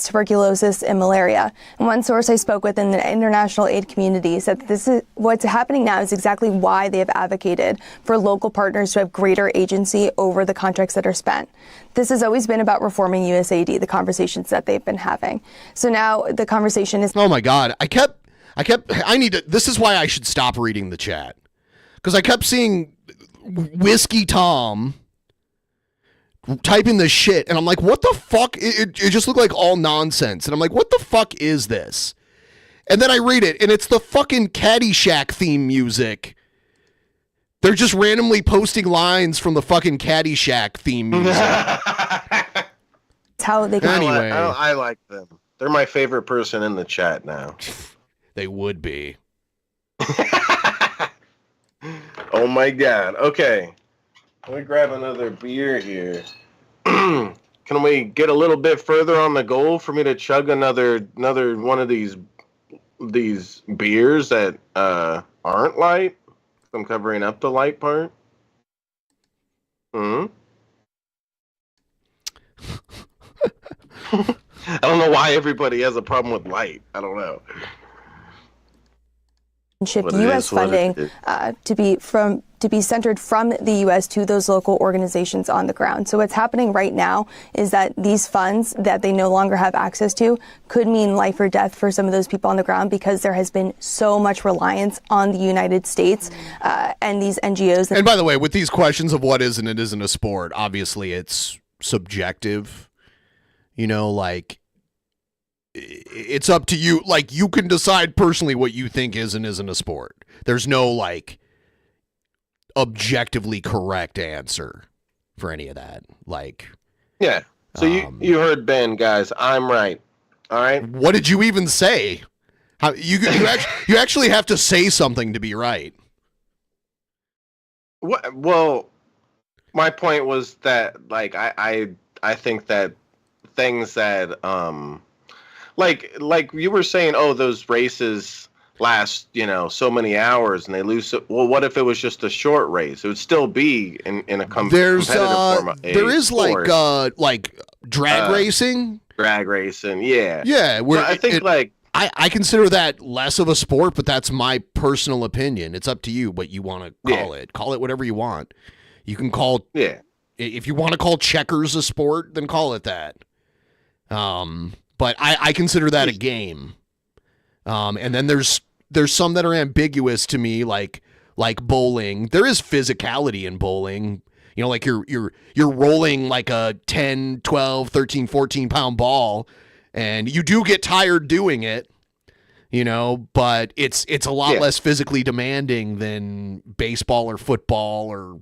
tuberculosis, and malaria. And one source I spoke with in the international aid community said that this is what's happening now is exactly why they have advocated for local partners to have greater agency over the contracts that are spent. This has always been about reforming USAID, the conversations that they've been having. So now the conversation is. Oh my God. This is why I should stop reading the chat. Because I kept seeing Whiskey Tom typing this shit, and I'm like, what the fuck? It just looked like all nonsense. And I'm like, what the fuck is this? And then I read it, and it's the fucking Caddyshack theme music. They're just randomly posting lines from the fucking Caddyshack theme music. How they can. Anyway. I like them. They're my favorite person in the chat now. They would be. Oh my God. Okay. Let me grab another beer here. Can we get a little bit further on the goal for me to chug another one of these beers that aren't light? I'm covering up the light part. I don't know why everybody has a problem with light. I don't know. Shift U.S. funding to be centered from the U.S. to those local organizations on the ground. So what's happening right now is that these funds that they no longer have access to could mean life or death for some of those people on the ground, because there has been so much reliance on the United States and these NGOs. And by the way, with these questions of what is and it isn't a sport, obviously it's subjective. You know, like, it's up to you. Like, you can decide personally what you think is and isn't a sport. There's no, like, objectively correct answer for any of that. Like, yeah. So you heard Ben, guys. I'm right. All right. What did you even say? How you actually have to say something to be right. What? Well, my point was that, like, I think that things that like you were saying, oh, those races last, so many hours and they lose. Well, what if it was just a short race? It would still be in a competitive form. There is like drag racing. Drag racing, yeah. Yeah, so I think I consider that less of a sport, but that's my personal opinion. It's up to you what you want to call it. Call it whatever you want. You can call if you want to call checkers a sport, then call it that. But I consider that a game. And then there's some that are ambiguous to me, like bowling. There is physicality in bowling. Like you're rolling like a 10, 12, 13, 14 pound ball, and you do get tired doing it, but it's a lot less physically demanding than baseball or football or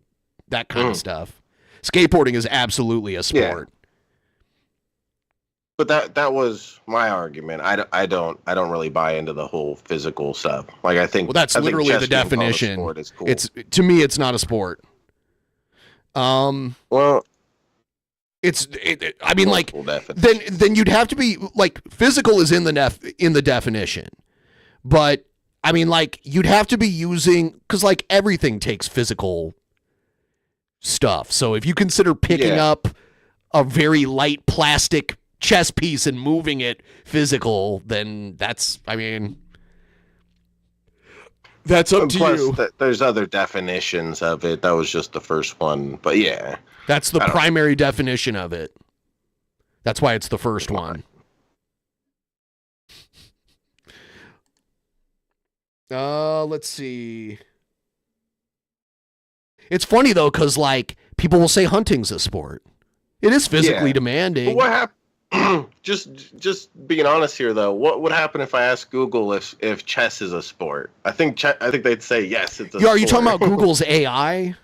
that kind of stuff. Skateboarding is absolutely a sport. Yeah. But that was my argument. I don't really buy into the whole physical stuff. Like, I think that's literally the definition. Is cool. To me, it's not a sport. Well, I mean, like, then you'd have to be like, physical is in the definition, but I mean, like, you'd have to be using, because like everything takes physical stuff. So if you consider picking up a very light plastic chess piece and moving it physical, then that's up to you. There's other definitions of it. That was just the first one, but yeah, that's the primary definition of it. That's why it's the first one. Let's see. It's funny though, because like people will say hunting's a sport. It is physically demanding. But what happened? Just being honest here, though, what would happen if I asked Google if chess is a sport? I think they'd say yes, it's a sport. Are you talking about Google's AI?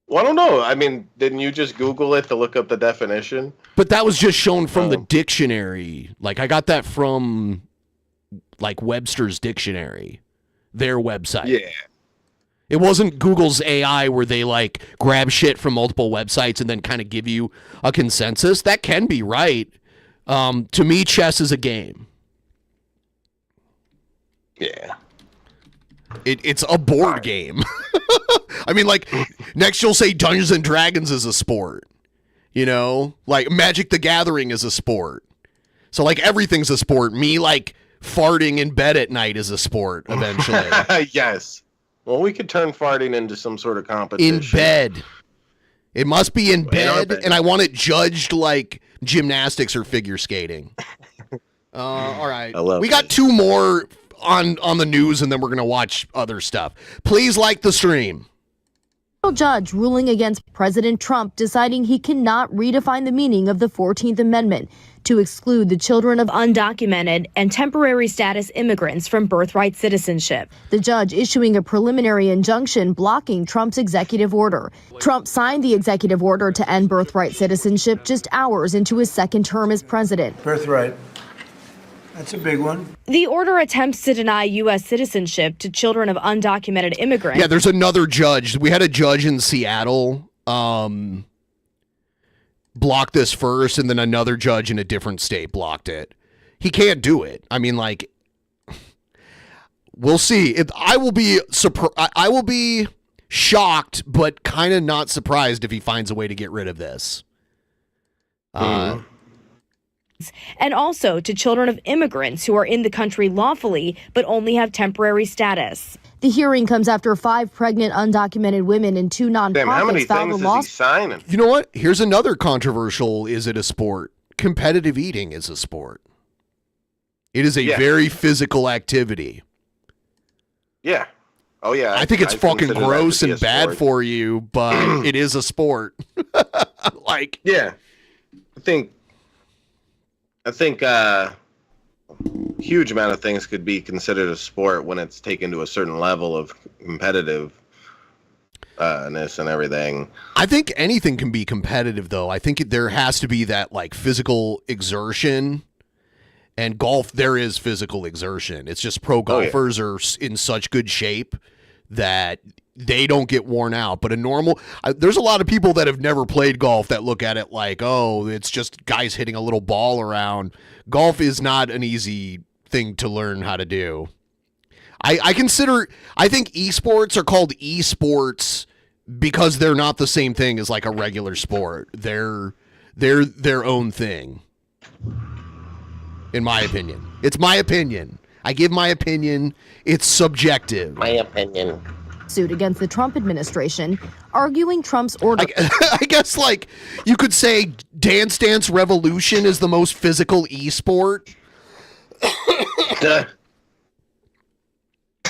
Well, I don't know. I mean, didn't you just Google it to look up the definition? But that was just shown from the dictionary. Like, I got that from like Webster's Dictionary, their website. Yeah. It wasn't Google's AI where they like grab shit from multiple websites and then kind of give you a consensus. That can be right. To me, chess is a game. Yeah. It's a board game. I mean, like, next you'll say Dungeons and Dragons is a sport. You know? Like, Magic the Gathering is a sport. So, like, everything's a sport. Me, like, farting in bed at night is a sport, eventually. Yes. Well, we could turn farting into some sort of competition. In bed. It must be in bed, and I want it judged like gymnastics or figure skating. All right. We got two more on the news, and then we're going to watch other stuff. Please like the stream. Judge ruling against President Trump, deciding he cannot redefine the meaning of the 14th Amendment to exclude the children of undocumented and temporary status immigrants from birthright citizenship. The judge issuing a preliminary injunction blocking Trump's executive order. Trump signed the executive order to end birthright citizenship just hours into his second term as president. Birthright. That's a big one. The order attempts to deny U.S. citizenship to children of undocumented immigrants. Yeah, there's another judge. We had a judge in Seattle block this first, and then another judge in a different state blocked it. He can't do it. I mean, like, we'll see. I will be shocked, but kind of not surprised if he finds a way to get rid of this. And also to children of immigrants who are in the country lawfully but only have temporary status. The hearing comes after 5 pregnant undocumented women and 2 nonprofits Damn, how many filed a things is lawsuit. he signing? You know what? Here's another controversial, is it a sport? Competitive eating is a sport. It is a very physical activity. Yeah. Oh, yeah. I think it's fucking consider that gross to be and a bad sport. for you, but it is a sport. Like, yeah. I think huge amount of things could be considered a sport when it's taken to a certain level of competitiveness and everything. I think anything can be competitive, though. I think there has to be that, like, physical exertion. And golf, there is physical exertion. It's just pro golfers are in such good shape that they don't get worn out. But there's a lot of people that have never played golf that look at it like, oh, it's just guys hitting a little ball around. Golf is not an easy thing to learn how to do. I think esports are called esports because they're not the same thing as like a regular sport. They're their own thing. In my opinion. It's my opinion. I give my opinion. It's subjective. My opinion. Suit against the Trump administration, arguing Trump's order. I guess, like, you could say Dance Dance Revolution is the most physical esport.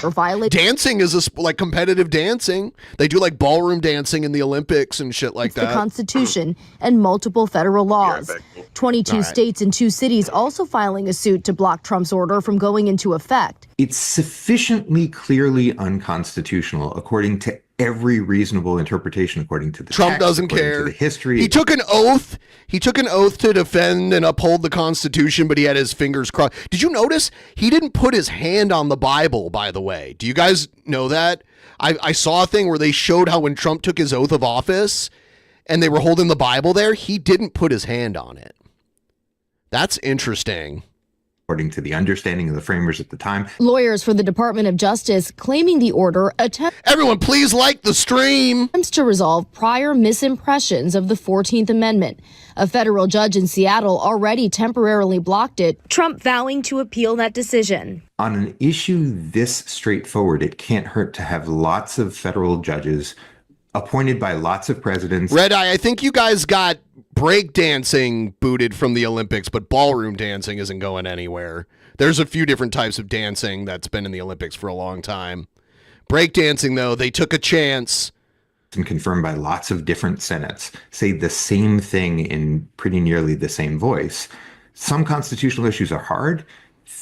Or violate dancing is like competitive dancing. They do like ballroom dancing in the Olympics and shit like that. The Constitution and multiple federal laws. 22 states and 2 cities also filing a suit to block Trump's order from going into effect. It's sufficiently clearly unconstitutional according to every reasonable interpretation, according to the Trump text, doesn't according care. to the history. He took an oath. He took an oath to defend and uphold the Constitution, but he had his fingers crossed. Did you notice he didn't put his hand on the Bible, by the way? Do you guys know that? I saw a thing where they showed how when Trump took his oath of office and they were holding the Bible there, he didn't put his hand on it. That's interesting. According to the understanding of the framers at the time. Lawyers for the Department of Justice claiming the order Everyone, please like the stream. Attempts to resolve prior misimpressions of the 14th Amendment. A federal judge in Seattle already temporarily blocked it, Trump vowing to appeal that decision. On an issue this straightforward, it can't hurt to have lots of federal judges appointed by lots of presidents. Red Eye, I think you guys got breakdancing booted from the Olympics, but ballroom dancing isn't going anywhere. There's a few different types of dancing that's been in the Olympics for a long time. Breakdancing, though, they took a chance. And confirmed by lots of different senates, say the same thing in pretty nearly the same voice. Some constitutional issues are hard.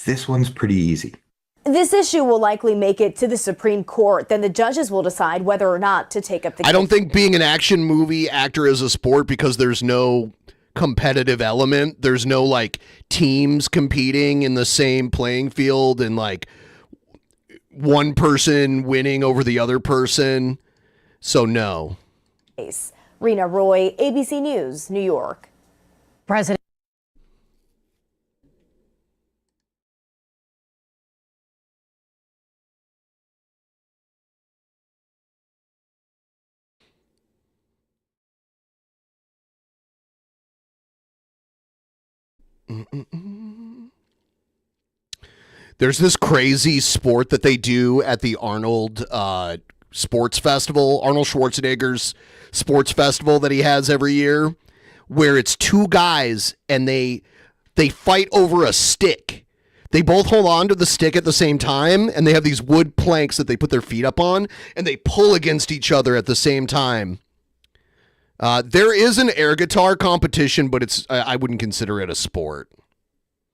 This one's pretty easy. This issue will likely make it to the Supreme Court. Then the judges will decide whether or not to take up the case. I don't think being an action movie actor is a sport because there's no competitive element. There's no like teams competing in the same playing field and like one person winning over the other person. So no. Rena Roy, ABC News, New York. President There's this crazy sport that they do at the Arnold Sports Festival, Arnold Schwarzenegger's sports festival that he has every year, where it's two guys and they fight over a stick. They both hold on to the stick at the same time, and they have these wood planks that they put their feet up on, and they pull against each other at the same time. There is an air guitar competition, but I wouldn't consider it a sport.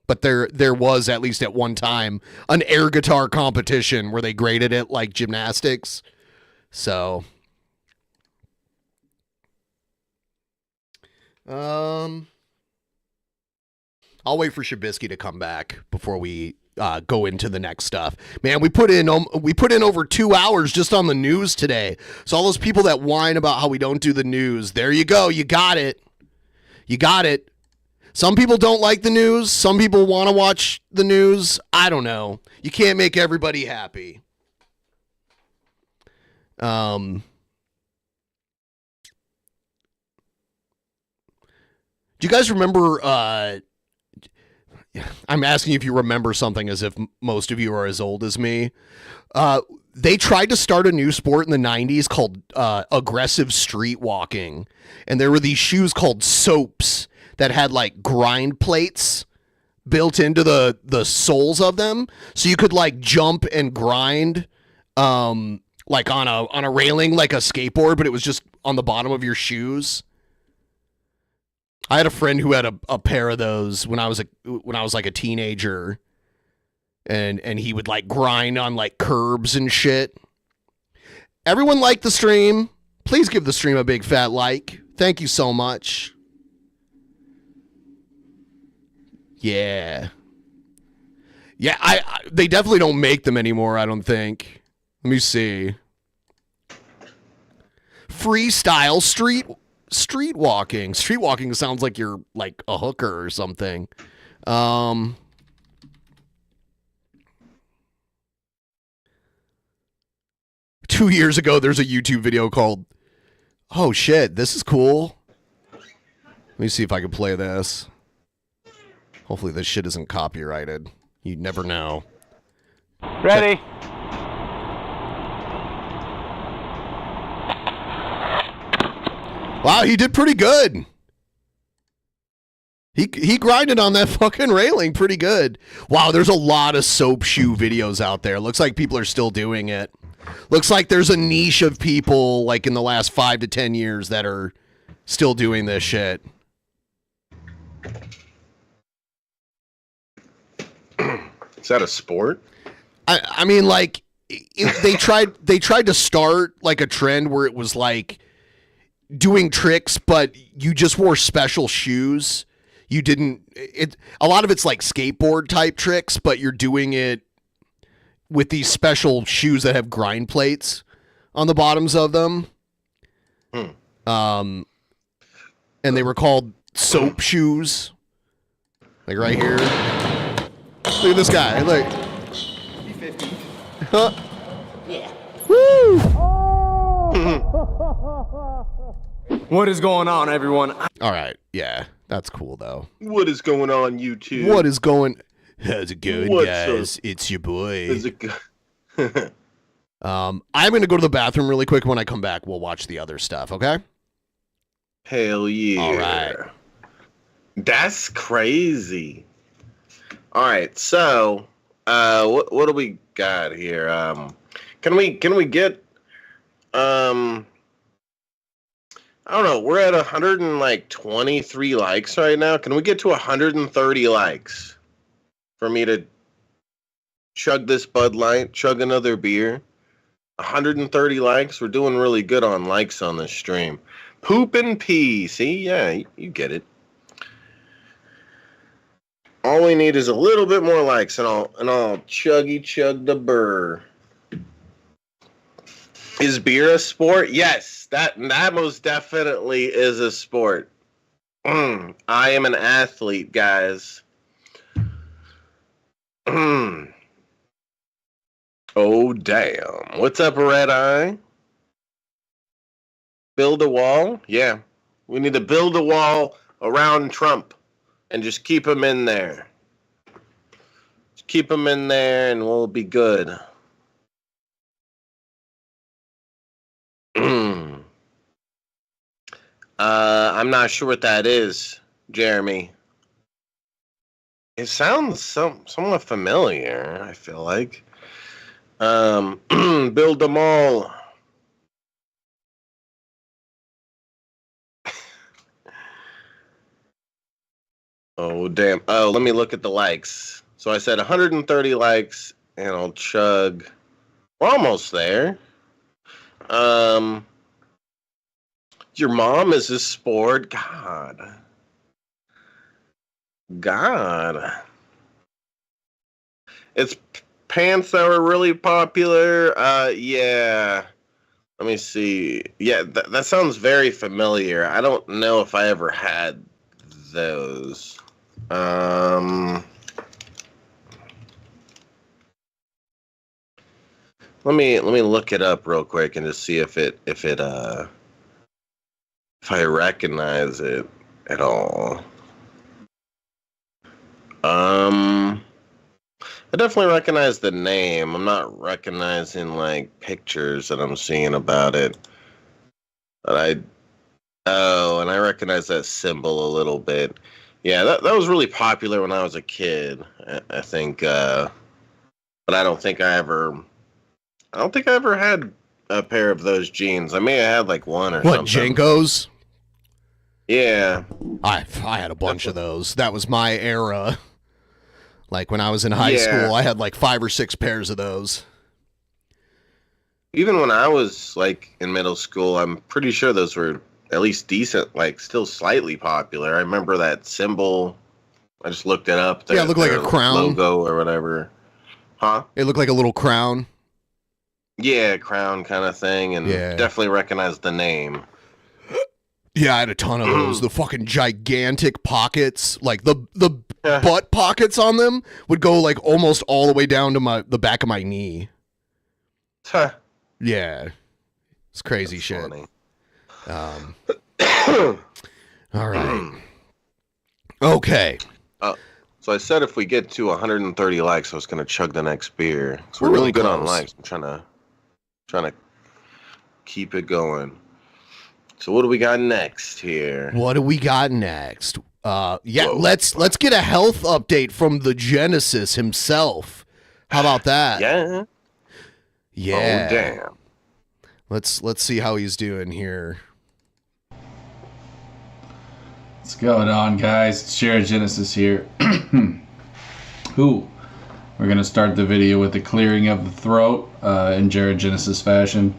But there was, at least at one time, an air guitar competition where they graded it like gymnastics. So, I'll wait for Shabisky to come back before we go into the next stuff. Man, we put in over 2 hours just on the news today. So all those people that whine about how we don't do the news, there you go. You got it. You got it. Some people don't like the news. Some people want to watch the news. I don't know. You can't make everybody happy. Do you guys remember, I'm asking if you remember something as if most of you are as old as me. They tried to start a new sport in the 90s called aggressive street walking. And there were these shoes called soaps that had like grind plates built into the soles of them. So you could like jump and grind like on a railing like a skateboard, but it was just on the bottom of your shoes. I had a friend who had a pair of those when I was like a teenager, and he would like grind on like curbs and shit. Everyone liked the stream. Please give the stream a big fat like. Thank you so much. Yeah. Yeah, they definitely don't make them anymore, I don't think. Let me see. Freestyle street walking. Street walking sounds like you're like a hooker or something. 2 years ago, there's a YouTube video called, oh shit, this is cool. Let me see if I can play this. Hopefully this shit isn't copyrighted. You never know. Ready? Wow, he did pretty good. He grinded on that fucking railing pretty good. Wow, there's a lot of soap shoe videos out there. Looks like people are still doing it. Looks like there's a niche of people like in the last 5 to 10 years that are still doing this shit. Is that a sport? I mean, like, they tried to start like a trend where it was like doing tricks, but you just wore special shoes. You didn't. A lot of it's like skateboard type tricks, but you're doing it with these special shoes that have grind plates on the bottoms of them. And they were called soap shoes. Like right here. Look at this guy. Look. Huh? Yeah. Woo! What is going on, everyone? All right. Yeah, that's cool though. What is going on, YouTube? What is going? How's it going, What's guys? up? It's your boy. Is it good? I'm gonna go to the bathroom really quick. When I come back, we'll watch the other stuff. Okay? Hell yeah! All right. That's crazy. All right, so what do we got here? Can we get I don't know. We're at 123 likes right now. Can we get to 130 likes for me to chug this Bud Light, chug another beer? 130 likes. We're doing really good on likes on this stream. Poop and pee. See, yeah, you get it. All we need is a little bit more likes, and I'll chuggy chug the burr. Is beer a sport? Yes, that most definitely is a sport. I am an athlete, guys. Oh damn! What's up, Red Eye? Build a wall? Yeah, we need to build a wall around Trump. and just keep them in there. Just keep them in there, and we'll be good. I'm not sure what that is, Jeremy. It sounds somewhat familiar, I feel like. Build them all. Oh, damn. Oh, let me look at the likes. So I said 130 likes, and I'll chug. We're almost there. Your mom is a sport? God. It's pants that were really popular. Yeah. Let me see. Yeah, that sounds very familiar. I don't know if I ever had those. Let me look it up real quick and just see if I recognize it at all. I definitely recognize the name. I'm not recognizing like pictures that I'm seeing about it. But and I recognize that symbol a little bit. Yeah, that was really popular when I was a kid, I think. But I don't think I ever had a pair of those jeans. I may have had like one or something. What, Jenkos? Yeah. I had a bunch of those. That was my era. Like when I was in high school, I had like 5 or 6 pairs of those. Even when I was like in middle school, I'm pretty sure those were at least decent, like still slightly popular. I remember that symbol. I just looked it up. Yeah, it looked like a crown. Logo or whatever. Huh? It looked like a little crown. Yeah, crown kind of thing, and definitely recognized the name. Yeah, I had a ton of those. The fucking gigantic pockets, like the butt pockets on them would go like almost all the way down to the back of my knee. Huh. Yeah, it's crazy. That's shit. Funny. All right. Okay. So I said if we get to 130 likes, I was gonna chug the next beer. So we're really good on likes. I'm trying to keep it going. So what do we got next here? What do we got next? Let's get a health update from the Genesis himself. How about that? Yeah. Yeah. Oh damn. Let's see how he's doing here. What's going on, guys? It's Jared Genesis here. We're gonna start the video with the clearing of the throat in Jared Genesis fashion.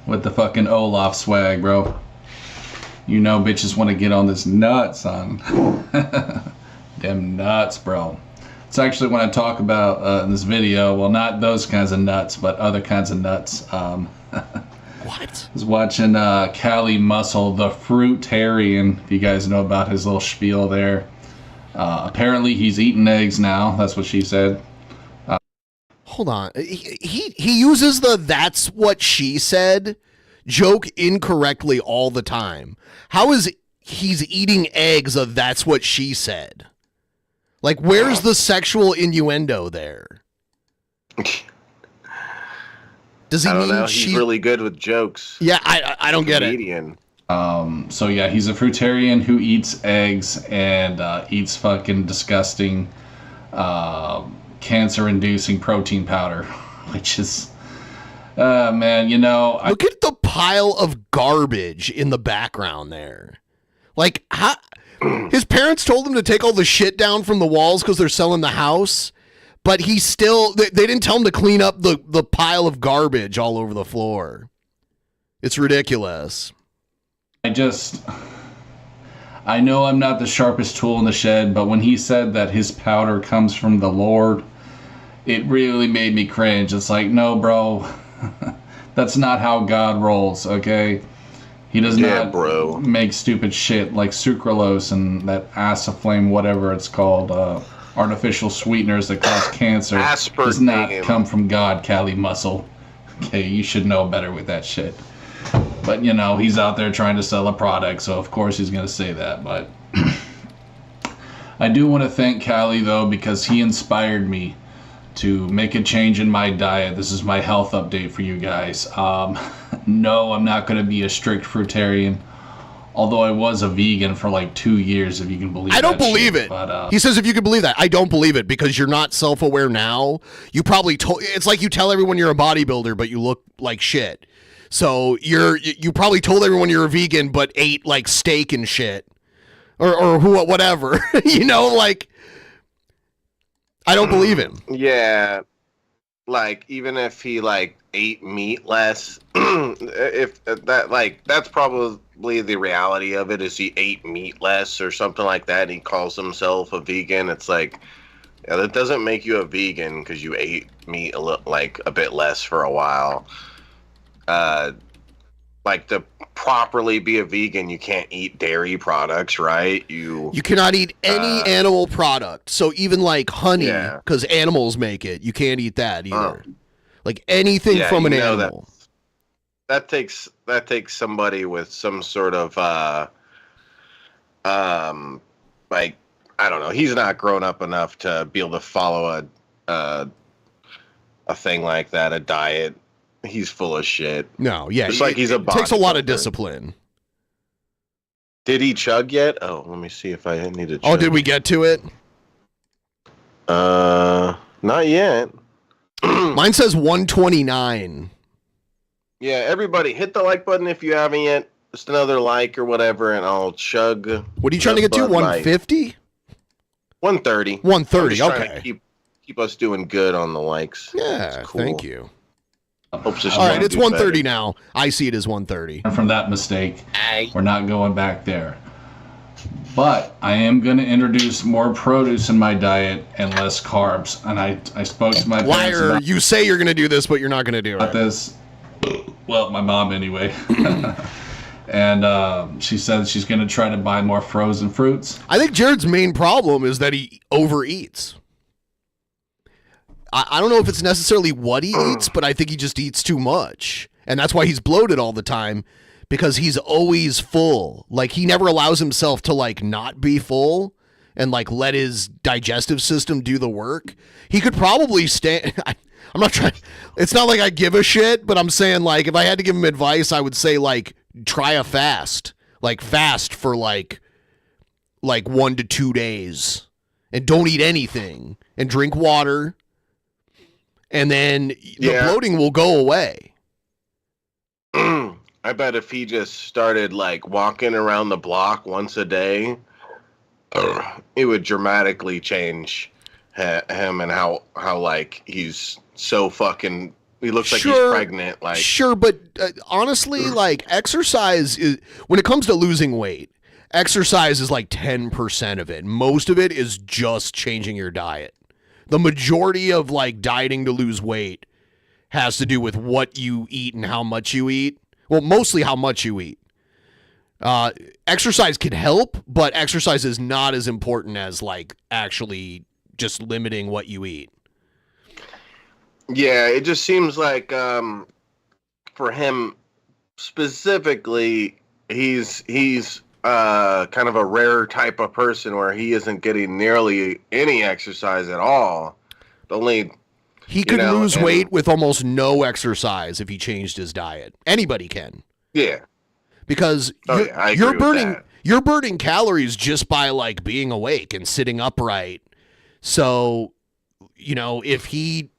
With the fucking Olaf swag, bro. You know bitches want to get on this nut, son. Them nuts, bro. It's actually when I talk about in this video, well, not those kinds of nuts, but other kinds of nuts. What? I was watching Cali Muscle, the Fruitarian, if you guys know about his little spiel there. Apparently he's eating eggs now. That's what she said. Hold on. He uses the "that's what she said" joke incorrectly all the time. How is he's eating eggs a "that's what she said"? Like, where's the sexual innuendo there? Does he mean know. He's really good with jokes. Yeah, I don't get it. So yeah, he's a fruitarian who eats eggs and eats fucking disgusting cancer-inducing protein powder, which is, man, you know. Look at the pile of garbage in the background there. Like, his parents told him to take all the shit down from the walls because they're selling the house, but they didn't tell him to clean up the pile of garbage all over the floor. It's ridiculous. I know I'm not the sharpest tool in the shed, but when he said that his powder comes from the Lord, it really made me cringe. It's like, no, bro, that's not how God rolls, okay? He does not make stupid shit like sucralose and that acetylene, whatever it's called, artificial sweeteners that cause cancer. Does not come from God, Cali Muscle. Okay, you should know better with that shit. But, you know, he's out there trying to sell a product, so of course he's going to say that. But I do want to thank Callie, though, because he inspired me to make a change in my diet. This is my health update for you guys. No, I'm not going to be a strict fruitarian, although I was a vegan for like 2 years, if you can believe it. I don't believe it. But, he says if you can believe that. I don't believe it because you're not self-aware now. You probably it's like you tell everyone you're a bodybuilder, but you look like shit. So you probably told everyone you're a vegan, but ate like steak and shit, or whatever. You know, like I don't believe him. Yeah, like even if he like ate meat less, if that like that's probably the reality of it is he ate meat less or something like that. And he calls himself a vegan. It's like, yeah, that doesn't make you a vegan because you ate meat a bit less for a while. Like to properly be a vegan, you can't eat dairy products, right? You cannot eat any animal product. So even like honey, because animals make it, you can't eat that either. Like anything from an animal. That takes somebody with some sort of like I don't know. He's not grown up enough to be able to follow a thing like that, a diet. He's full of shit. No, yeah. It's like he's a takes a lot of discipline. Did he chug yet? Oh, let me see if I need to chug. Oh, did we get to it? Not yet. Mine says 129. Yeah, everybody hit the like button if you haven't yet. Just another like or whatever, and I'll chug. What are you trying to get to? 150? 130. 130, okay. To keep us doing good on the likes. Yeah, cool. Thank you. All right, it's 130 now. I see it as 130. From that mistake, we're not going back there. But I am going to introduce more produce in my diet and less carbs. And I spoke to my parents Liar! about You say you're going to do this, but you're not going to do it. this. Well, my mom anyway. And she said she's going to try to buy more frozen fruits. I think Jared's main problem is that he overeats. I don't know if it's necessarily what he eats, but I think he just eats too much. And that's why he's bloated all the time, because he's always full. Like, he never allows himself to, like, not be full and, like, let his digestive system do the work. He could probably I'm not trying. It's not like I give a shit, but I'm saying, like, if I had to give him advice, I would say, like, try a fast. Like, fast for, like 1 to 2 days. And don't eat anything. And drink water. And then the bloating will go away. I bet if he just started like walking around the block once a day, it would dramatically change him and how like he's so fucking. He looks like he's pregnant. Like sure, but honestly, like exercise is when it comes to losing weight. Exercise is like 10% of it. Most of it is just changing your diet. The majority of like dieting to lose weight has to do with what you eat and how much you eat. Well, mostly how much you eat. Exercise can help, but exercise is not as important as like actually just limiting what you eat. Yeah, it just seems like for him specifically, he's kind of a rare type of person where he isn't getting nearly any exercise at all. He could lose weight with almost no exercise if he changed his diet. Anybody can. Yeah. Because you're burning calories just by like being awake and sitting upright. So, you know, if he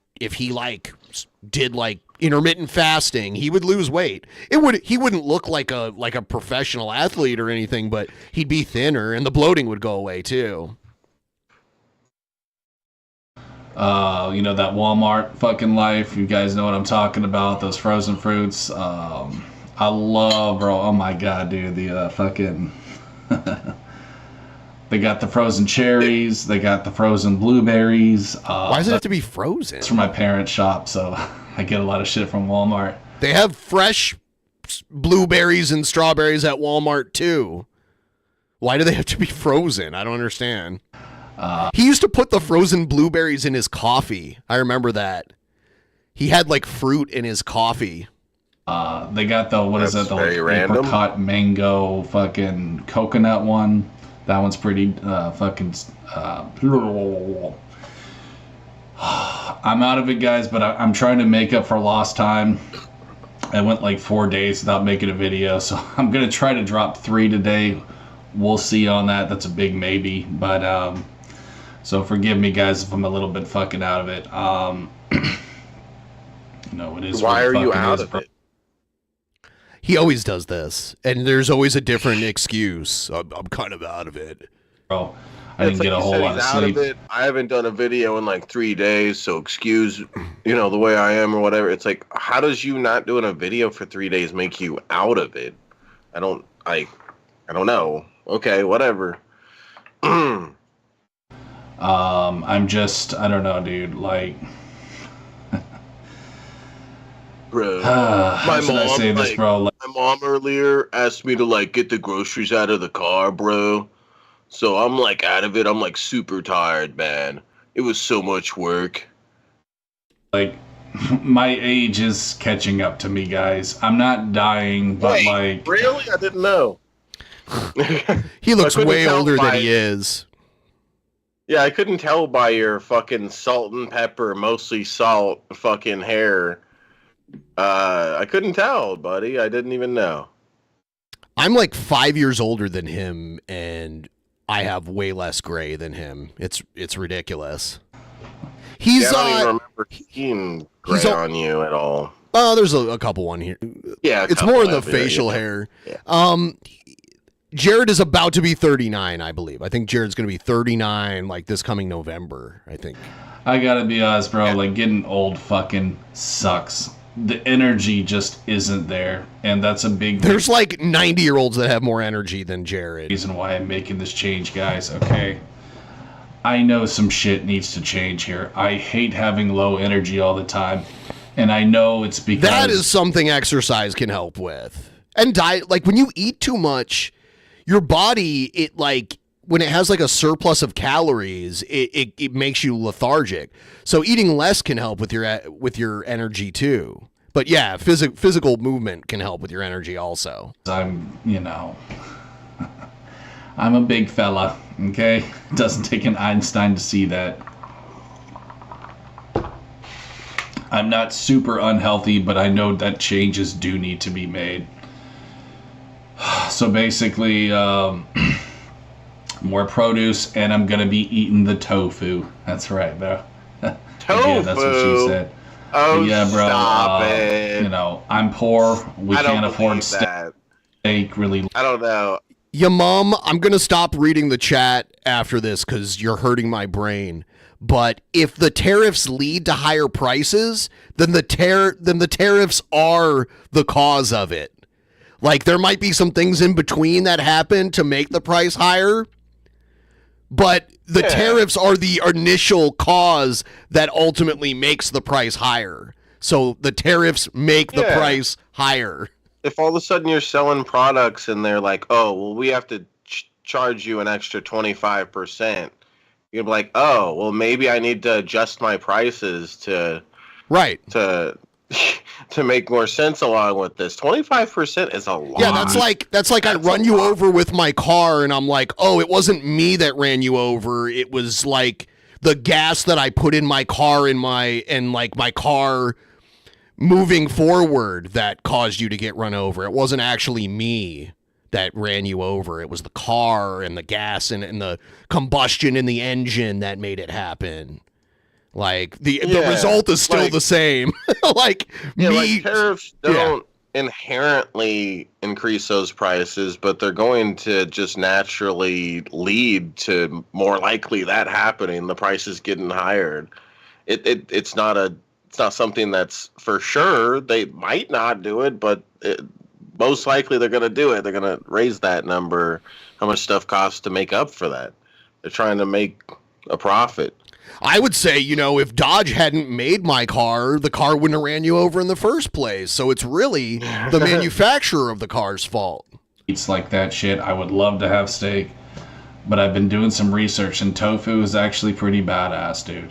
like did like intermittent fasting, he would lose weight. He wouldn't look like a professional athlete or anything, but he'd be thinner and the bloating would go away too. You know, that Walmart fucking life. You guys know what I'm talking about. Those frozen fruits. I love, bro. Oh my god, dude. The fucking they got the frozen cherries. They got the frozen blueberries. Why does it have to be frozen? It's from my parents' shop, so I get a lot of shit from Walmart. They have fresh blueberries and strawberries at Walmart too. Why do they have to be frozen? I don't understand. He used to put the frozen blueberries in his coffee. I remember that. He had like fruit in his coffee. They got the, what is That's that? The like very random. apricot mango fucking coconut one. That one's pretty fucking. I'm out of it, guys, but I'm trying to make up for lost time. I went like 4 days without making a video, so I'm gonna try to drop 3 today. We'll see on that. That's a big maybe, but so forgive me, guys, if I'm a little bit fucking out of it. No, it is. Why are you fucking out is, of bro. it? He always does this, and there's always a different excuse. I'm kind of out of it. Bro, I didn't get a whole lot of sleep. I haven't done a video in like 3 days, so excuse, the way I am or whatever. It's like, how does you not doing a video for 3 days make you out of it? I don't know. Okay, whatever. I'm just, I don't know, dude. Like, bro, how should I say this, bro? Like, my mom earlier asked me to like get the groceries out of the car, bro. So I'm like out of it. I'm like super tired, man. It was so much work. like my age is catching up to me, guys. I'm not dying, but Wait, like, really? I didn't know. He looks I couldn't way tell older than by- he is. Yeah, I couldn't tell by your fucking salt and pepper, mostly salt fucking hair. I couldn't tell, buddy. I didn't even know. I'm like 5 years older than him, and I have way less gray than him. It's ridiculous. He's I don't even remember seeing gray on you at all. Oh, there's a couple on here. Yeah, it's more in the facial hair. Yeah. Jared is about to be 39, I believe. I think Jared's going to be 39 like this coming November, I think. I gotta be honest, bro. Like, getting old fucking sucks. The energy just isn't there, and that's a big. There's like 90-year-olds that have more energy than Jared. Reason why I'm making this change, guys. Okay, I know some shit needs to change here. I hate having low energy all the time, and I know it's because that is something exercise can help with. And diet, like when you eat too much, your body, it like when it has like a surplus of calories, it makes you lethargic. So eating less can help with your energy too. But yeah, physical movement can help with your energy also. I'm a big fella, okay? It doesn't take an Einstein to see that. I'm not super unhealthy, but I know that changes do need to be made. So basically, more produce, and I'm gonna be eating the tofu. That's right, bro. Tofu? Yeah, that's what she said. Oh, yeah, bro. stop it. I'm poor. We I don't can't afford believe that. steak. Really, I don't know. Yeah, Mom, I'm going to stop reading the chat after this because you're hurting my brain. But if the tariffs lead to higher prices, then the tariffs are the cause of it. Like, there might be some things in between that happen to make the price higher, but the tariffs are the initial cause that ultimately makes the price higher. So the tariffs make the price higher. If all of a sudden you're selling products and they're like, oh, well, we have to charge you an extra 25%, you're like, oh, well, maybe I need to adjust my prices to make more sense along with this. 25% is a lot. Yeah, that's like I run you over with my car and I'm like, oh, it wasn't me that ran you over. It was like the gas that I put in my car and my car moving forward that caused you to get run over. It wasn't actually me that ran you over. It was the car and the gas and the combustion in the engine that made it happen. Like the result is still the same. Like tariffs don't inherently increase those prices, but they're going to just naturally lead to more likely that happening. The prices getting higher. It's not something that's for sure. They might not do it, but most likely they're going to do it. They're going to raise that number. How much stuff costs to make up for that? They're trying to make a profit. I would say, if Dodge hadn't made my car, the car wouldn't have ran you over in the first place. So it's really the manufacturer of the car's fault. It's like that shit. I would love to have steak, but I've been doing some research, and tofu is actually pretty badass, dude.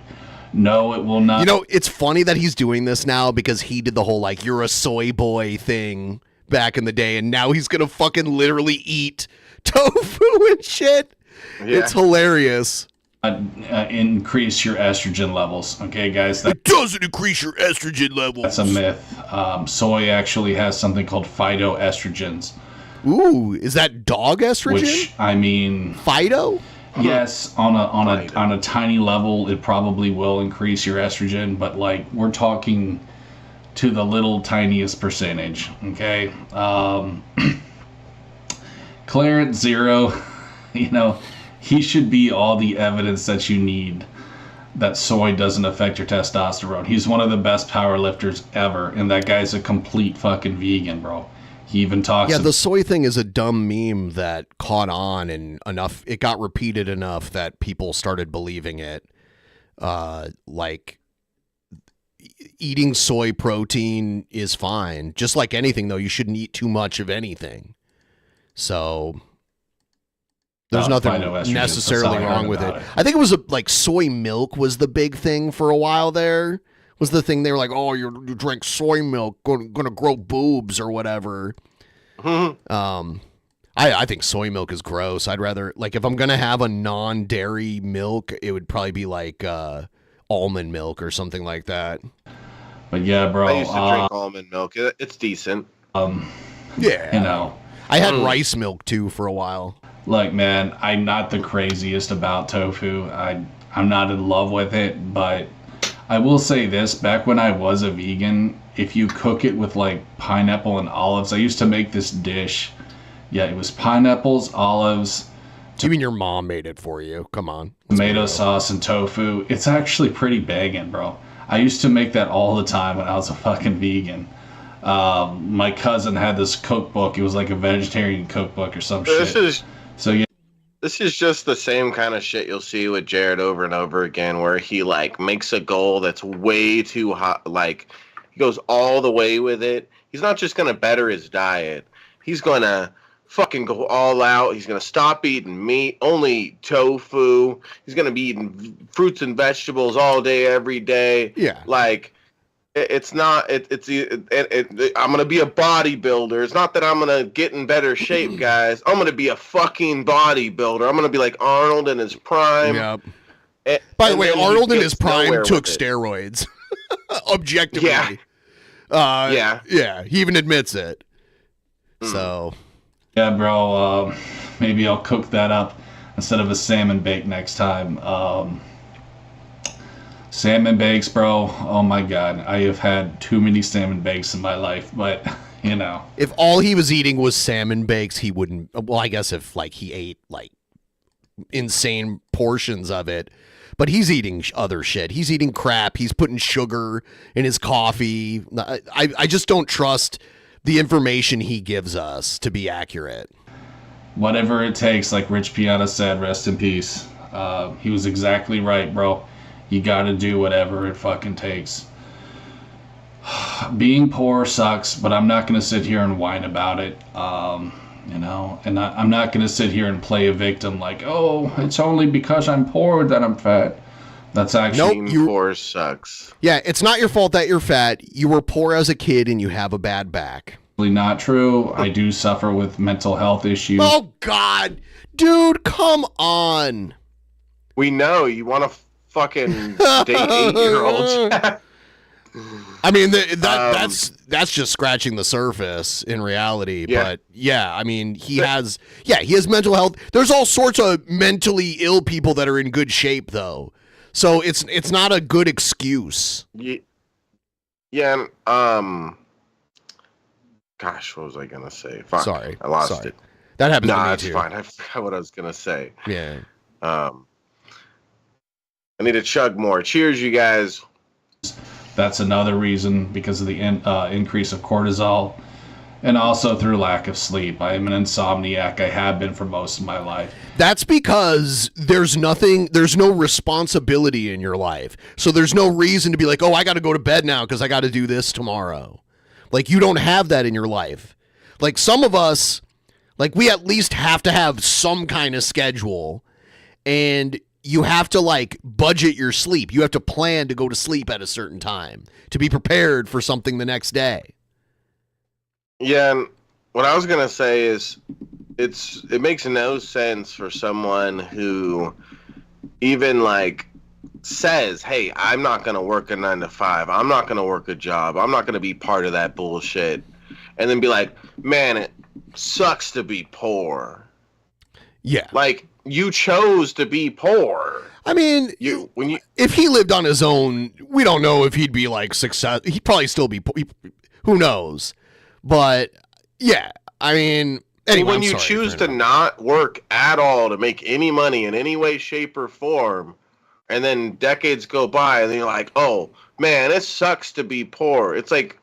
No, it will not. You know, it's funny that he's doing this now because he did the whole like you're a soy boy thing back in the day, and now he's gonna fucking literally eat tofu and shit. Yeah. It's hilarious. Increase your estrogen levels. Okay, guys. It doesn't increase your estrogen levels. That's a myth. Soy actually has something called phytoestrogens. Ooh, is that dog estrogen? Which, I mean, Phyto? Yes, on a tiny level, it probably will increase your estrogen, but like we're talking to the little tiniest percentage. Okay, Clarence Zero, you know, he should be all the evidence that you need that soy doesn't affect your testosterone. He's one of the best power lifters ever, and that guy's a complete fucking vegan, bro. He even talks. Yeah, the soy thing is a dumb meme that caught on and it got repeated enough that people started believing it. Like eating soy protein is fine. Just like anything though, you shouldn't eat too much of anything. So there's nothing necessarily wrong with it. I think it was like soy milk was the big thing for a while there. Was the thing they were like, oh, you drink soy milk, gonna grow boobs or whatever. I think soy milk is gross. I'd rather, like, if I'm gonna have a non-dairy milk, it would probably be like almond milk or something like that. But yeah, bro, I used to drink almond milk. It's decent. Yeah, you know, I had rice milk too for a while. Look, man, I'm not the craziest about tofu. I'm not in love with it, but I will say this, back when I was a vegan, if you cook it with like pineapple and olives, I used to make this dish. Yeah, it was pineapples, olives. You mean your mom made it for you? Come on. Tomato sauce and tofu. It's actually pretty banging, bro. I used to make that all the time when I was a fucking vegan. My cousin had this cookbook. It was like a vegetarian cookbook or some shit. So yeah. This is just the same kind of shit you'll see with Jared over and over again, where he like makes a goal that's way too hot. Like he goes all the way with it. He's not just gonna better his diet. He's gonna fucking go all out. He's gonna stop eating meat, only tofu. He's gonna be eating fruits and vegetables all day, every day. Yeah, like. It's not. I'm gonna be a bodybuilder. It's not that I'm gonna get in better shape, guys. I'm gonna be a fucking bodybuilder. I'm gonna be like Arnold in his prime. Yep. By the way, Arnold in his prime took steroids. Objectively. Yeah. Yeah. He even admits it. So. Yeah, bro. Maybe I'll cook that up instead of a salmon bake next time. Salmon bakes, bro. Oh my god, I have had too many salmon bakes in my life, but you know. If all he was eating was salmon bakes, he wouldn't. Well, I guess if like he ate like insane portions of it, but he's eating other shit. He's eating crap. He's putting sugar in his coffee. I just don't trust the information he gives us to be accurate. Whatever it takes, like Rich Piana said, rest in peace. He was exactly right, bro. You gotta do whatever it fucking takes. Being poor sucks, but I'm not gonna sit here and whine about it. You know, and I'm not gonna sit here and play a victim like, oh, it's only because I'm poor that I'm fat. That's actually being poor sucks. Yeah, it's not your fault that you're fat. You were poor as a kid and you have a bad back. Not true. I do suffer with mental health issues. Oh God, dude, come on. We know you want to fucking date 8-year-olds. I mean, that's just scratching the surface in reality. Yeah. But yeah, I mean, he has mental health. There's all sorts of mentally ill people that are in good shape though. So it's not a good excuse. Yeah. Gosh, what was I gonna say? Fuck, Sorry, I lost it. That happens to me that's too. fine. I forgot what I was gonna say. Yeah. I need to chug more. Cheers, you guys. That's another reason, because of the increase of cortisol, and also through lack of sleep. I am an insomniac. I have been for most of my life. That's because there's no responsibility in your life. So there's no reason to be like, oh, I got to go to bed now because I got to do this tomorrow. Like, you don't have that in your life. Like, some of us, like, we at least have to have some kind of schedule. And you have to like budget your sleep. You have to plan to go to sleep at a certain time to be prepared for something the next day. Yeah, and what I was gonna say is, it makes no sense for someone who even like says, "Hey, I'm not gonna work a 9 to 5. I'm not gonna work a job. I'm not gonna be part of that bullshit," and then be like, "Man, it sucks to be poor." Yeah, like you chose to be poor. I mean, if he lived on his own, we don't know if he'd be like success. He'd probably still be. Who knows? But yeah, I mean, anyway, when you choose to not work at all to make any money in any way, shape, or form, and then decades go by, and then you're like, "Oh man, it sucks to be poor." It's like,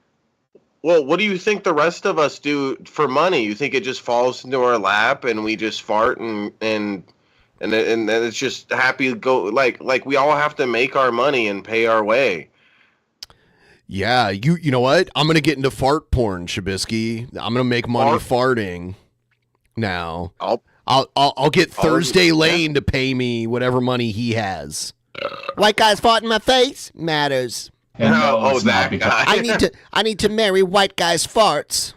well, what do you think the rest of us do for money? You think it just falls into our lap and we just fart and then it's just happy to go? Like we all have to make our money and pay our way. Yeah, you know what? I'm gonna get into fart porn, Shabisky. I'm gonna make money farting now. I'll get Thursday Lane to pay me whatever money he has. White guys fart in my face matters. And no, that guy. I need to marry white guys' farts.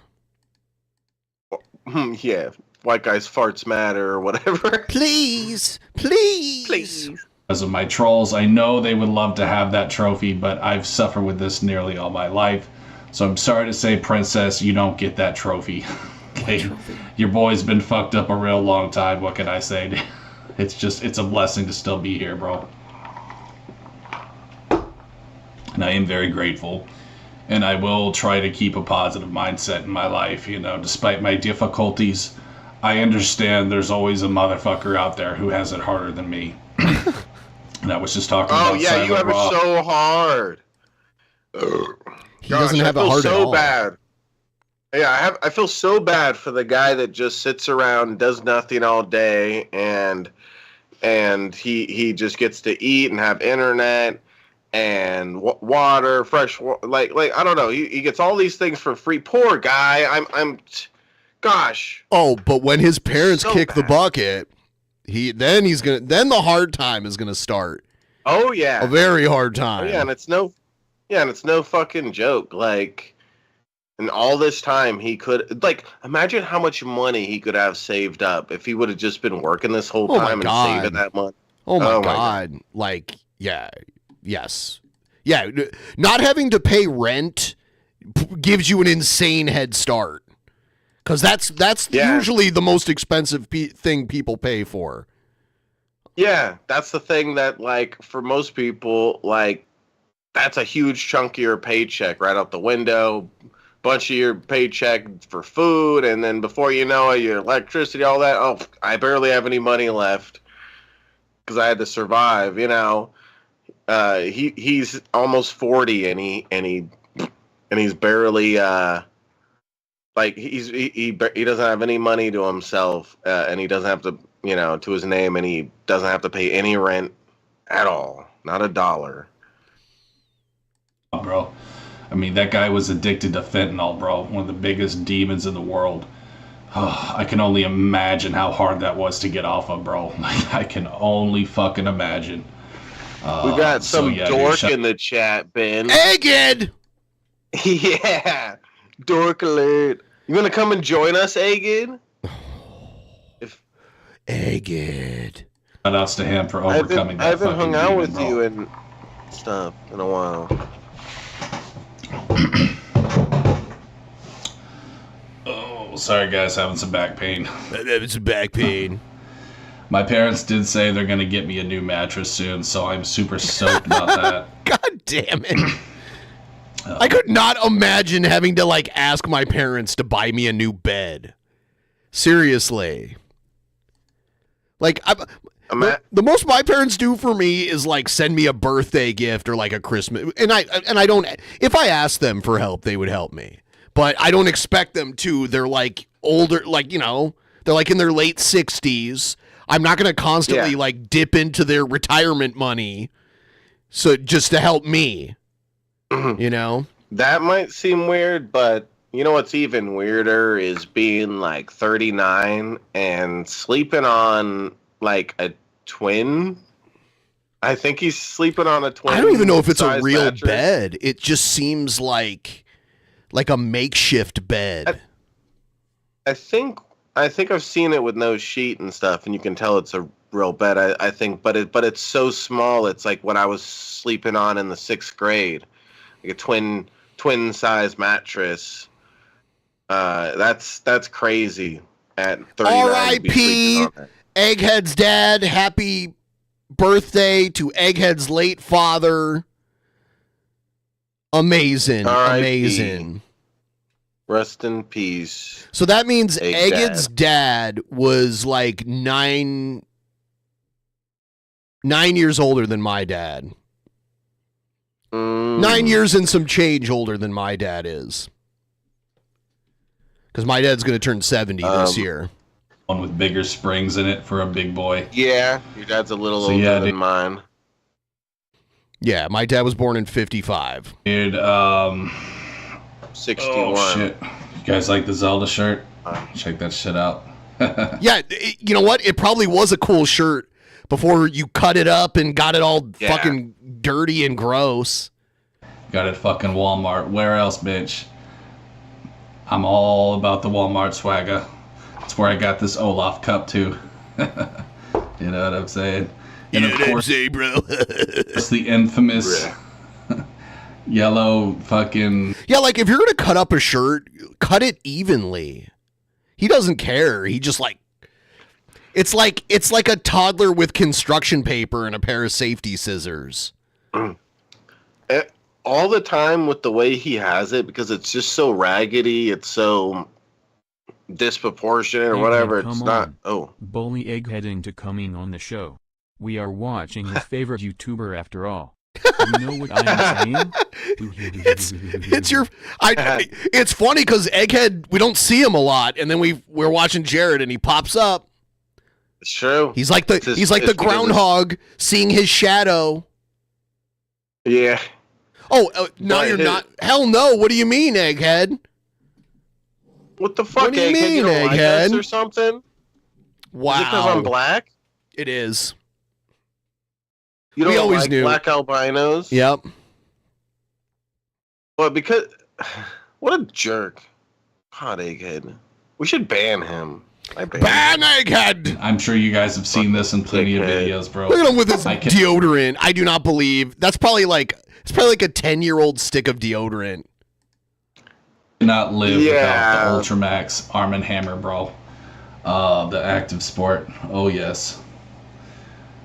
Yeah, white guys' farts matter or whatever. Please. Because of my trolls, I know they would love to have that trophy, but I've suffered with this nearly all my life. So I'm sorry to say, Princess, you don't get that trophy. Okay, your boy's been fucked up a real long time. What can I say? It's a blessing to still be here, bro. And I am very grateful. And I will try to keep a positive mindset in my life. You know, despite my difficulties, I understand there's always a motherfucker out there who has it harder than me. And I was just talking about yeah, you have it so hard. He doesn't have it hard at all. Bad. Yeah, I feel so bad for the guy that just sits around and does nothing all day, and he just gets to eat and have internet and water, fresh water. Like I don't know. He gets all these things for free. Poor guy. Gosh. Oh, but when his parents kick the bucket, then the hard time is gonna start. Oh yeah, a very hard time. Oh, yeah, and it's no fucking joke. Like, and all this time he could imagine how much money he could have saved up if he would have just been working this whole time and saving that money. Oh my god! Like, yeah, yes, yeah. Not having to pay rent gives you an insane head start. Because that's usually the most expensive thing people pay for. Yeah, that's the thing that, like, for most people, like, that's a huge chunk of your paycheck right out the window. Bunch of your paycheck for food, and then before you know it, your electricity, all that. Oh, I barely have any money left because I had to survive. You know, he's almost 40, and he's barely. Like he doesn't have any money to himself, and he doesn't have to, to his name, and he doesn't have to pay any rent at all, not a dollar. Bro, I mean, that guy was addicted to fentanyl, bro. One of the biggest demons in the world. Oh, I can only imagine how hard that was to get off of, bro. Like, I can only fucking imagine. We got some dork in the chat, Ben. Egged! Yeah. Dork alert. You want to come and join us, Agid? Egged. Shout outs to him for overcoming that. I haven't hung out with bro. you and stuff in a while. Oh, sorry guys, having some back pain. It's back pain. My parents did say they're going to get me a new mattress soon, so I'm super stoked about that. God damn it. I could not imagine having to ask my parents to buy me a new bed. Seriously. The most my parents do for me is send me a birthday gift or a Christmas. And I don't, if I asked them for help, they would help me. But I don't expect them to. They're older, they're in their late 60s. I'm not going to constantly dip into their retirement money so just to help me. That might seem weird, but you know what's even weirder is being 39 and sleeping on a twin I think he's sleeping on a twin. I don't even know if it's a size real mattress. bed. It just seems like a makeshift bed. I think I've seen it with no sheet and stuff, and you can tell it's a real bed. I think, but it's so small. It's like what I was sleeping on in the 6th grade, like a twin size mattress. That's crazy. At 39, R.I.P. Egghead's dad. Happy birthday to Egghead's late father. Amazing. Amazing. Rest in peace. So that means Egg Egghead's dad was like 9 years older than my dad. 9 years and some change older than my dad is. Because my dad's going to turn 70 this year. One with bigger springs in it for a big boy. Yeah, your dad's a little older than mine. Yeah, my dad was born in 55. Dude, 61. Oh, shit. You guys like the Zelda shirt? Check that shit out. Yeah, you know what? It probably was a cool shirt before you cut it up and got it all fucking dirty and gross. Got it fucking Walmart. Where else, bitch? I'm all about the Walmart swagger. That's where I got this Olaf cup too. You know what I'm saying? And of course, bro. it's the infamous yellow fucking. Yeah, like if you're gonna cut up a shirt, cut it evenly. He doesn't care. He just like. It's like a toddler with construction paper and a pair of safety scissors. All the time with the way he has it, because it's just so raggedy, it's so disproportionate or whatever. It's not. Bully eggheading to coming on the show. We are watching his favorite YouTuber after all. You know what I'm saying? It's funny because Egghead, we don't see him a lot, and then we're watching Jared and he pops up. It's true. He's like the groundhog seeing his shadow. Yeah. Oh, no, you're not. Hell no. What do you mean, Egghead? What the fuck, What do you Egghead? mean, You don't like Egghead? us or something? Wow. Is it because I'm black? It is. You don't We always like knew. black albinos? Yep. Well, because... What a jerk. Hot Egghead. We should ban him. Ban Egghead! I'm sure you guys have seen this in plenty of videos, bro. Look at him with his deodorant. I do not believe. It's probably like a 10-year-old stick of deodorant. Cannot live without the Ultramax Arm & Hammer, bro. The active sport. Oh, yes.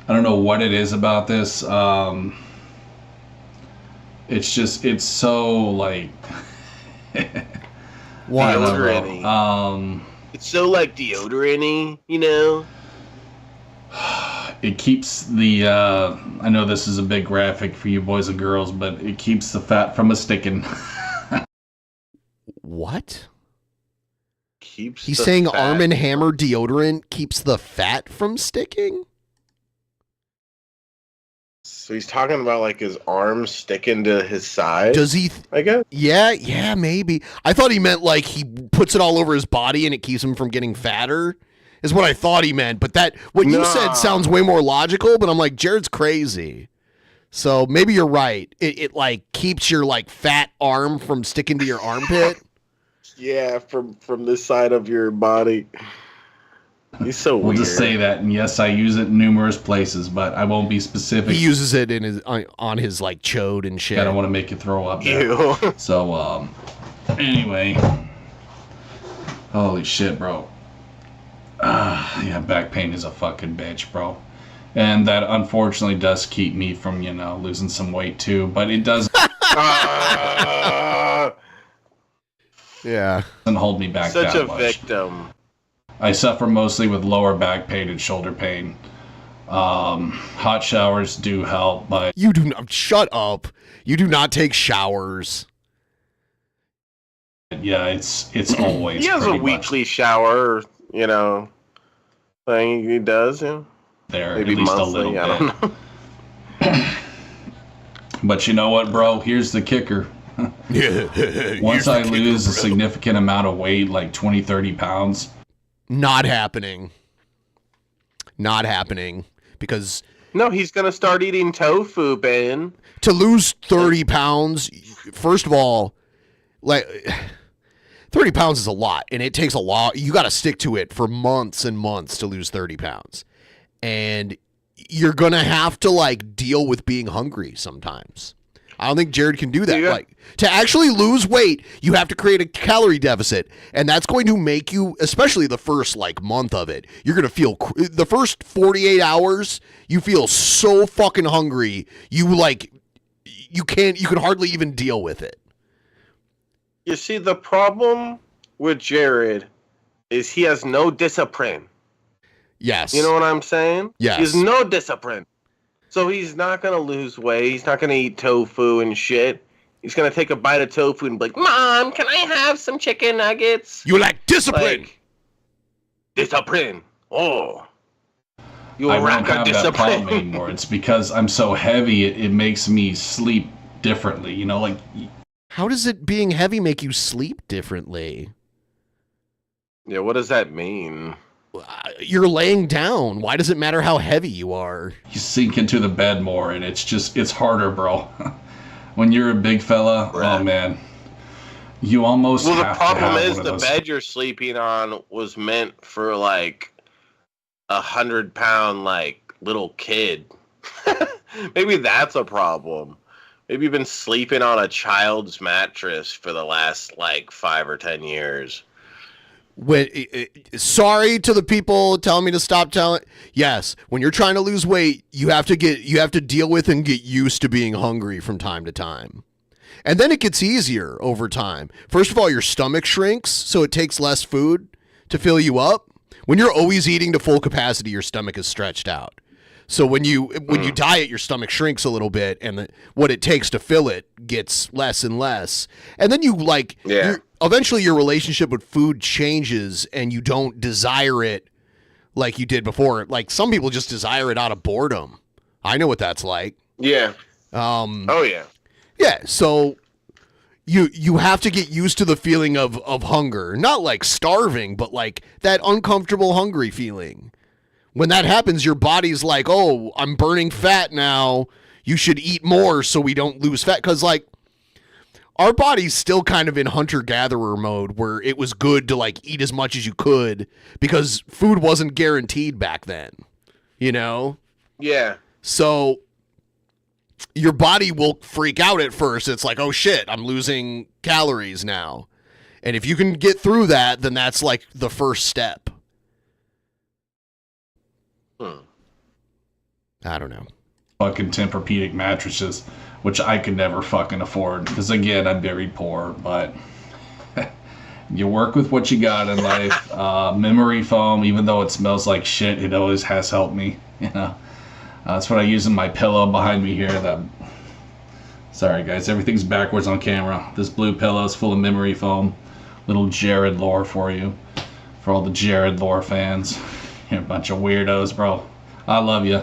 I don't know what it is about this. It's so, like... Why? Deodorant-y. It's so, like, deodorant-y, you know? It keeps the, I know this is a big graphic for you boys and girls, but it keeps the fat from a-sticking. What? Keeps He's the saying fat- Arm & Hammer deodorant keeps the fat from sticking? So he's talking about, like, his arms sticking to his side? Does he? I guess? Yeah, maybe. I thought he meant like he puts it all over his body and it keeps him from getting fatter, is what I thought he meant. But what you said sounds way more logical, but I'm like, Jared's crazy. So maybe you're right. It like keeps your like fat arm from sticking to your armpit. Yeah, from this side of your body. He's so We'll weird. just say that, and yes, I use it in numerous places, but I won't be specific. He uses it in his on his like chode and shit. I don't want to make you throw up there. Ew. So, anyway. Holy shit, bro. Yeah, back pain is a fucking bitch, bro. And that unfortunately does keep me from, losing some weight too, but it does... Yeah. Doesn't hold me back Such that a much. victim. I suffer mostly with lower back pain and shoulder pain. Hot showers do help, but You do not. Shut up. You do not take showers. yeah, it's always. He has a pretty much weekly shower, thing he does. there, Maybe at least monthly, a little I bit. don't know. But you know what, bro? Here's the kicker. Once I lose a significant amount of weight, like 20, 30 pounds. Not happening. Not happening. Because No, he's gonna start eating tofu, Ben. To lose 30 pounds, first of all, like 30 pounds is a lot, and it takes a lot. You got to stick to it for months and months to lose 30 pounds. And you're going to have to like deal with being hungry sometimes. I don't think Jared can do that. Yeah. Like to actually lose weight, you have to create a calorie deficit, and that's going to make you, especially the first like month of it, you're going to feel the first 48 hours, you feel so fucking hungry. You can hardly even deal with it. You see, the problem with Jared is he has no discipline. Yes. You know what I'm saying? Yes. He has no discipline. So he's not going to lose weight. He's not going to eat tofu and shit. He's going to take a bite of tofu and be like, Mom, can I have some chicken nuggets? You lack discipline. Like, discipline. Oh. You I lack won't have that discipline. problem anymore. It's because I'm so heavy, it makes me sleep differently. You know, like... How does it being heavy make you sleep differently? Yeah, what does that mean? You're laying down. Why does it matter how heavy you are? You sink into the bed more, and it's harder, bro. When you're a big fella, oh man, you almost Well, the have problem to have is one of the those. bed you're sleeping on was meant for like 100-pound like little kid. Maybe that's a problem. Maybe you've been sleeping on a child's mattress for the last like 5 or 10 years. Sorry to the people telling me to stop telling. Yes, when you're trying to lose weight, you have to deal with and get used to being hungry from time to time. And then it gets easier over time. First of all, your stomach shrinks, so it takes less food to fill you up. When you're always eating to full capacity, your stomach is stretched out. So when you diet, your stomach shrinks a little bit, and what it takes to fill it gets less and less. And then eventually your relationship with food changes, and you don't desire it like you did before. Like some people just desire it out of boredom. I know what that's like. Yeah. Oh yeah. Yeah. So you have to get used to the feeling of hunger, not like starving, but like that uncomfortable hungry feeling. When that happens, your body's like, oh, I'm burning fat now. You should eat more so we don't lose fat. Because, like, our body's still kind of in hunter-gatherer mode where it was good to, like, eat as much as you could because food wasn't guaranteed back then, you know? Yeah. So your body will freak out at first. It's like, oh, shit, I'm losing calories now. And if you can get through that, then that's, like, the first step. I don't know. Fucking Tempur-Pedic mattresses, which I could never fucking afford because again, I'm very poor. But you work with what you got in life. Memory foam, even though it smells like shit, it always has helped me. You know, that's what I use in my pillow behind me here. Sorry guys, everything's backwards on camera. This blue pillow is full of memory foam. Little Jared lore for you, for all the Jared lore fans. You're a bunch of weirdos, bro. I love you.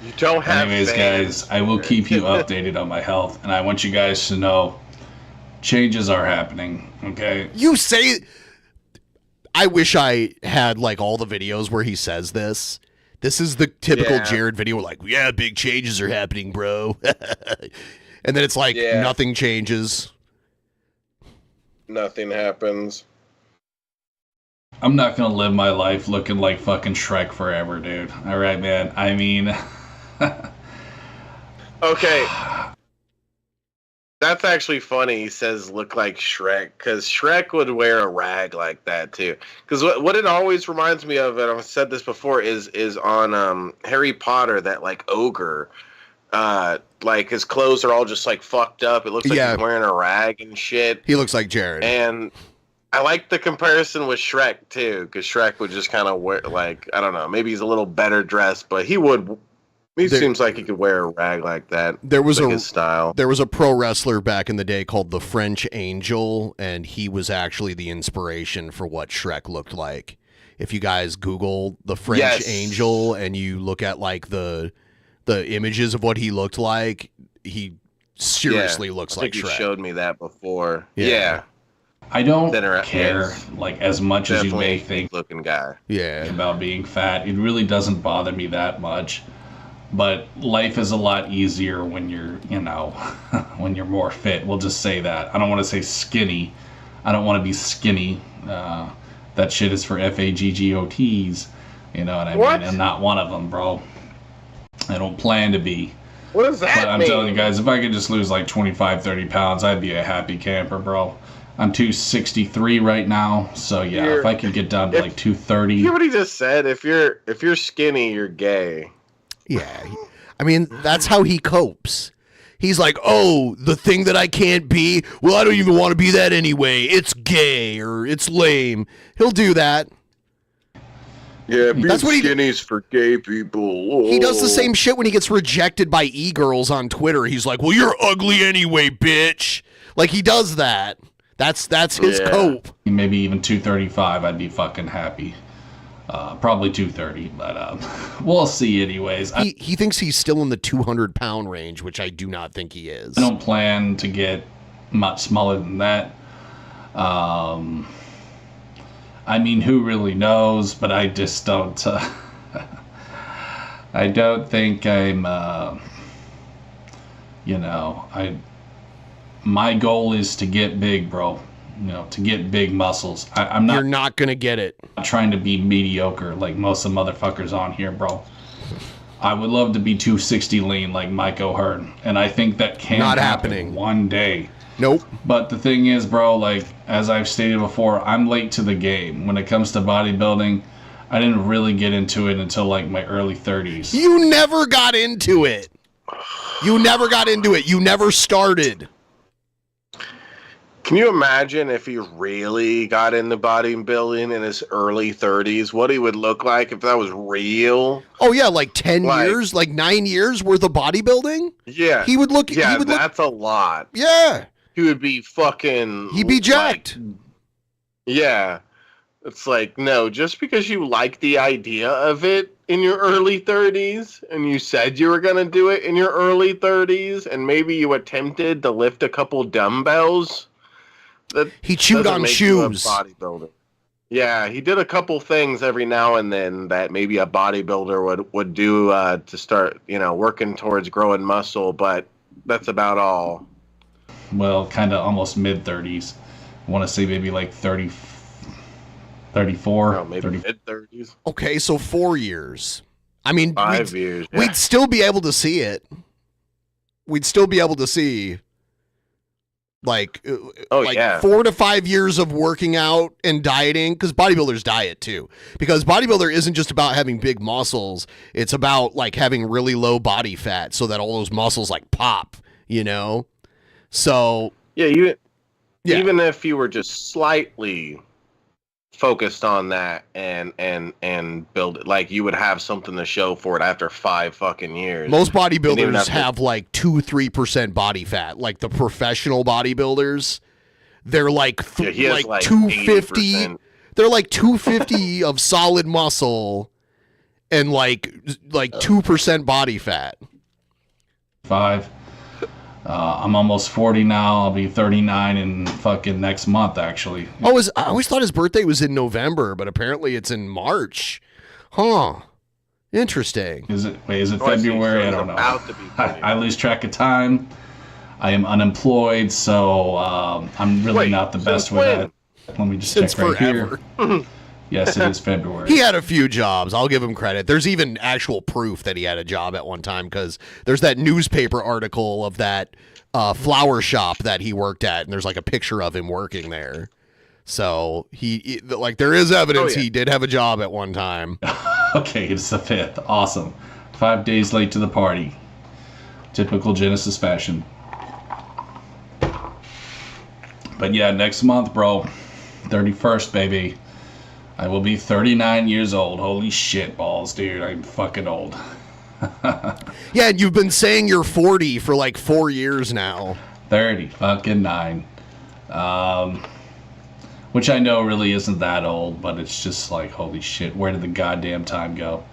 You don't have Anyways, fans. guys, I will keep you updated on my health, and I want you guys to know changes are happening, okay? You say... I wish I had, like, all the videos where he says this. This is the typical Jared video where, like, yeah, big changes are happening, bro. And then it's like, nothing changes. Nothing happens. I'm not gonna live my life looking like fucking Shrek forever, dude. All right, man. I mean... Okay. That's actually funny. He says look like Shrek, because Shrek would wear a rag like that too. Because what it always reminds me of, and I've said this before, is on Harry Potter, that like ogre. Like his clothes are all just like fucked up. It looks like he's wearing a rag and shit. He looks like Jared. And I like the comparison with Shrek too, because Shrek would just kind of wear, like, I don't know, maybe he's a little better dressed, but he seems like he could wear a rag like that. There was like his style. There was a pro wrestler back in the day called the French Angel, and he was actually the inspiration for what Shrek looked like. If you guys Google the French Angel and you look at like the images of what he looked like, he seriously looks like Shrek. You Shrek. showed me that before. Yeah. I don't care like as much as you may think looking guy. Yeah. About being fat. It really doesn't bother me that much. But life is a lot easier when you're, when you're more fit. We'll just say that. I don't want to say skinny. I don't want to be skinny. That shit is for FAGGOTs. You know what I mean? I'm not one of them, bro. I don't plan to be. What does that But I'm mean? telling you guys, if I could just lose like 25, 30 pounds, I'd be a happy camper, bro. I'm 263 right now, so yeah, if I could get down to like 230. You hear what he just said? If you're skinny, you're gay. Yeah. I mean, that's how he copes. He's like, oh, the thing that I can't be, well, I don't even want to be that anyway. It's gay or it's lame. He'll do that. Yeah, being That's what skinny's for gay people. He does the same shit when he gets rejected by e-girls on Twitter. He's like, well, you're ugly anyway, bitch. Like, he does that. That's his cope. Maybe even 235, I'd be fucking happy. Probably 230, but we'll see anyways. He thinks he's still in the 200-pound range, which I do not think he is. I don't plan to get much smaller than that. I mean, who really knows? But I just don't. I don't think I'm. My goal is to get big, bro. To get big muscles. I'm not. You're not gonna get it. I'm trying to be mediocre like most of the motherfuckers on here, bro. I would love to be 260 lean like Mike O'Hearn, and I think that can Not happen happening. one day. Nope. But the thing is, bro, like as I've stated before, I'm late to the game when it comes to bodybuilding. I didn't really get into it until like my early 30s. You never got into it. You never got into it. You never started. Can you imagine if he really got into bodybuilding in his early 30s? What he would look like if that was real? Oh yeah, like 10 years, like 9 years worth of bodybuilding? Yeah. He would look. Yeah, he would that's a lot. Yeah. He would be fucking. He'd be jacked. Yeah. It's like, no, just because you like the idea of it in your early 30s and you said you were going to do it in your early 30s and maybe you attempted to lift a couple dumbbells. He chewed on shoes. Bodybuilder. Yeah, he did a couple things every now and then that maybe a bodybuilder would do to start, working towards growing muscle, but that's about all. Well, kind of almost mid 30s. I want to say maybe like 30, 34. No, maybe mid 30s. Okay, so 4 years. I mean, 5 years. Yeah. We'd still be able to see it. We'd still be able to see like 4 to 5 years of working out and dieting, because bodybuilders diet too. Because bodybuilder isn't just about having big muscles; it's about like having really low body fat so that all those muscles like pop. So yeah, even if you were just slightly focused on that and build it, like you would have something to show for it after 5 fucking years. Most bodybuilders have like 2-3% body fat. Like the professional bodybuilders, they're like like 250. 80%. They're like 250 of solid muscle and like 2% body fat. 5. I'm almost 40 now. I'll be 39 in fucking next month, actually. I always thought his birthday was in November, but apparently it's in March. Huh. Interesting. Is it February? I don't know. I lose track of time. I am unemployed, so I'm really not the best with that. Let me just check right here. Yes, it is February. He had a few jobs. I'll give him credit. There's even actual proof that he had a job at one time, because there's that newspaper article of that flower shop that he worked at, and there's like a picture of him working there. So there is evidence he did have a job at one time. Okay, it's the 5th. Awesome. 5 days late to the party. Typical Genesis fashion. But yeah, next month, bro. 31st, baby. I will be 39 years old. Holy shit balls, dude. I'm fucking old. Yeah, and you've been saying you're 40 for like 4 years now. 30 fucking 9. Which I know really isn't that old, but it's just like, holy shit, where did the goddamn time go?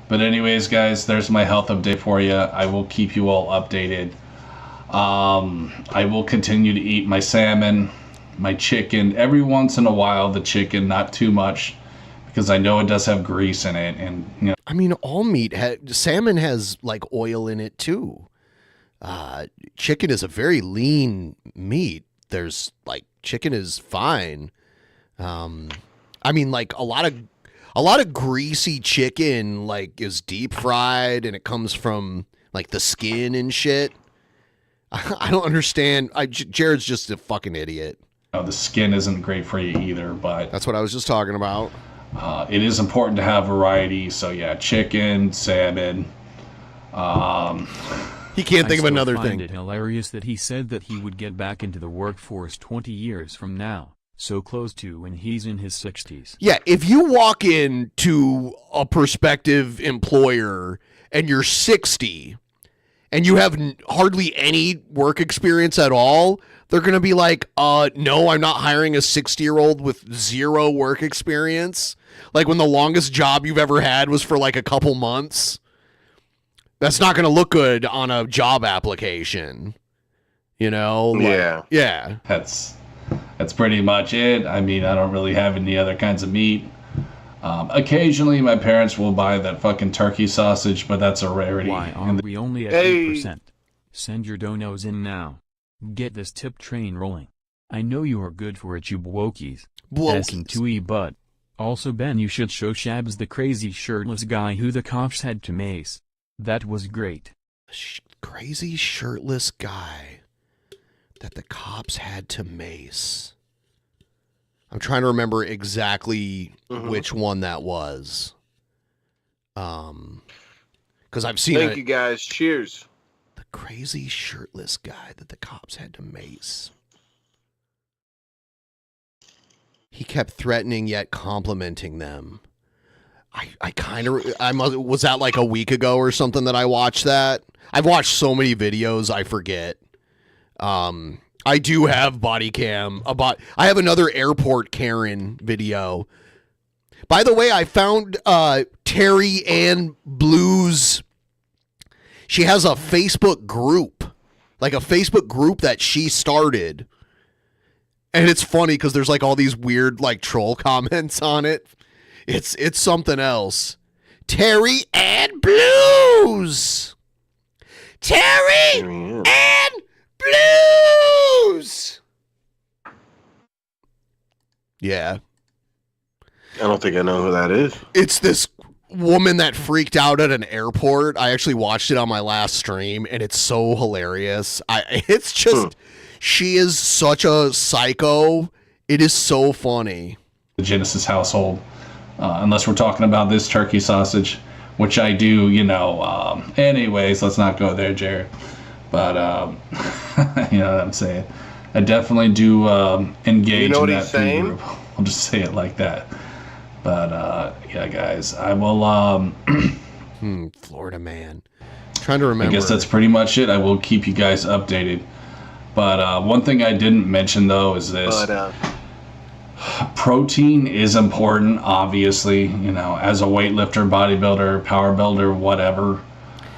But anyways, guys, there's my health update for you. I will keep you all updated. I will continue to eat my salmon. my chicken. Every once in a while, the chicken, not too much, because I know it does have grease in it. And, you know, I mean, all meat, salmon has like oil in it too. Chicken is a very lean meat. There's like, chicken is fine. I mean, like a lot of greasy chicken like is deep fried and it comes from like the skin and shit. I don't understand. Jared's just a fucking idiot. the skin isn't great for you either, but that's what I was just talking about. It is important to have variety. So yeah, chicken, salmon. He can't think of another thing. I thing. find it hilarious that he said that he would get back into the workforce 20 years from now, so close to when he's in his 60s. Yeah, if you walk into a prospective employer and you're 60 and you have hardly any work experience at all, they're going to be like, no, I'm not hiring a 60-year-old with zero work experience. Like when the longest job you've ever had was for like a couple months. That's not going to look good on a job application. You know? Like, yeah. That's pretty much it. I mean, I don't really have any other kinds of meat. Occasionally, my parents will buy that fucking turkey sausage, but that's a rarity. Why are we only at 8%? Send your donos in now. Get this tip train rolling. I know you are good for it, you Wokies. S&2E, but also, Ben, you should show Shabs the crazy shirtless guy who the cops had to mace. That was great. Crazy shirtless guy that the cops had to mace. I'm trying to remember exactly which one that was. Because I've seen Thank you guys. Cheers. The crazy shirtless guy that the cops had to mace. He kept threatening yet complimenting them. Was that like a week ago or something that I watched that? I've watched so many videos, I forget. I do have body cam. I have another airport Karen video. By the way, I found Terry Ann Blues. She has a Facebook group, like a Facebook group that she started. And it's funny because there's like all these weird like troll comments on it. It's something else. Terry Ann Blues. Terry Ann Blues. Yeah. I don't think I know who that is. It's this woman that freaked out at an airport. I actually watched it on my last stream, and it's so hilarious. It's just, she is such a psycho. It is so funny. The Genesis household, unless we're talking about this turkey sausage, which I do, anyways, let's not go there, Jared. But, you know what I'm saying? I definitely do engage in that food group. I'll just say it like that. But, yeah, guys, I will... Florida man. Trying to remember. I guess that's pretty much it. I will keep you guys updated. But one thing I didn't mention, though, is this. Protein is important, obviously, as a weightlifter, bodybuilder, power builder, whatever.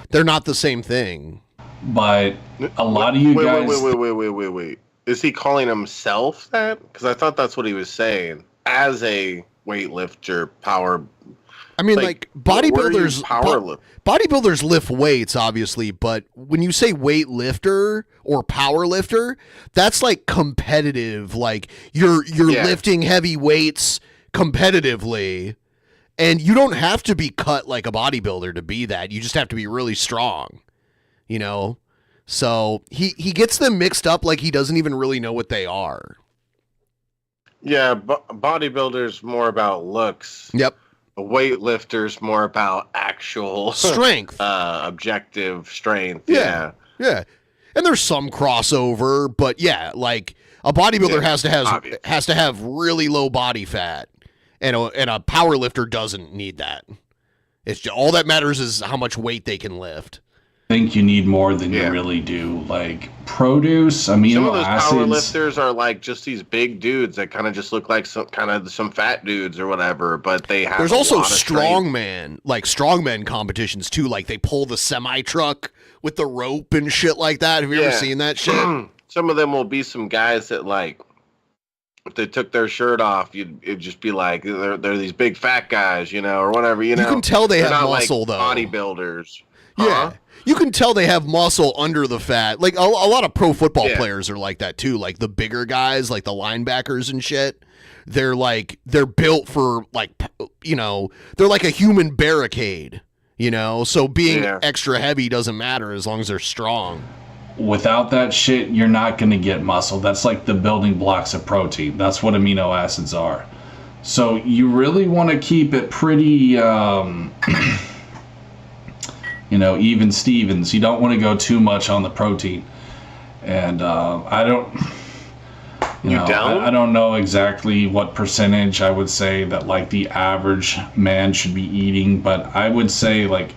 They're not the same thing. But a lot of you guys... Wait. Is he calling himself that? Because I thought that's what he was saying. As a weightlifter, power... I mean, like bodybuilders, bodybuilders lift weights, obviously, but when you say weightlifter or power lifter, that's like competitive. Like you're lifting heavy weights competitively, and you don't have to be cut like a bodybuilder to be that. You just have to be really strong, So he gets them mixed up like he doesn't even really know what they are. Yeah, bodybuilders more about looks. Yep. A weightlifter's more about actual strength, objective strength. Yeah. And there's some crossover, but yeah, like a bodybuilder has to have really low body fat, and a power lifter doesn't need that. It's just, all that matters is how much weight they can lift. I think you need more than you really do. Like produce, amino some of those acids. Power lifters are like just these big dudes that kind of just look like some fat dudes or whatever, but they have. There's also strongman competitions too. Like they pull the semi truck with the rope and shit like that. Have you ever seen that shit? Some of them will be some guys that like if they took their shirt off, it'd just be like they're these big fat guys, or whatever. You can tell they They're have not muscle, like though. Bodybuilders. Yeah. You can tell they have muscle under the fat. Like a lot of pro football players are like that too. Like the bigger guys, like the linebackers and shit. They're built for they're like a human barricade, So being extra heavy doesn't matter as long as they're strong. Without that shit, you're not going to get muscle. That's like the building blocks of protein. That's what amino acids are. So you really want to keep it pretty, even Stevens. You don't want to go too much on the protein. And I don't know exactly what percentage I would say that like the average man should be eating, but I would say like,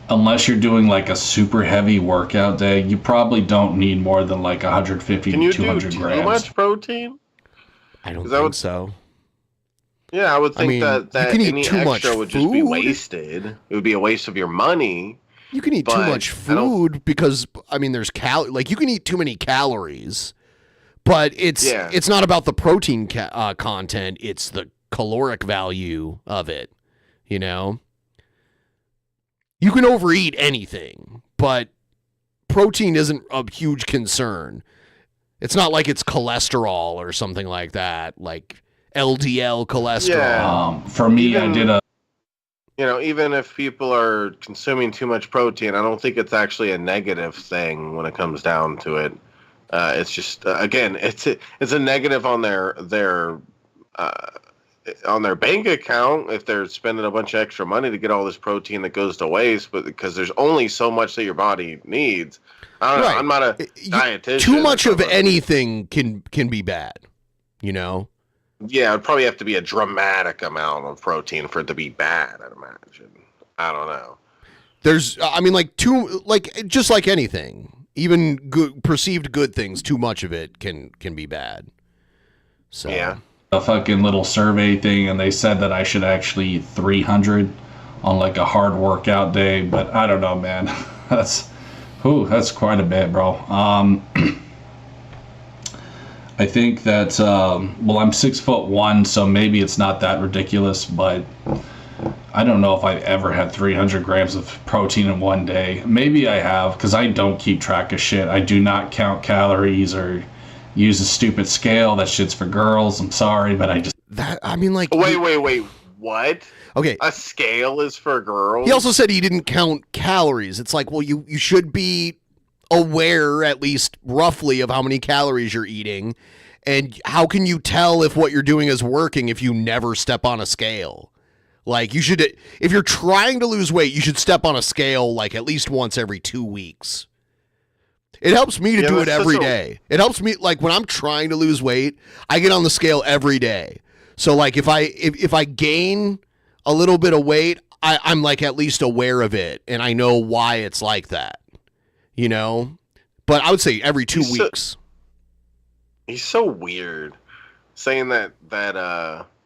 unless you're doing like a super heavy workout day, you probably don't need more than like 150 to 200 grams. Too much protein? I don't think so. Yeah, I would think that you can eat any too much extra would just be food. wasted. It would be a waste of your money. You can eat too much food because there's you can eat too many calories, but it's not about the protein content. It's the caloric value of it. You can overeat anything, but protein isn't a huge concern. It's not like it's cholesterol or something like that, like LDL cholesterol. Yeah. For me, I did a... even if people are consuming too much protein, I don't think it's actually a negative thing when it comes down to it. It's just, again, it's a negative on their bank account if they're spending a bunch of extra money to get all this protein that goes to waste, but because there's only so much that your body needs. I don't know. I'm not a dietitian. Too much of anything can be bad, Yeah, it'd probably have to be a dramatic amount of protein for it to be bad, I'd imagine. I don't know. There's, just like anything, even perceived good things, too much of it can be bad. So yeah. A fucking little survey thing, and they said that I should actually eat 300 on like a hard workout day, but I don't know, man. That's quite a bit, bro. I think that I'm 6'1", so maybe it's not that ridiculous, but I don't know if I've ever had 300 grams of protein in one day. Maybe I have, because I don't keep track of shit. I do not count calories or use a stupid scale. That shit's for girls. I'm sorry, but I just... Wait, what? Okay. A scale is for girls? He also said he didn't count calories. It's like, well, you should be aware, at least roughly, of how many calories you're eating. And how can you tell if what you're doing is working if you never step on a scale? Like, you should... If you're trying to lose weight, you should step on a scale, like, at least once every 2 weeks. It helps me to do it every day. It helps me, like, when I'm trying to lose weight, I get on the scale every day. So, like, if I gain a little bit of weight, I'm, like, at least aware of it, and I know why it's like that, But I would say every 2 weeks. He's so weird, saying that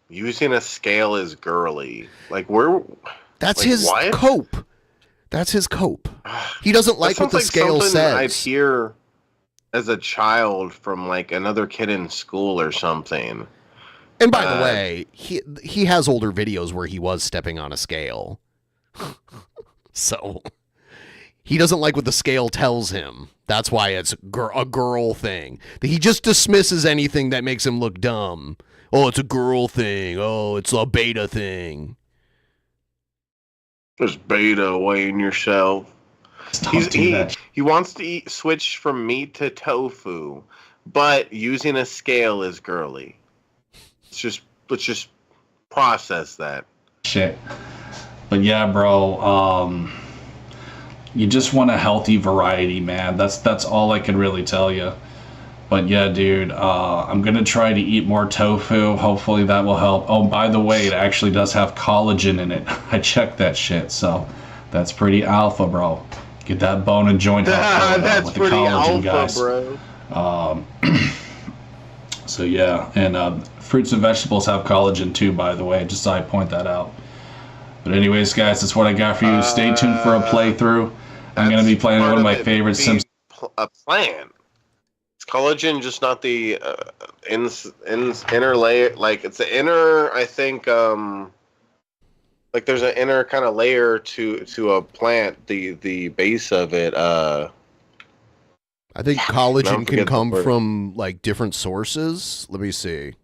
using a scale is girly. Like, That's his cope. That's his cope. He doesn't like what the scale says. I'd hear as a child from like another kid in school or something. And by the way, he has older videos where he was stepping on a scale. So he doesn't like what the scale tells him. That's why it's a girl thing. He just dismisses anything that makes him look dumb. Oh, it's a girl thing. Oh, it's a beta thing. Just beta weighing yourself. He wants to switch from meat to tofu, but using a scale is girly. Let's just process that. Shit. But yeah, bro, you just want a healthy variety, man. That's all I can really tell you. But yeah, dude, I'm going to try to eat more tofu. Hopefully that will help. Oh, by the way, it actually does have collagen in it. I checked that shit, so that's pretty alpha, bro. Get that bone and joint health that's with the pretty collagen, alpha, guys. Bro. So yeah, and fruits and vegetables have collagen too, by the way, just so I point that out. But anyways, guys, that's what I got for you. Stay tuned for a playthrough. I'm going to be playing one of my favorite Sims. A plan. It's collagen, just not the inner layer, like it's the inner. I think like there's an inner kind of layer to a plant. The base of it. I think collagen can come from like different sources. Let me see.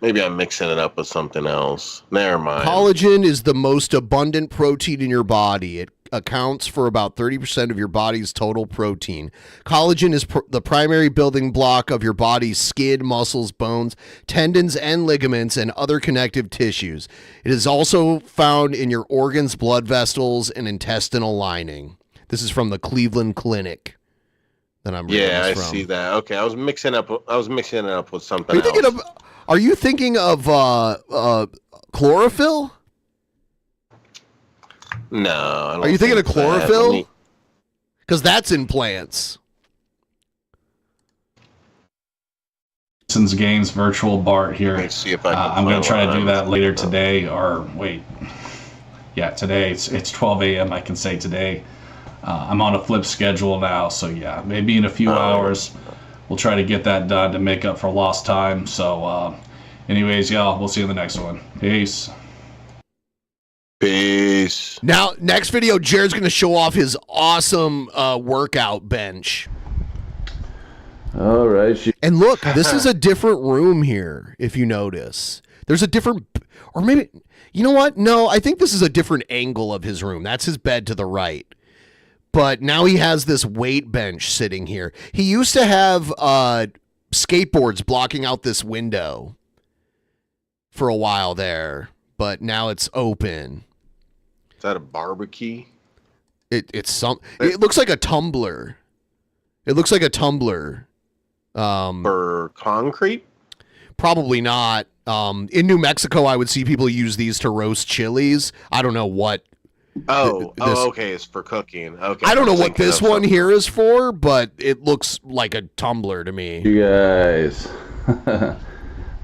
Maybe I'm mixing it up with something else. Never mind. Collagen is the most abundant protein in your body. It accounts for about 30% of your body's total protein. Collagen is the primary building block of your body's skin, muscles, bones, tendons, and ligaments, and other connective tissues. It is also found in your organs, blood vessels, and intestinal lining. This is from the Cleveland Clinic. That I'm reading I from. see that. Okay, I was mixing it up with something else. Are you thinking of chlorophyll? No. I don't Are you thinking of that. chlorophyll? Because that's in plants. Since Games Virtual Bart here. Let's see if I can I'm going find to try one. to do that later today, or wait. Yeah, today. It's 12 a.m. I can say today. I'm on a flip schedule now, so yeah, maybe in a few hours we'll try to get that done to make up for lost time. So anyways, y'all, we'll see you in the next one. Peace. Peace. Now, next video, Jared's going to show off his awesome workout bench. All right. And look, this is a different room here, if you notice. There's a different, or maybe, you know what? No, I think this is a different angle of his room. That's his bed to the right. But now he has this weight bench sitting here. He used to have skateboards blocking out this window for a while there, but now it's open. Is that a barbecue? It looks like a tumbler. It looks like a tumbler. For concrete? Probably not. In New Mexico, I would see people use these to roast chilies. I don't know what. Okay, it's for cooking. Okay. I don't know what this one here is for, but it looks like a tumbler to me. You guys.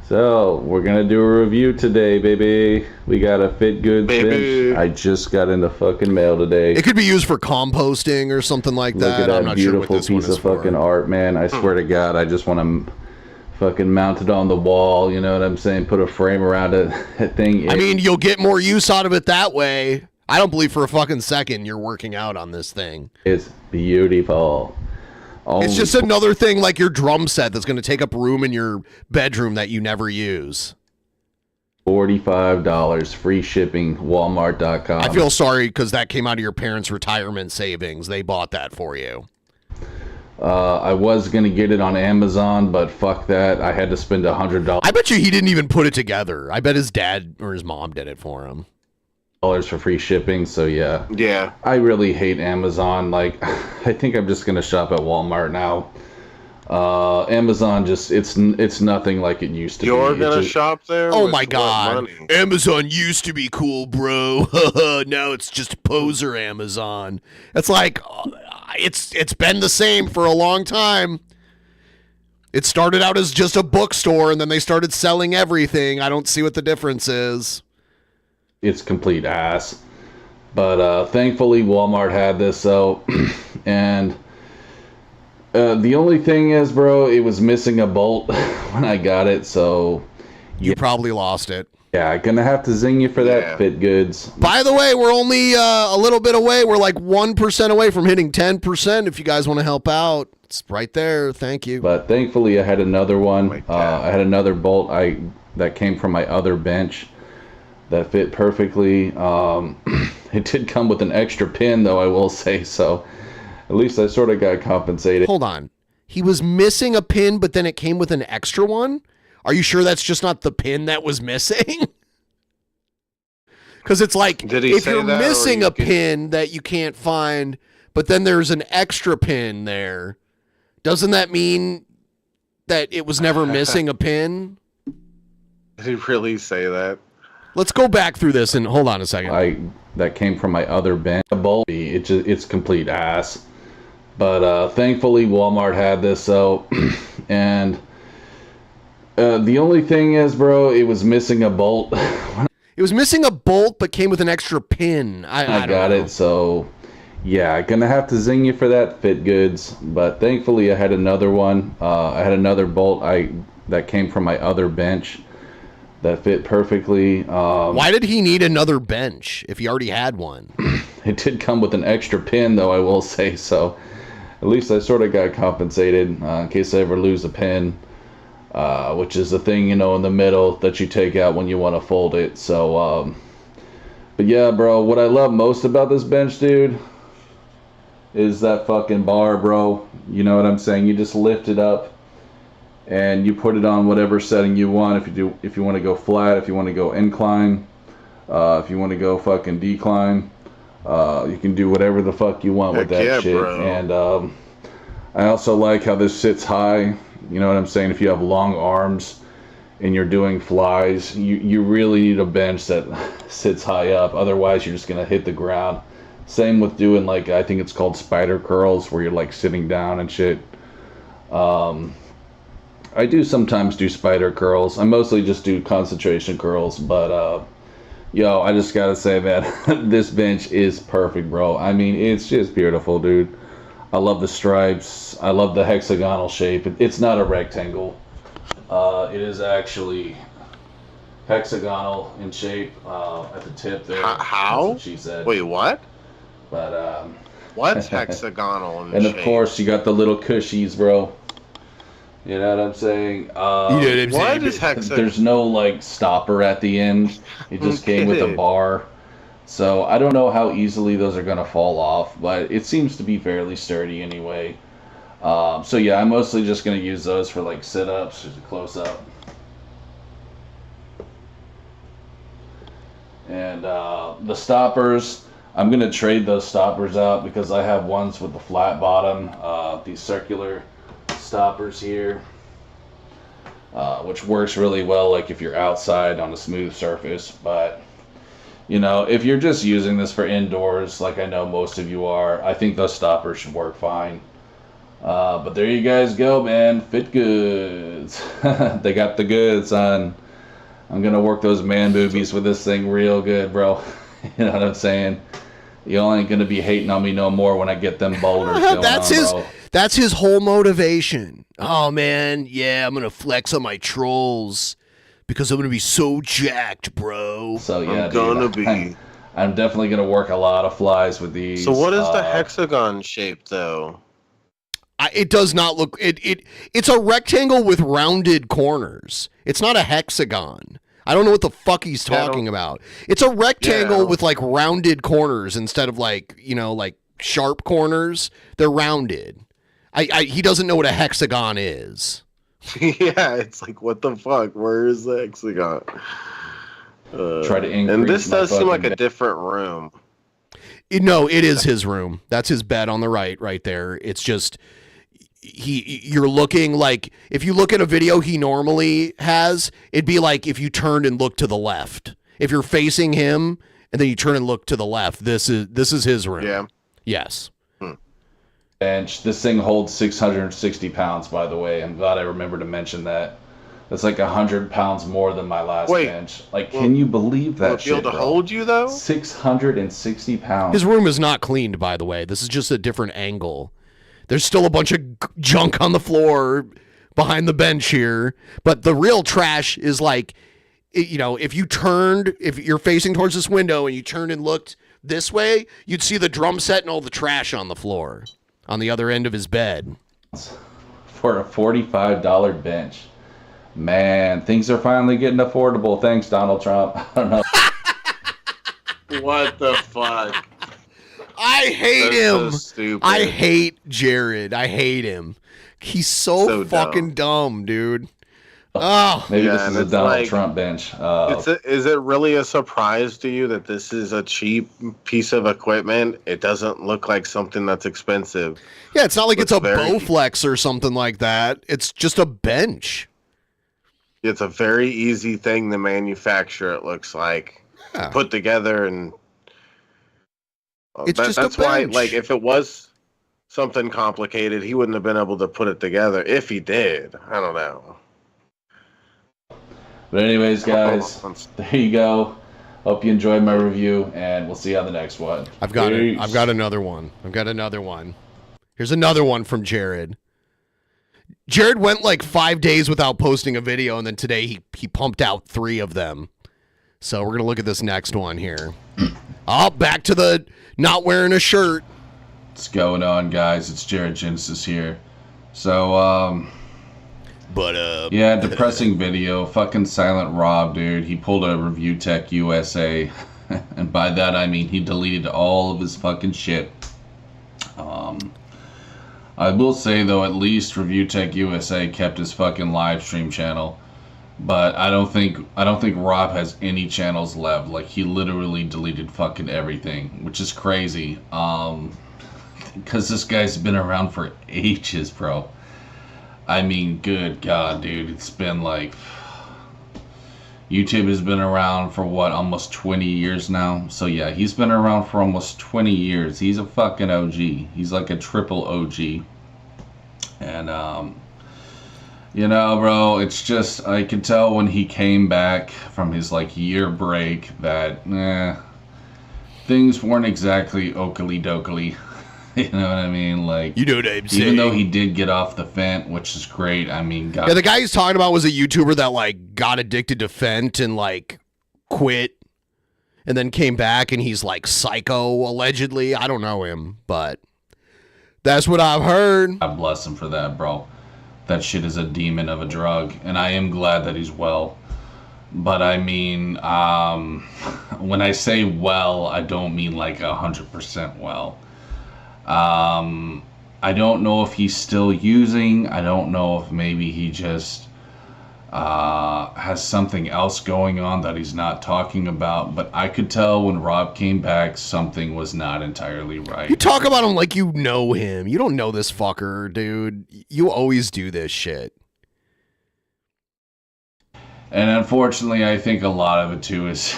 So, we're going to do a review today, baby. We got a Fit Goods bench. I just got in the fucking mail today. It could be used for composting or something like that. Look at that I'm not sure what beautiful this one piece is of fucking art, man. I swear to God, I just want to fucking mount it on the wall. You know what I'm saying? Put a frame around it. That thing. I mean, you'll get more use out of it that way. I don't believe for a fucking second you're working out on this thing. It's beautiful. It's just another thing like your drum set that's going to take up room in your bedroom that you never use. $45, free shipping, Walmart.com. I feel sorry because that came out of your parents' retirement savings. They bought that for you. I was going to get it on Amazon, but fuck that. I had to spend $100. I bet you he didn't even put it together. I bet his dad or his mom did it for him. For free shipping, so yeah. I really hate Amazon. Like, I think I'm just gonna shop at Walmart now. Amazon it's nothing like it used to be. You're gonna shop there? Oh my God! Amazon used to be cool, bro. Now it's just poser Amazon. It's like it's been the same for a long time. It started out as just a bookstore, and then they started selling everything. I don't see what the difference is. It's complete ass. But thankfully Walmart had this, so and the only thing is, bro, it was missing a bolt when I got it, so you probably lost it. Yeah, gonna have to zing you for that, Fit Goods. By the way, we're only a little bit away. We're like 1% away from hitting 10%. If you guys want to help out, it's right there. Thank you. But thankfully I had another one. I had another bolt that came from my other bench that fit perfectly. It did come with an extra pin, though, I will say, so at least I sort of got compensated. Hold on. He was missing a pin, but then it came with an extra one? Are you sure that's just not the pin that was missing? Because it's like, if you're missing a pin that you can't find, but then there's an extra pin there, doesn't that mean that it was never missing a pin? Did he really say that? Let's go back through this and hold on a second. That came from my other bench. It's complete ass. But thankfully Walmart had this, so and the only thing is, bro, it was missing a bolt. It was missing a bolt, but came with an extra pin. I got it, so yeah, gonna have to zing you for that, Fit Goods. But thankfully I had another one. I had another bolt that came from my other bench that fit perfectly. Why did he need another bench if he already had one? It did come with an extra pin, though, I will say, so at least I sort of got compensated in case I ever lose a pin, which is the thing, in the middle that you take out when you want to fold it. So, but yeah, bro, what I love most about this bench, dude, is that fucking bar, bro. You know what I'm saying? You just lift it up and you put it on whatever setting you want. If you want to go flat, if you want to go incline, if you want to go fucking decline, you can do whatever the fuck you want with that shit. Bro. And I also like how this sits high. You know what I'm saying? If you have long arms and you're doing flies, you really need a bench that sits high up. Otherwise, you're just gonna hit the ground. Same with doing, like, I think it's called spider curls, where you're like sitting down and shit. I do sometimes do spider curls. I mostly just do concentration curls, but yo, I just gotta say, man, this bench is perfect, bro. I mean, it's just beautiful, dude. I love the stripes. I love the hexagonal shape. It's not a rectangle. It is actually hexagonal in shape at the tip there. How? That's what she said. Wait, what? But what's hexagonal in and shape? of course, you got the little cushies, bro. You know what I'm saying? What is hexagonal? There's no like stopper at the end. It just came with a bar. So I don't know how easily those are gonna fall off, but it seems to be fairly sturdy anyway. So yeah, I'm mostly just gonna use those for like sit-ups, just a close up. And the stoppers, I'm gonna trade those stoppers out because I have ones with the flat bottom, these circular stoppers here, which works really well like if you're outside on a smooth surface. But if you're just using this for indoors, like I know most of you are, I think those stoppers should work fine. But there you guys go, man. Fit goods. They got the goods on. I'm gonna work those man boobies with this thing real good, bro. You know what I'm saying? Y'all ain't gonna be hating on me no more when I get them boulders going bro. That's his whole motivation. Oh man, yeah, I'm gonna flex on my trolls because I'm gonna be so jacked, bro. So yeah, I'm definitely gonna work a lot of flies with these. So what is the hexagon shape though? It does not look. It's a rectangle with rounded corners. It's not a hexagon. I don't know what the fuck he's talking about. It's a rectangle with like rounded corners instead of like sharp corners. They're rounded. He doesn't know what a hexagon is. Yeah, it's like, what the fuck? Where is the hexagon? Try to increase. And this does seem like a different room. No, it is his room. That's his bed on the right there. It's just you're looking like, if you look at a video he normally has, it'd be like if you turned and looked to the left. If you're facing him and then you turn and look to the left, this is his room. Yeah. Yes. Bench. This thing holds 660 pounds, by the way. I'm glad I remembered to mention that. That's like 100 pounds more than my last bench. Like, can you believe that shit, be able to hold you, though? 660 pounds. His room is not cleaned, by the way. This is just a different angle. There's still a bunch of junk on the floor behind the bench here. But the real trash is like, if you're facing towards this window and you turned and looked this way, you'd see the drum set and all the trash on the floor on the other end of his bed. For a $45 bench. Man, things are finally getting affordable. Thanks, Donald Trump. I don't know. What the fuck? I hate him. So stupid. I hate Jared. I hate him. He's so fucking dumb, dude. Oh, maybe this is a Donald Trump bench. Is it really a surprise to you that this is a cheap piece of equipment? It doesn't look like something that's expensive. Yeah, it's not like it's a Bowflex or something like that. It's just a bench. It's a very easy thing to manufacture, it looks like. Yeah. Put together, and it's just that's a bench. why, like, if it was something complicated, he wouldn't have been able to put it together. If he did, I don't know. But anyways, guys, there you go. Hope you enjoyed my review, and we'll see you on the next one. I've got another one. Here's another one from Jared. Jared went like 5 days without posting a video, and then today he pumped out 3 of them. So we're going to look at this next one here. Oh, back to the not wearing a shirt. What's going on, guys? It's Jared Genesis here. So, yeah, depressing video. Fucking Silent Rob, dude. He pulled a Review Tech USA. And by that, I mean he deleted all of his fucking shit. I will say, though, at least Review Tech USA kept his fucking live stream channel. But I don't think Rob has any channels left. Like, he literally deleted fucking everything, which is crazy. Because this guy's been around for ages, bro. I mean, good God, dude. It's been like... YouTube has been around for, what, almost 20 years now? So, yeah, he's been around for almost 20 years. He's a fucking OG. He's like a triple OG. And, you know, bro, it's just... I could tell when he came back from his, like, year break that, things weren't exactly oakley-dokley. You know what I mean? Like, you know what I'm saying. Even though he did get off the Fent, which is great. I mean, God. Yeah, the guy he's talking about was a YouTuber that like got addicted to Fent and like quit, and then came back, and he's like psycho allegedly. I don't know him, but that's what I've heard. God bless him for that, bro. That shit is a demon of a drug, and I am glad that he's well. But I mean, when I say well, I don't mean like 100% well. I don't know if he's still using. I don't know if maybe he just has something else going on that he's not talking about. But I could tell when Rob came back, something was not entirely right. You talk about him like you know him. You don't know this fucker, dude. You always do this shit. And unfortunately, I think a lot of it too is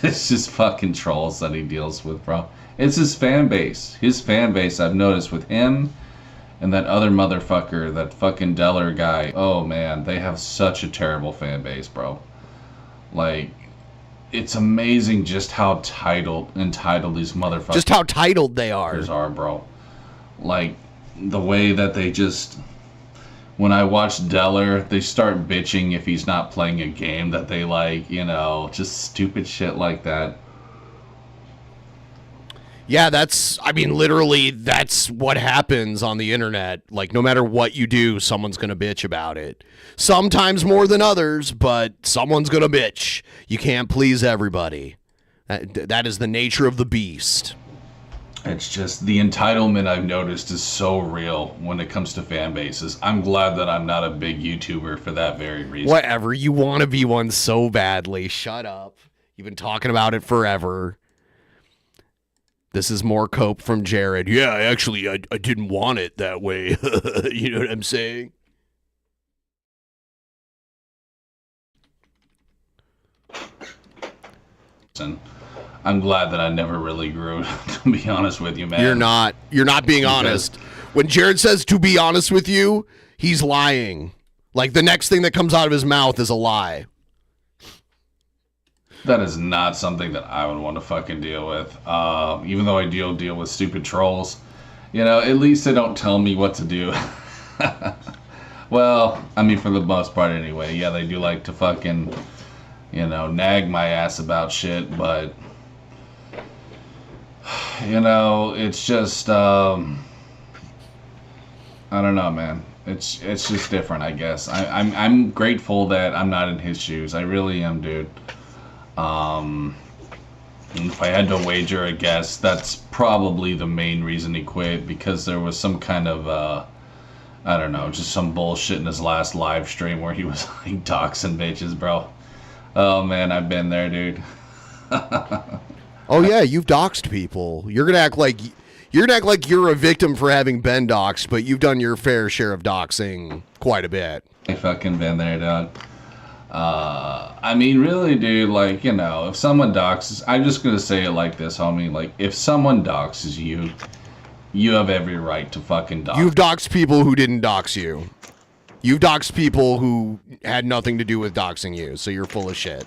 it's just fucking trolls that he deals with, bro. It's his fan base. His fan base, I've noticed with him and that other motherfucker, that fucking Deller guy. Oh, man, they have such a terrible fan base, bro. Like, it's amazing just how entitled these motherfuckers Just how titled they are, bro. Like, the way that they just... When I watch Deller, they start bitching if he's not playing a game that they like, you know, just stupid shit like that. Yeah, literally, that's what happens on the internet. Like, no matter what you do, someone's going to bitch about it. Sometimes more than others, but someone's going to bitch. You can't please everybody. That is the nature of the beast. It's just the entitlement I've noticed is so real when it comes to fan bases. I'm glad that I'm not a big YouTuber for that very reason. Whatever, you want to be one so badly. Shut up. You've been talking about it forever. This is more cope from Jared. Yeah, actually, I didn't want it that way. You know what I'm saying? I'm glad that I never really grew, to be honest with you, man. You're not being honest. When Jared says to be honest with you, he's lying. Like, the next thing that comes out of his mouth is a lie. That is not something that I would want to fucking deal with. Even though I deal with stupid trolls. You know, at least they don't tell me what to do. Well, I mean, for the most part anyway. Yeah, they do like to fucking, you know, nag my ass about shit, but... You know, it's just, I don't know, man. It's just different, I guess. I'm grateful that I'm not in his shoes. I really am, dude. If I had to wager a guess, that's probably the main reason he quit, because there was some kind of, I don't know, just some bullshit in his last live stream where he was like doxing bitches, bro. Oh man, I've been there, dude. Oh yeah, you've doxed people. You're gonna act like you're a victim for having been doxed, but you've done your fair share of doxing quite a bit. I fucking been there, dog. I mean, really, dude, like, you know, if someone doxes, I'm just gonna say it like this, homie, like, if someone doxes you, you have every right to fucking dox. You've doxed people who didn't dox you. You've doxed people who had nothing to do with doxing you, so you're full of shit.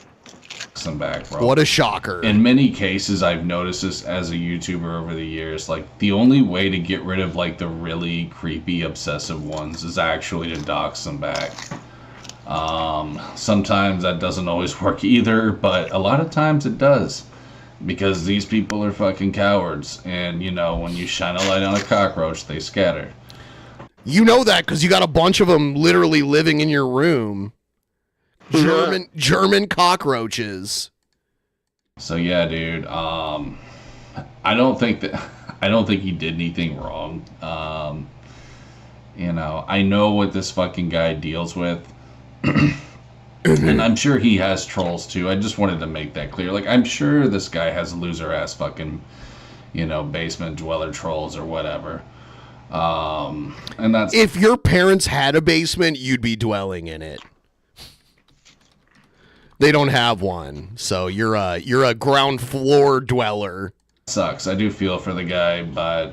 them back, bro. What a shocker. In many cases, I've noticed this as a YouTuber over the years. Like, the only way to get rid of, like, the really creepy, obsessive ones is actually to dox them back. Sometimes that doesn't always work either, but a lot of times it does. Because these people are fucking cowards. And, you know, when you shine a light on a cockroach, they scatter. You know that because you got a bunch of them literally living in your room. German cockroaches. So yeah, dude. I don't think he did anything wrong. You know, I know what this fucking guy deals with. And I'm sure he has trolls too. I just wanted to make that clear. Like, I'm sure this guy has loser ass fucking, you know, basement dweller trolls or whatever. And that's, if your parents had a basement, you'd be dwelling in it. They don't have one, so you're a ground floor dweller. Sucks. I do feel for the guy, but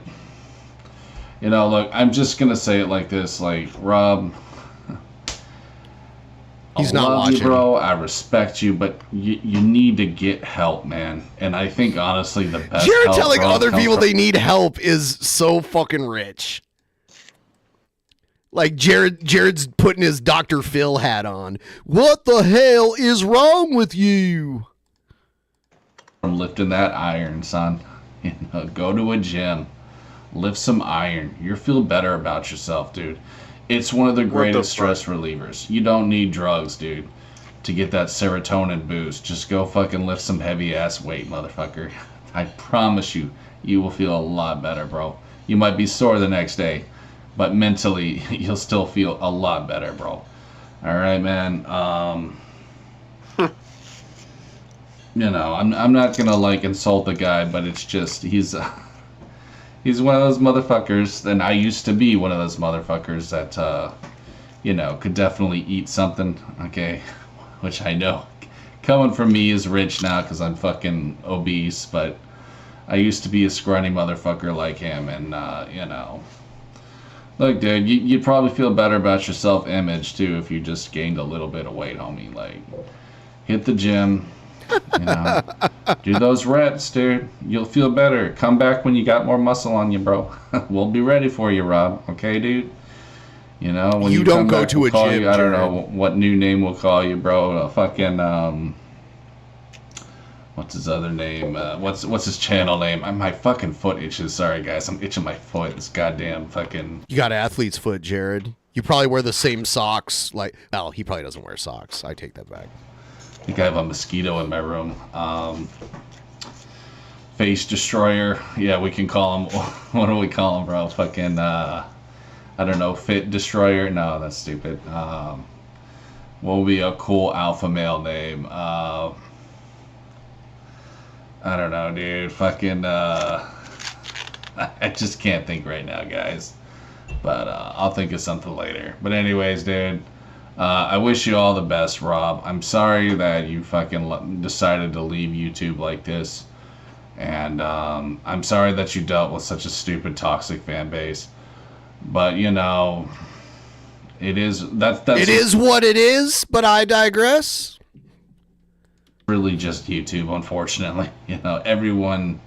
you know, look, I'm just gonna say it like this, like, Rob, he's I not love watching, you, bro. I respect you, but you need to get help, man. And I think honestly, the best. Jared help, telling bro, other comes people from- they need help is so fucking rich. Like Jared's putting his Dr. Phil hat on. What the hell is wrong with you? From lifting that iron, son. You know, go to a gym, lift some iron. You'll feel better about yourself, dude. It's one of the greatest stress relievers. You don't need drugs, dude, to get that serotonin boost. Just go fucking lift some heavy ass weight, motherfucker. I promise you, you will feel a lot better, bro. You might be sore the next day, but mentally, you'll still feel a lot better, bro. All right, man. You know, I'm not gonna like insult the guy, but it's just he's one of those motherfuckers, and I used to be one of those motherfuckers that you know, could definitely eat something. Okay, which I know coming from me is rich now because I'm fucking obese, but I used to be a scrawny motherfucker like him, and you know. Look, dude, you'd probably feel better about your self-image, too, if you just gained a little bit of weight, homie. Like, hit the gym, you know, do those reps, dude. You'll feel better. Come back when you got more muscle on you, bro. We'll be ready for you, Rob. Okay, dude? You know, when you don't come go back, to we'll a call gym, you, I don't Jared. know what new name we'll call you, bro. Fucking, what's his other name? What's his channel name? My fucking foot itches. Sorry, guys. I'm itching my foot. This goddamn fucking... You got athlete's foot, Jared. You probably wear the same socks. Like, well, he probably doesn't wear socks. I take that back. I think I have a mosquito in my room. Face Destroyer. Yeah, we can call him... What do we call him, bro? Fucking, I don't know. Fit Destroyer? No, that's stupid. What would be a cool alpha male name? I don't know, dude. Fucking, I just can't think right now, guys. But I'll think of something later. But anyways, dude, I wish you all the best, Rob. I'm sorry that you fucking decided to leave YouTube like this. And I'm sorry that you dealt with such a stupid, toxic fan base. But, you know, it is... It is what it is, but I digress. Really just YouTube, unfortunately. You know, everyone,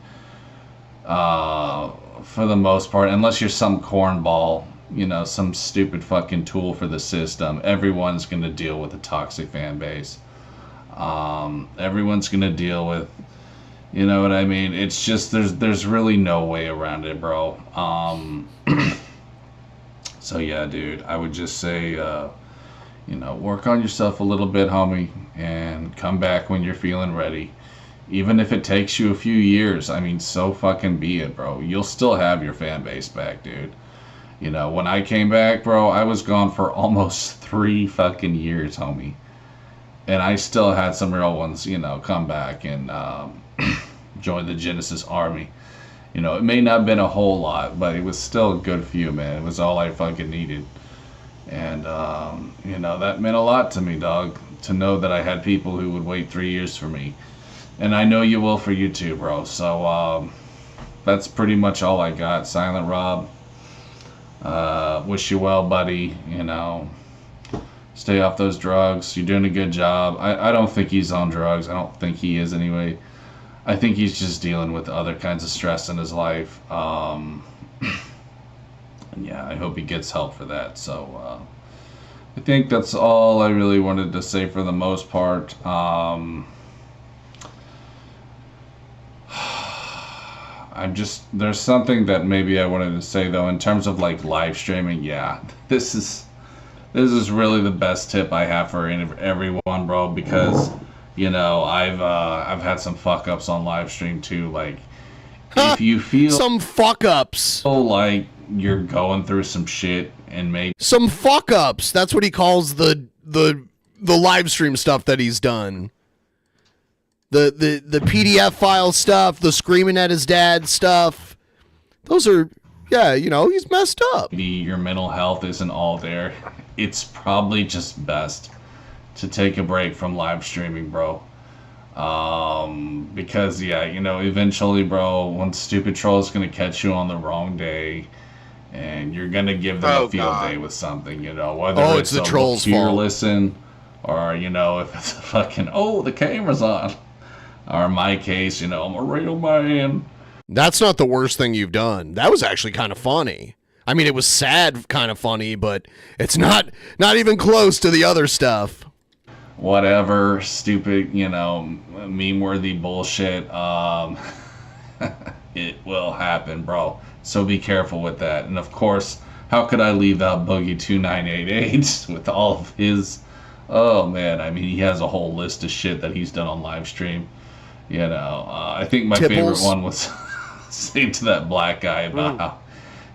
for the most part, unless you're some cornball, you know, some stupid fucking tool for the system, everyone's going to deal with a toxic fan base. Everyone's going to deal with, you know what I mean? It's just, there's really no way around it, bro. So yeah, dude, I would just say, you know, work on yourself a little bit, homie, and come back when you're feeling ready. Even if it takes you a few years, I mean, so fucking be it, bro. You'll still have your fan base back, dude. You know, when I came back, bro, I was gone for almost 3 fucking years, homie. And I still had some real ones, you know, come back and join the Genesis army. You know, it may not have been a whole lot, but it was still a good few, man. It was all I fucking needed. And, you know, that meant a lot to me, dog, to know that I had people who would wait 3 years for me. And I know you will for you too, bro. So, that's pretty much all I got. Silent Rob, wish you well, buddy. You know, Stay off those drugs. You're doing a good job. I don't think he's on drugs. I don't think he is anyway. I think he's just dealing with other kinds of stress in his life. And yeah, I hope he gets help for that. So I think that's all I really wanted to say for the most part. There's something that maybe I wanted to say though, in terms of like live streaming. Yeah, this is really the best tip I have for everyone, bro, because you know I've had some fuck ups on live stream too. Like if you feel some fuck ups, like you're going through some shit and maybe some fuck ups. That's what he calls the live stream stuff that he's done. The PDF file stuff, the screaming at his dad stuff. Those are, yeah, you know, he's messed up. Your mental health isn't all there. It's probably just best to take a break from live streaming, bro. Because yeah, you know, eventually, bro, one stupid troll is gonna catch you on the wrong day, and you're gonna give them a field day with something, you know, whether it's the troll's fault. Listen, or you know, if it's a fucking the camera's on, or in my case, you know, I'm a real man. That's not the worst thing you've done. That was actually kind of funny. I mean, it was sad, kind of funny, but it's not even close to the other stuff. Whatever stupid, you know, meme-worthy bullshit. It will happen, bro. So be careful with that. And of course, how could I leave out Boogie 2988 with all of his? Oh man, I mean, he has a whole list of shit that he's done on live stream. You know, I think my favorite one was saying to that black guy about how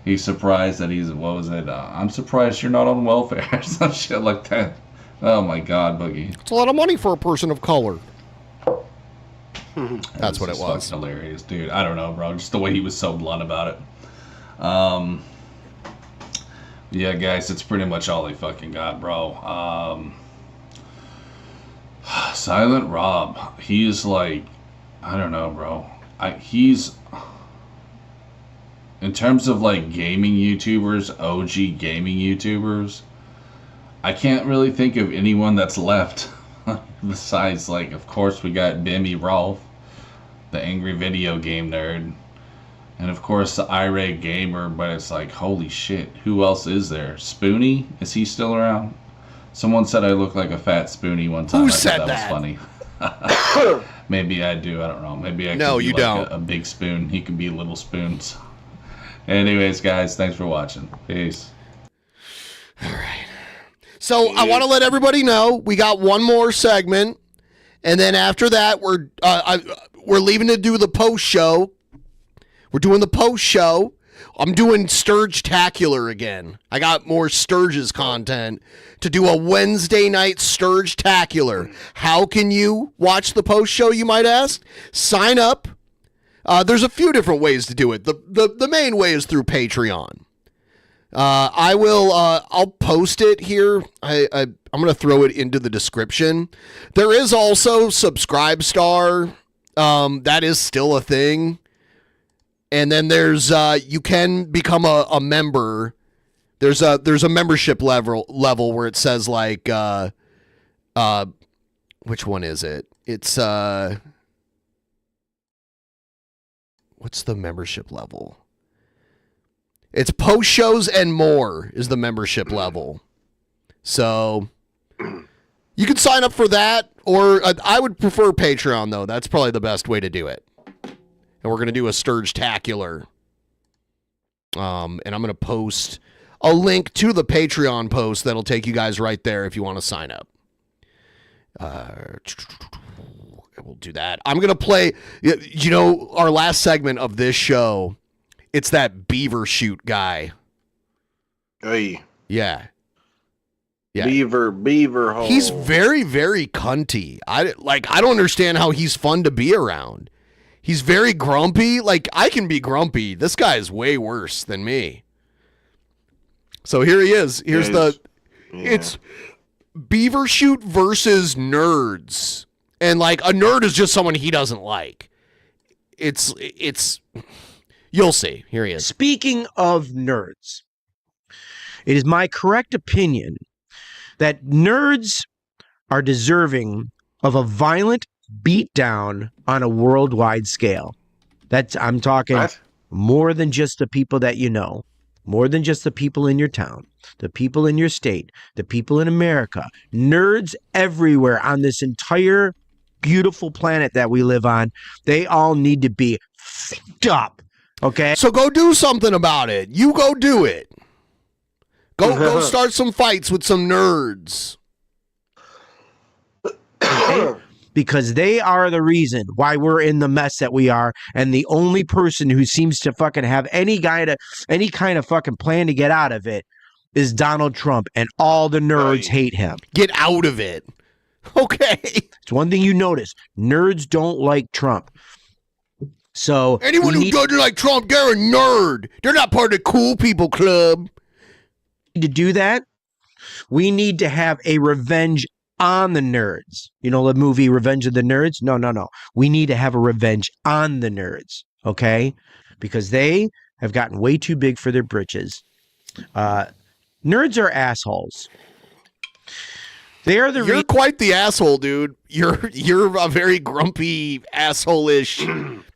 he's surprised that he's, what was it? I'm surprised you're not on welfare. Some shit like that. Oh my God, Boogie. It's a lot of money for a person of color. That's what it was. Hilarious, dude. I don't know, bro. Just the way he was so blunt about it. Yeah, guys, it's pretty much all he fucking got, bro. Silent Rob. He's like, I don't know, bro. He's, in terms of like gaming YouTubers, OG gaming YouTubers, I can't really think of anyone that's left besides, like, of course, we got Bimmy Rolf, the angry video game nerd, and of course the irate gamer. But it's like, holy shit, who else is there? Spoonie, is he still around? Someone said I look like a fat Spoonie one time. Who I said thought that? Was funny. Maybe I do. I don't know. Maybe I could No, be you like don't. A big spoon. He could be little spoons. Anyways, guys, thanks for watching. Peace. So I want to let everybody know we got one more segment, and then after that we're leaving to do the post show. We're doing the post show. I'm doing Sturge-tacular again. I got more Sturges content to do a Wednesday night Sturge-tacular. How can you watch the post show, you might ask? Sign up. There's a few different ways to do it. The main way is through Patreon. I'll post it here. I'm going to throw it into the description. There is also Subscribestar. That is still a thing. And then there's, you can become a member. There's a membership level where it says like, which one is it? It's, what's the membership level? It's post shows and more is the membership level. So you can sign up for that, or I would prefer Patreon though. That's probably the best way to do it. And we're going to do a Sturge-tacular. And I'm going to post a link to the Patreon post that'll take you guys right there if you want to sign up. We'll do that. I'm going to play, you know, our last segment of this show. It's that Beaver shoot guy. Hey. Yeah. Beaver hole. He's very, very cunty. I don't understand how he's fun to be around. He's very grumpy. Like, I can be grumpy. This guy is way worse than me. So here he is. Here's it's Beaver shoot versus nerds. And like a nerd is just someone he doesn't like. It's you'll see. Here he is. Speaking of nerds, it is my correct opinion that nerds are deserving of a violent beatdown on a worldwide scale. I'm talking more than just the people that you know, more than just the people in your town, the people in your state, the people in America, nerds everywhere on this entire beautiful planet that we live on. They all need to be f***ed up. Okay? So go do something about it. You go do it. Go start some fights with some nerds. Because they are the reason why we're in the mess that we are, and the only person who seems to fucking have any kind of fucking plan to get out of it is Donald Trump, and all the nerds hate him. Get out of it. Okay. It's one thing you notice. Nerds don't like Trump. So anyone who doesn't like Trump, they're a nerd. They're not part of the cool people club. To do that, we need to have a revenge on the nerds. You know the movie Revenge of the Nerds? No. We need to have a revenge on the nerds, okay? Because they have gotten way too big for their britches. Nerds are assholes. You're quite the asshole, dude. You're a very grumpy, asshole-ish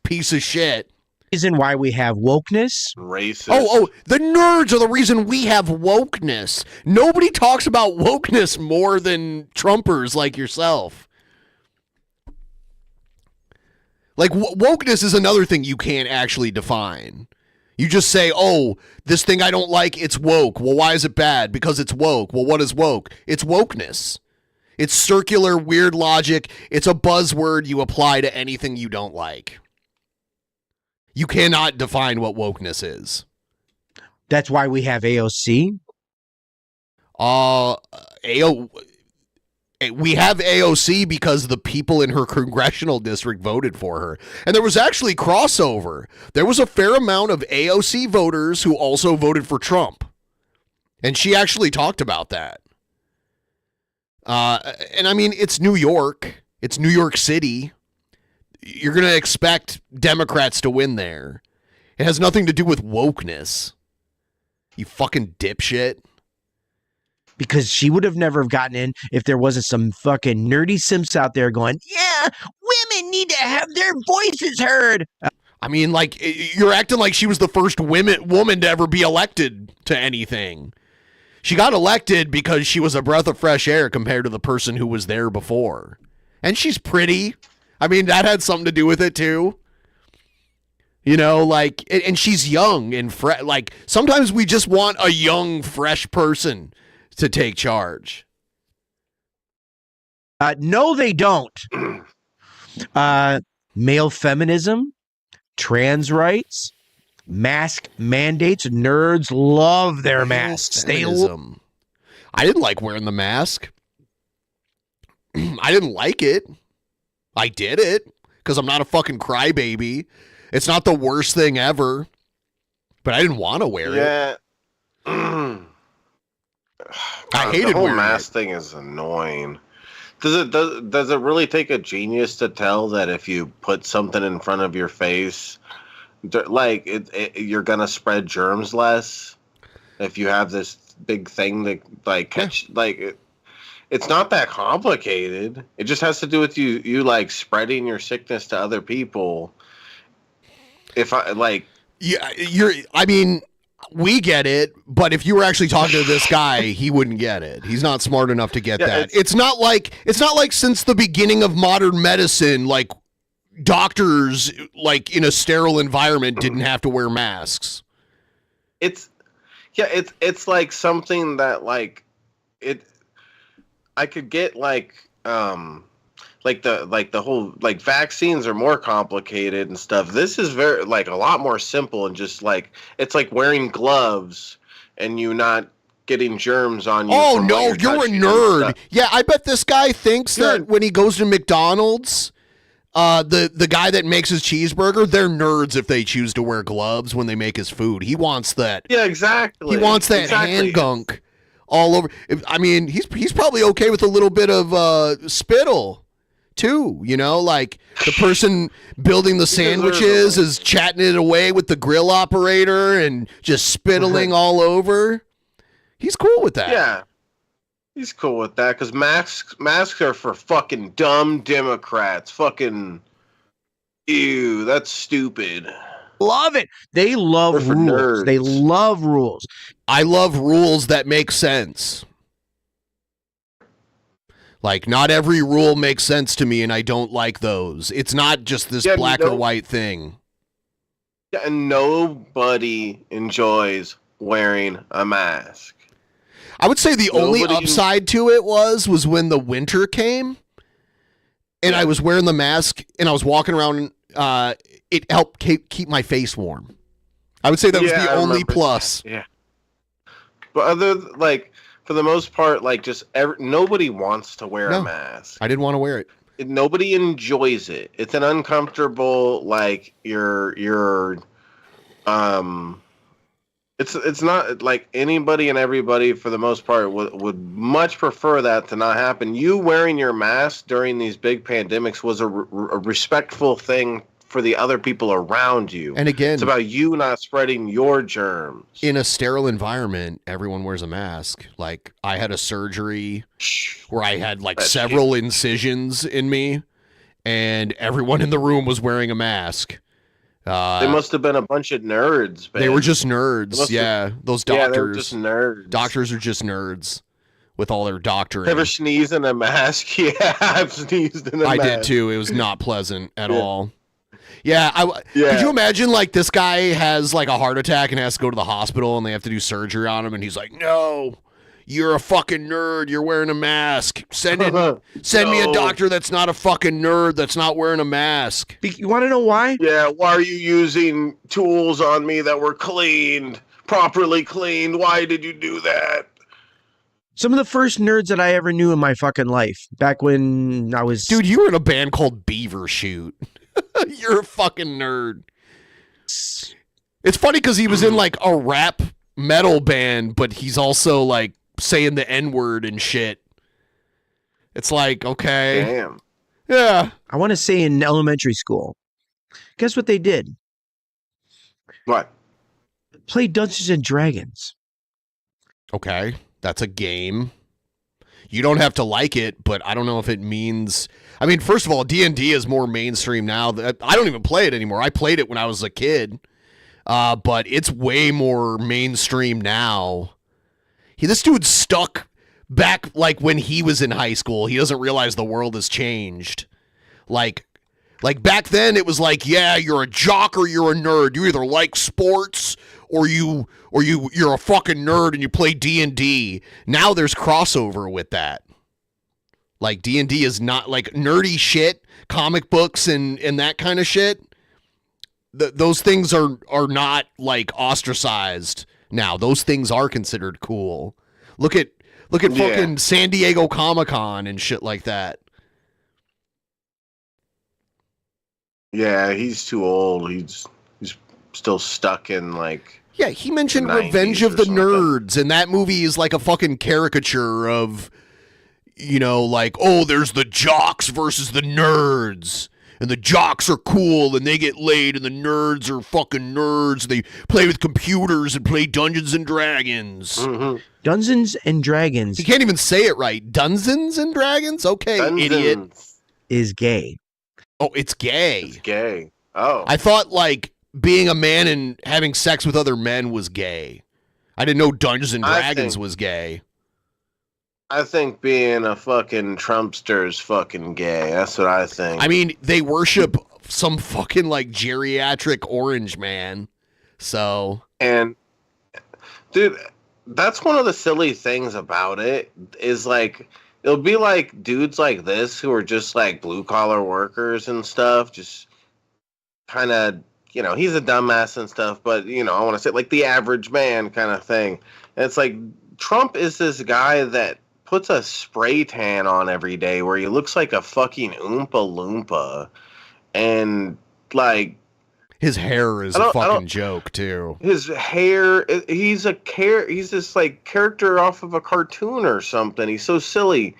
piece of shit. Reason why we have wokeness. Racist. Oh, the nerds are the reason we have wokeness. Nobody talks about wokeness more than Trumpers like yourself. Like, wokeness is another thing you can't actually define. You just say, oh, this thing I don't like, it's woke. Well, why is it bad? Because it's woke. Well, what is woke? It's wokeness. It's circular, weird logic. It's a buzzword you apply to anything you don't like. You cannot define what wokeness is. That's why we have AOC. We have AOC because the people in her congressional district voted for her. And there was actually crossover. There was a fair amount of AOC voters who also voted for Trump. And she actually talked about that. And I mean, it's New York. It's New York City. You're going to expect Democrats to win there. It has nothing to do with wokeness. You fucking dipshit. Because she would have never gotten in if there wasn't some fucking nerdy simps out there going, yeah, women need to have their voices heard. I mean, like, you're acting like she was the first woman to ever be elected to anything. She got elected because she was a breath of fresh air compared to the person who was there before. And she's pretty. I mean, that had something to do with it, too. You know, like, and she's young and fresh. Like, sometimes we just want a young, fresh person to take charge. No, they don't. Male feminism, trans rights, mask mandates. Nerds love their masks. I didn't like wearing the mask. I didn't like it. I did it because I'm not a fucking crybaby. It's not the worst thing ever, but I didn't want to wear it. Yeah. I hated the whole wearing mask thing is annoying. Does it really take a genius to tell that if you put something in front of your face, like you're gonna spread germs less? If you have this big thing that like catch, it's not that complicated. It just has to do with you like spreading your sickness to other people. If I like, yeah, I mean, we get it, but if you were actually talking to this guy, he wouldn't get it. He's not smart enough to get that. It's not like since the beginning of modern medicine, like doctors, like in a sterile environment, didn't have to wear masks. It's like something that like it. I could get like the whole like vaccines are more complicated and stuff. This is very like a lot more simple and just like it's like wearing gloves and you not getting germs on you. Oh no, you're a nerd. Yeah, I bet this guy thinks that when he goes to McDonald's, the guy that makes his cheeseburger, they're nerds if they choose to wear gloves when they make his food. He wants that. Yeah, exactly. He wants that hand gunk all over. I mean, he's probably okay with a little bit of spittle too, you know, like the person building the sandwiches is chatting it away with the grill operator and just spittling all over. He's cool with that. He's cool with that because masks are for fucking dumb Democrats. Fucking ew, that's stupid. Love it. They love They're for rules. nerds. They love rules. I love rules that make sense. Like, not every rule makes sense to me, and I don't like those. It's not just this black or white thing. Yeah, and nobody enjoys wearing a mask. I would say the only upside to it was when the winter came, and I was wearing the mask, and I was walking around. It helped keep my face warm. I would say that was the only plus. Yeah. But for the most part, nobody wants to wear a mask. I didn't want to wear it. Nobody enjoys it. It's an uncomfortable, it's not like anybody and everybody for the most part would much prefer that to not happen. You wearing your mask during these big pandemics was a respectful thing for the other people around you. And again, it's about you not spreading your germs. In a sterile environment, everyone wears a mask. Like, I had a surgery where I had several incisions in me, and everyone in the room was wearing a mask. They must have been a bunch of nerds, man. They were just nerds. Those doctors. Yeah, they were just nerds. Doctors are just nerds with all their doctoring. Ever sneeze in a mask? Yeah, I've sneezed in a mask. I did too. It was not pleasant at all. Yeah, could you imagine this guy has a heart attack and has to go to the hospital and they have to do surgery on him and he's like, "No, you're a fucking nerd. You're wearing a mask. Send me a doctor that's not a fucking nerd that's not wearing a mask." You want to know why? Yeah, why are you using tools on me that were properly cleaned? Why did you do that? Some of the first nerds that I ever knew in my fucking life, back when I was... Dude, you were in a band called Beaver. Shoot. You're a fucking nerd. It's funny because he was in a rap metal band, but he's also saying the N-word and shit. It's okay. Damn. Yeah. I want to say in elementary school. Guess what they did? What? Play Dungeons and Dragons. Okay. That's a game. You don't have to like it, but I don't know if it means... I mean, first of all, D&D is more mainstream now. I don't even play it anymore. I played it when I was a kid, but it's way more mainstream now. This dude's stuck back when he was in high school. He doesn't realize the world has changed. Like back then, it was yeah, you're a jock or you're a nerd. You either like sports or you're a fucking nerd and you play D&D. Now there's crossover with that. D&D is not nerdy shit, comic books and that kind of shit. Those things are not ostracized now. Those things are considered cool. Look at fucking San Diego Comic-Con and shit like that. Yeah, he's too old. He's still stuck in Yeah, he mentioned Revenge of the Nerds, and that movie is a fucking caricature of, oh, there's the jocks versus the nerds. And the jocks are cool and they get laid, and the nerds are fucking nerds. They play with computers and play Dungeons and Dragons. Mm-hmm. Dungeons and Dragons. You can't even say it right. Dungeons and Dragons? Okay, idiot. Is gay. Oh, it's gay. It's gay. Oh. I thought being a man and having sex with other men was gay. I didn't know Dungeons and Dragons was gay. I think being a fucking Trumpster is fucking gay. That's what I think. I mean, they worship some fucking geriatric orange man. So. And, dude, that's one of the silly things about it is it'll be dudes like this who are just blue collar workers and stuff. Just kind of, he's a dumbass and stuff, but, I want to say the average man kind of thing. And it's Trump is this guy that puts a spray tan on every day where he looks like a fucking Oompa Loompa. And, his hair is a fucking joke, too. His hair, he's this, character off of a cartoon or something. He's so silly.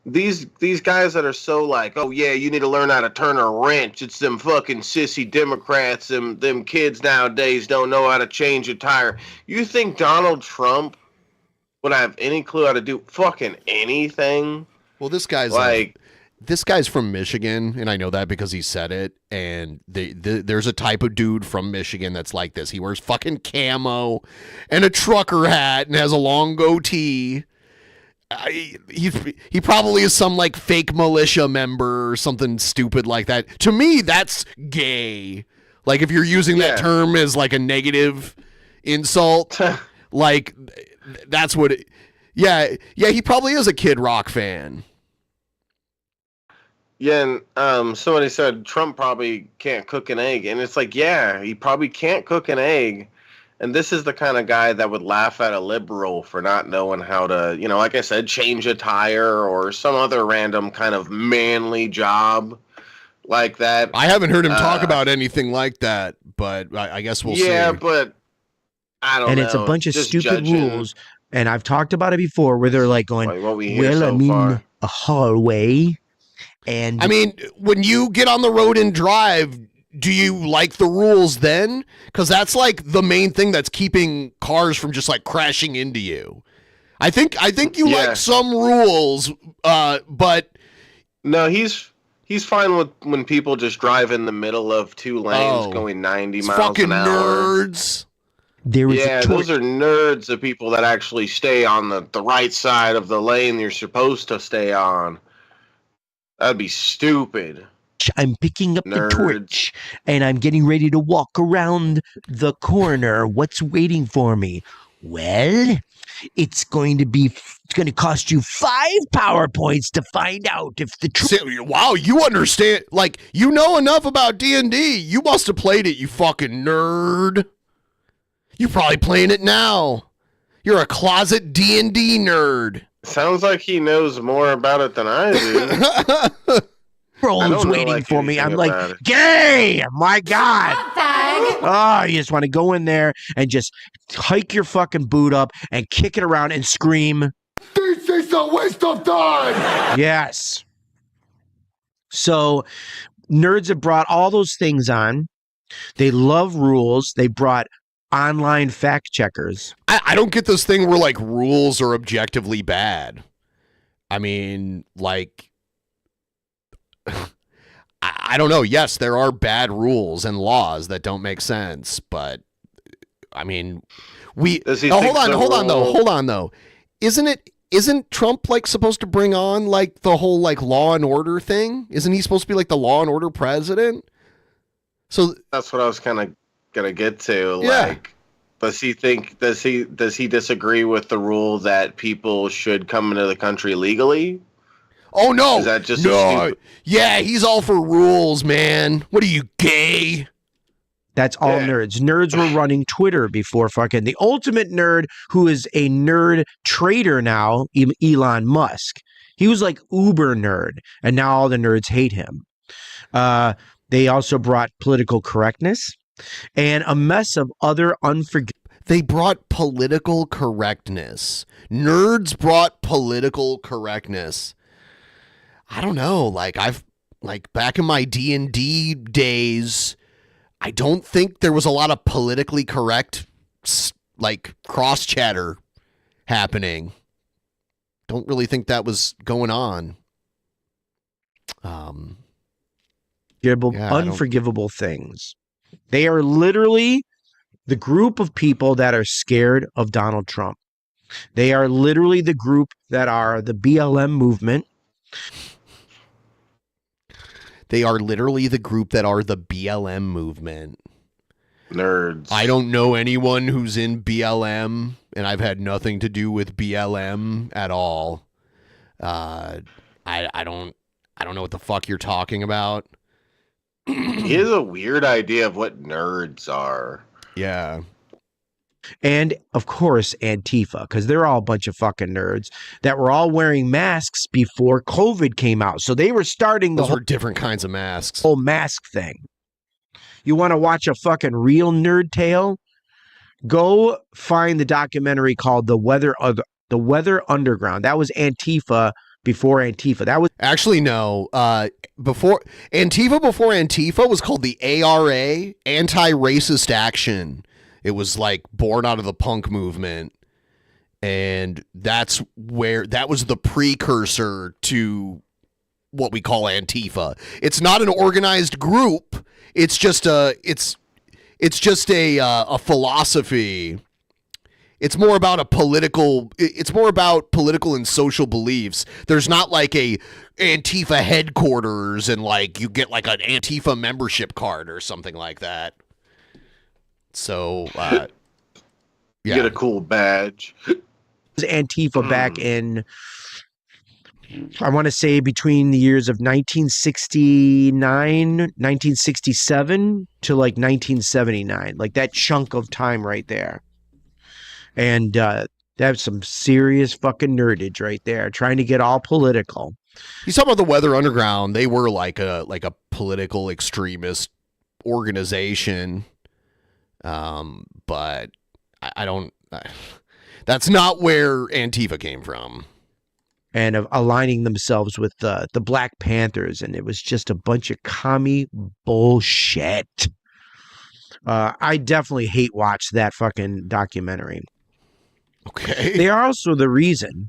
These guys that are so oh, yeah, you need to learn how to turn a wrench. It's them fucking sissy Democrats. Them kids nowadays don't know how to change a tire. You think Donald Trump would I have any clue how to do fucking anything? Well, this guy's this guy's from Michigan, and I know that because he said it. And there's a type of dude from Michigan that's like this. He wears fucking camo and a trucker hat and has a long goatee. He probably is some like fake militia member or something stupid like that. To me, that's gay. Like if you're using that term as like a negative insult, like that's what it, yeah, he probably is a Kid Rock fan. Yeah, and somebody said Trump probably can't cook an egg, and it's like, yeah, he probably can't cook an egg, and this is the kind of guy that would laugh at a liberal for not knowing how to, you know, like I said, change a tire or some other random kind of manly job like that. I haven't heard him talk about anything like that, but I guess we'll see. Yeah, but I don't know. And it's a bunch of Just stupid judging. rules. And I've talked about it before where they're like going, Like what we hear well, so I mean, far. a hallway. And I mean, when you get on the road and drive, do you like the rules then? Because that's like the main thing that's keeping cars from just like crashing into you. I think you like some rules, but no, he's fine with when people just drive in the middle of two lanes going 90 miles fucking an hour. nerds. Those are nerds of people that actually stay on the right side of the lane you're supposed to stay on. That'd be stupid. I'm picking up the torch and I'm getting ready to walk around the corner. What's waiting for me? Well, it's going to cost you 5 power points to find out if the wow, you understand, like, you know enough about D&D. You must have played it, you fucking nerd. You're probably playing it now. You're a closet D&D nerd. Sounds like he knows more about it than I do. Roll's waiting for me. I'm like, gay! My God! Oh, you just want to go in there and just hike your fucking boot up and kick it around and scream. This is a waste of time! Yes. So, nerds have brought all those things on. They love rules. They brought online fact checkers. I don't get this thing where like rules are objectively bad. I mean, like, I don't know. Yes, there are bad rules and laws that don't make sense, but I mean, hold on though. Isn't Trump like supposed to bring on like the whole like law and order thing? Isn't he supposed to be like the law and order president? So that's what I was kind of gonna get to. Yeah. Like, does he disagree with the rule that people should come into the country legally? Oh no! Is that just no? Yeah, he's all for rules, man. What are you, gay? That's all nerds. Nerds were running Twitter before fucking the ultimate nerd, who is a nerd trader now, Elon Musk. He was like uber nerd, and now all the nerds hate him. They also brought political correctness and a mess of other They brought political correctness. Nerds brought political correctness. I don't know. Like back in my D&D days, I don't think there was a lot of politically correct like cross chatter happening. Don't really think that was going on. Unforgivable things. They are literally the group of people that are scared of Donald Trump. They are literally the group that are the BLM movement. They are literally the group that are the BLM movement. Nerds. I don't know anyone who's in BLM, and I've had nothing to do with BLM at all. I don't know what the fuck you're talking about. He has a weird idea of what nerds are. Yeah. And, of course, Antifa, because they're all a bunch of fucking nerds that were all wearing masks before COVID came out. So they were starting Those were different kinds of masks. Whole mask thing. You want to watch a fucking real nerd tale? Go find the documentary called The Weather Underground. That was Antifa before Antifa. That was actually no. Before Antifa was called the ARA, Anti-Racist Action. It was like born out of the punk movement. And that was the precursor to what we call Antifa. It's not an organized group. It's just a philosophy. It's more about political and social beliefs. There's not like a Antifa headquarters and like you get like an Antifa membership card or something like that. So, You get a cool badge. Antifa back in, I want to say, between the years of 1969, 1967 to like 1979, like that chunk of time right there. And that's some serious fucking nerdage right there, trying to get all political. You talk about the Weather Underground. They were like a political extremist organization. But I don't. That's not where Antifa came from. And of aligning themselves with the Black Panthers, and it was just a bunch of commie bullshit. I definitely hate watch that fucking documentary. Okay. They are also the reason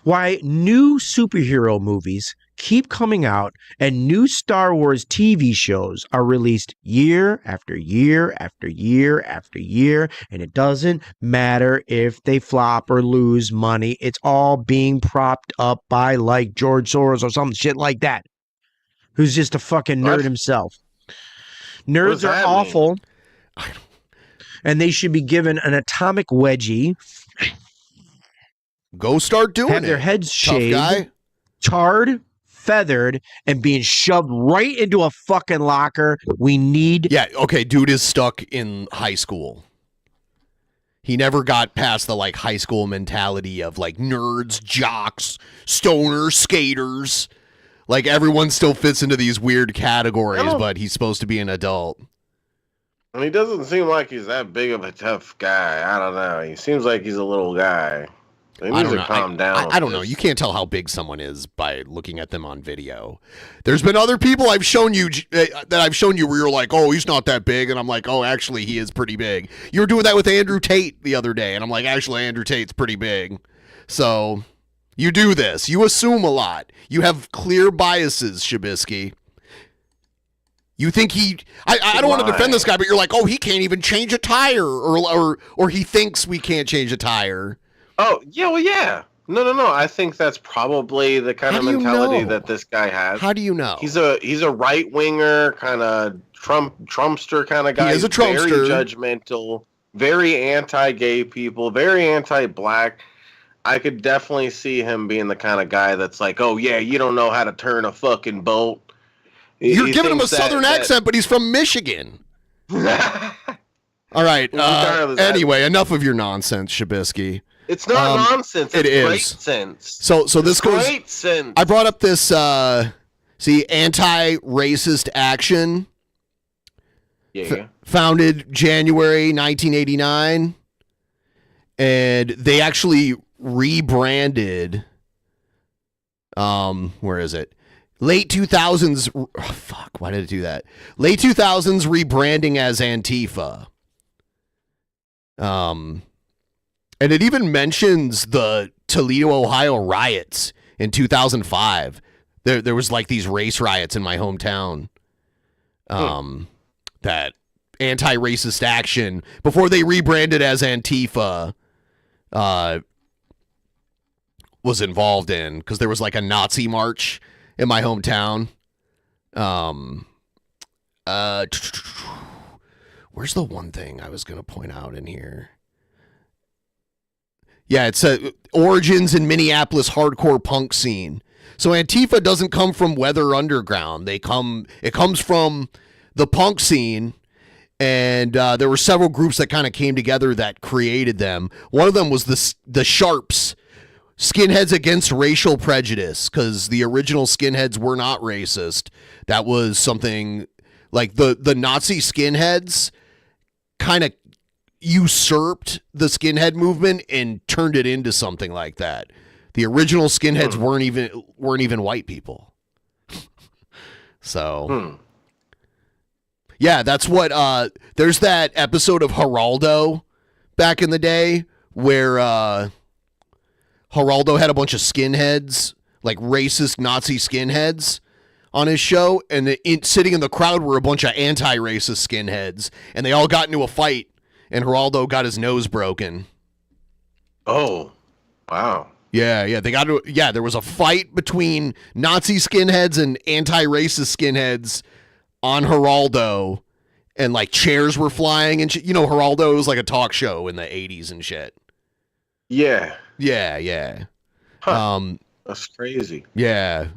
why new superhero movies keep coming out and new Star Wars TV shows are released year after year after year after year, and it doesn't matter if they flop or lose money. It's all being propped up by like George Soros or some shit like that, who's just a fucking nerd himself. Nerds are awful, and they should be given an atomic wedgie. Go start doing have it. Their heads Tough shaved, guy. tarred, feathered, and being shoved right into a fucking locker. We need. Yeah, okay, dude is stuck in high school. He never got past the like high school mentality of like nerds, jocks, stoners, skaters. Like everyone still fits into these weird categories, but he's supposed to be an adult. And he doesn't seem like he's that big of a tough guy. I don't know. He seems like he's a little guy. He needs to calm down. I don't know. You can't tell how big someone is by looking at them on video. There's been other people I've shown you where you're like, oh, he's not that big. And I'm like, oh, actually, he is pretty big. You were doing that with Andrew Tate the other day. And I'm like, actually, Andrew Tate's pretty big. So you do this. You assume a lot. You have clear biases, Shabisky. You think I don't want to defend this guy, but you're like, oh, he can't even change a tire. Or he thinks we can't change a tire. Oh, yeah, well, yeah. No. I think that's probably the kind of mentality that this guy has. How do you know? He's a right winger, kind of Trumpster kind of guy. He is a Trumpster. Very judgmental, very anti-gay people, very anti-black. I could definitely see him being the kind of guy that's like, oh, yeah, you don't know how to turn a fucking bolt. You're giving him a southern accent, but he's from Michigan. All right. Anyway, enough of your nonsense, Shabisky. It's not nonsense. It's great sense. So this goes. Great sense. I brought up this anti-racist action. Yeah. Founded January 1989, and they actually rebranded. Where is it? Late 2000s. Oh, fuck. Why did it do that? Late 2000s rebranding as Antifa. And it even mentions the Toledo, Ohio riots in 2005. There was like these race riots in my hometown. That anti-racist action before they rebranded as Antifa was involved in, because there was like a Nazi march in my hometown. Where's the one thing I was going to point out in here? Yeah, it's origins in Minneapolis hardcore punk scene. So Antifa doesn't come from Weather Underground. It comes from the punk scene, and there were several groups that kind of came together that created them. One of them was the Sharps, Skinheads Against Racial Prejudice, because the original skinheads were not racist. That was something like the Nazi skinheads kind of usurped the skinhead movement and turned it into something like that. The original skinheads weren't even white people. So yeah, that's what there's that episode of Geraldo back in the day where Geraldo had a bunch of skinheads, like racist Nazi skinheads, on his show, and sitting in the crowd were a bunch of anti-racist skinheads, and they all got into a fight, and Geraldo got his nose broken. Oh, wow. Yeah, there was a fight between Nazi skinheads and anti-racist skinheads on Geraldo, and like chairs were flying and shit. You know, Geraldo was like a talk show in the 80s and shit. Yeah. Yeah. That's crazy. Yeah.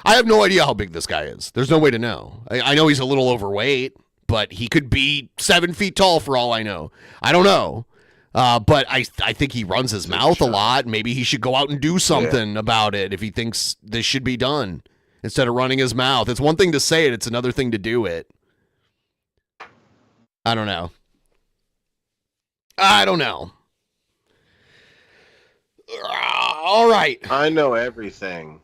I have no idea how big this guy is. There's no way to know. I know he's a little overweight, but he could be 7 feet tall for all I know. I don't know. But I think he runs his mouth a lot. Maybe he should go out and do something about it if he thinks this should be done instead of running his mouth. It's one thing to say it. It's another thing to do it. I don't know. All right. I know everything.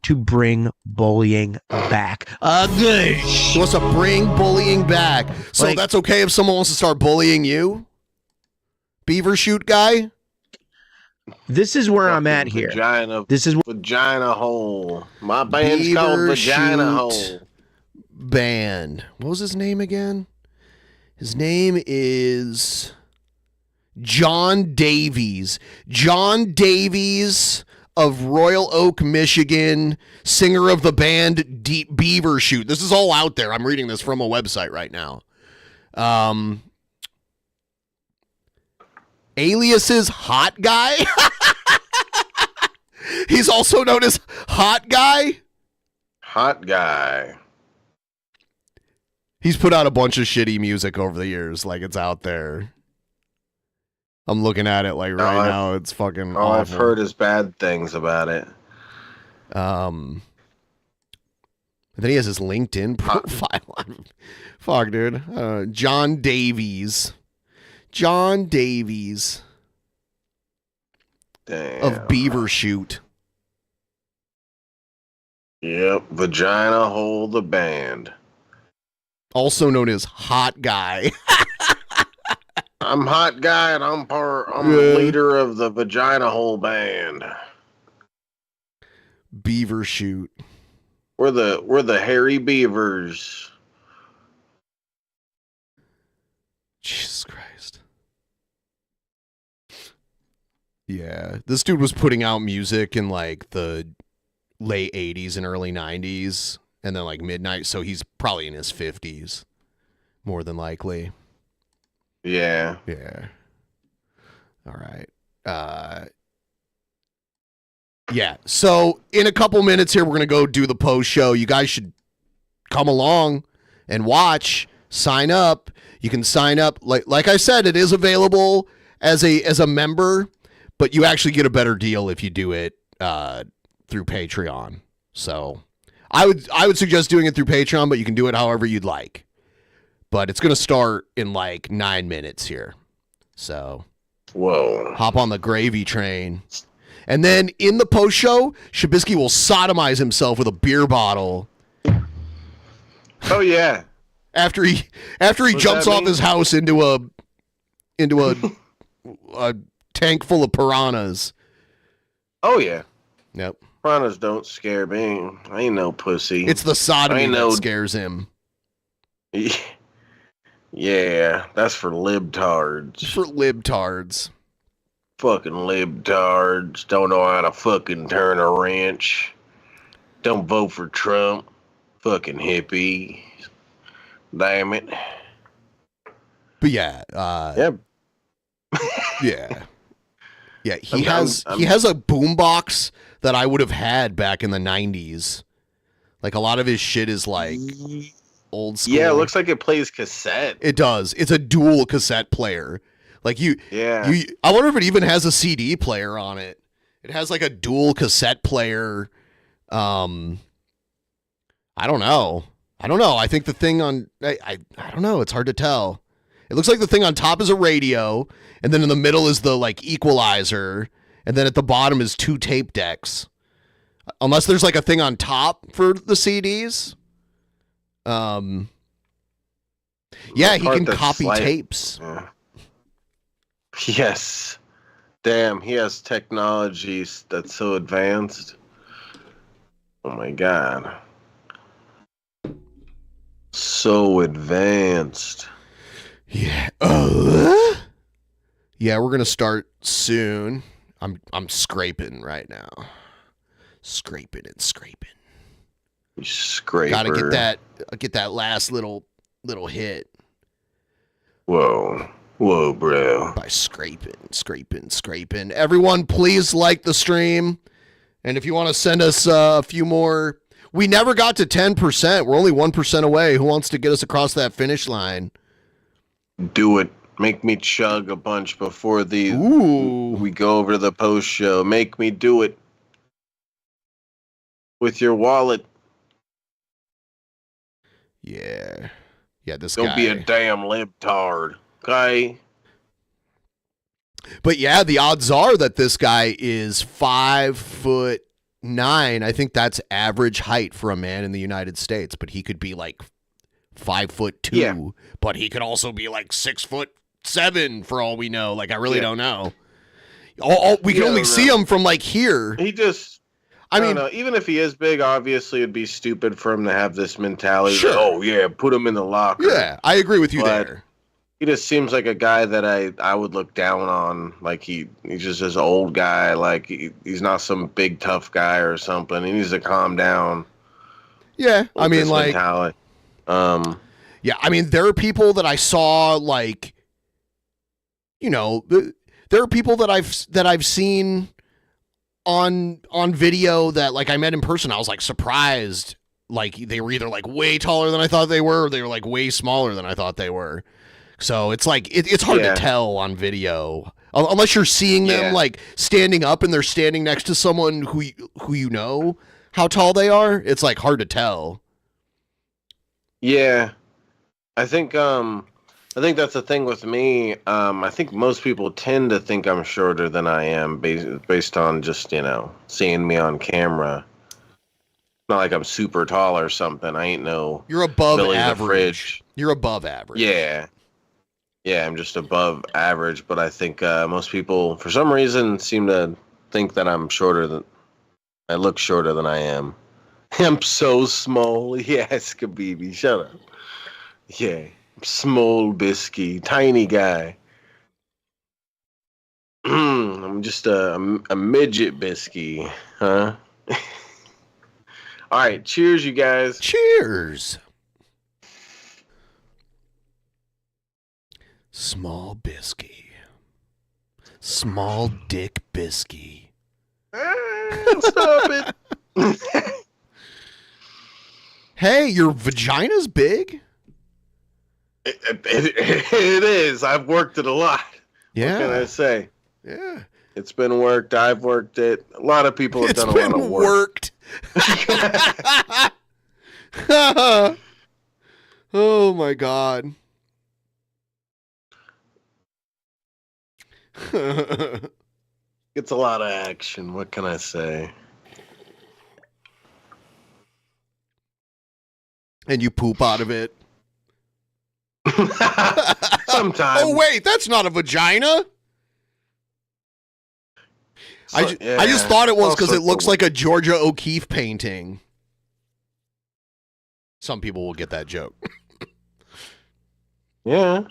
To bring bullying back. Good. He wants to bring bullying back. So that's okay if someone wants to start bullying you? Beaver shoot guy? This is where I'm at here. This is Vagina Hole. My band's called Vagina Hole. Band. What was his name again? His name is John Davies. John Davies of Royal Oak, Michigan, singer of the band Deep Beaver Shoot. This is all out there. I'm reading this from a website right now. Alias is Hot Guy. He's also known as Hot Guy. Hot Guy. He's put out a bunch of shitty music over the years. Like, it's out there. I'm looking at it like right now. It's fucking awful. I've heard his bad things about it. And then he has his LinkedIn profile. Fuck, dude. John Davies. John Davies. Damn. Of Beaver Shoot. Yep. Vagina Hole the band. Also known as Hot Guy. I'm Hot Guy, and I'm the leader of the Vagina Hole band. Beaver Shoot. We're the hairy beavers. Jesus Christ. Yeah, this dude was putting out music in like the late 80s and early 90s, and then like midnight, so he's probably in his 50s, more than likely. Yeah. All right. Yeah. So in a couple minutes here, we're gonna go do the post show. You guys should come along and watch. Sign up. You can sign up. Like I said, it is available as a member, but you actually get a better deal if you do it through Patreon. So I would suggest doing it through Patreon, but you can do it however you'd like. But it's going to start in like 9 minutes here. So whoa, hop on the gravy train. And then in the post show, Shabisky will sodomize himself with a beer bottle. Oh yeah. After he jumps off his house into a tank full of piranhas. Oh yeah. Yep. Piranhas don't scare me. I ain't no pussy. It's the sodomy that scares him. Yeah, that's for libtards. For libtards. Fucking libtards. Don't know how to fucking turn a wrench. Don't vote for Trump. Fucking hippie. Damn it. But yeah. Yeah. Yeah. Yeah, he has a boombox that I would have had back in the 90s. Like, a lot of his shit is like old school. Yeah, it looks like it plays cassette. It does. It's a dual cassette player. Like I wonder if it even has a CD player on it. It has like a dual cassette player. I don't know. I think the thing on I don't know. It's hard to tell. It looks like the thing on top is a radio, and then in the middle is the like equalizer, and then at the bottom is 2 tape decks. Unless there's like a thing on top for the CDs. Yeah, he can copy tapes. Yes. Damn, he has technology that's so advanced. Oh my god. So advanced. Yeah. Yeah, we're gonna start soon. I'm scraping right now. Scraping. Scraper. Gotta get that last little hit. Whoa, bro. By scraping. Everyone, please like the stream. And if you want to send us a few more, we never got to 10%. We're only 1% away. Who wants to get us across that finish line? Do it. Make me chug a bunch before we go over to the post show. Make me do it. With your wallet. Yeah, this Don't guy. be a damn libtard, okay? But yeah, the odds are that this guy is 5'9". I think that's average height for a man in the United States. But he could be like 5'2". Yeah. But he could also be like 6'7" for all we know. Like I really don't know. We can only see him from like here. He just. I mean, don't know. Even if he is big, obviously it'd be stupid for him to have this mentality. Sure. Like, oh yeah, put him in the locker. Yeah, I agree with you there. He just seems like a guy that I would look down on. Like he's just this old guy. Like he's not some big tough guy or something. He needs to calm down. Yeah, I mean, like, mentality. Yeah, I mean, there are people that I saw, like, you know, there are people that I've seen on video that, like, I met in person. I was like surprised, like they were either like way taller than I thought they were, or they were like way smaller than I thought they were. So it's like it's hard to tell on video unless you're seeing them like standing up and they're standing next to someone who you know how tall they are. It's like hard to tell. Yeah, I think that's the thing with me. I think most people tend to think I'm shorter than I am based on just, seeing me on camera. Not like I'm super tall or something. I ain't no. You're above Billy the average. Fridge. You're above average. Yeah. Yeah, I'm just above average, but I think most people, for some reason, seem to think that I'm I look shorter than I am. I'm so small. Yes, Khabibi, shut up. Yeah. Small bisky, tiny guy. I'm just a midget bisky, huh? All right, cheers, you guys. Cheers. Small bisky. Small dick bisky. Stop it. Hey, your vagina's big? It is. I've worked it a lot. Yeah. What can I say? Yeah. It's been worked. I've worked it. A lot of people have done a lot of work. Oh my God. It's a lot of action. What can I say? And you poop out of it. Sometimes. Oh wait, that's not a vagina. I just thought it was because it looks like a Georgia O'Keeffe painting. Some people will get that joke. Yeah.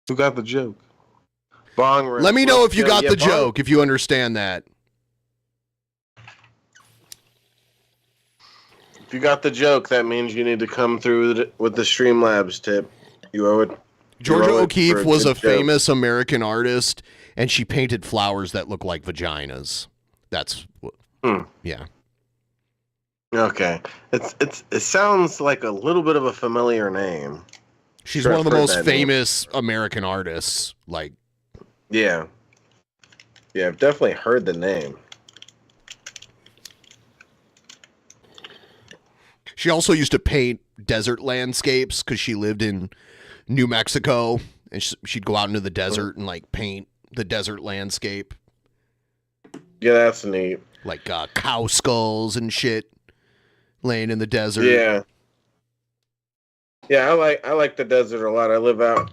Who got the joke? Bong rip. Let me know if you got the joke, if you understand that. If you got the joke, that means you need to come through with the Streamlabs tip. You owe it. Georgia O'Keeffe was a famous American artist, and she painted flowers that look like vaginas. That's yeah. Okay, it sounds like a little bit of a familiar name. She's one of the most famous American artists. Like, yeah, I've definitely heard the name. She also used to paint desert landscapes because she lived in New Mexico, and she'd go out into the desert and like paint the desert landscape. Yeah, that's neat. Like cow skulls and shit laying in the desert. Yeah, I like the desert a lot. I live out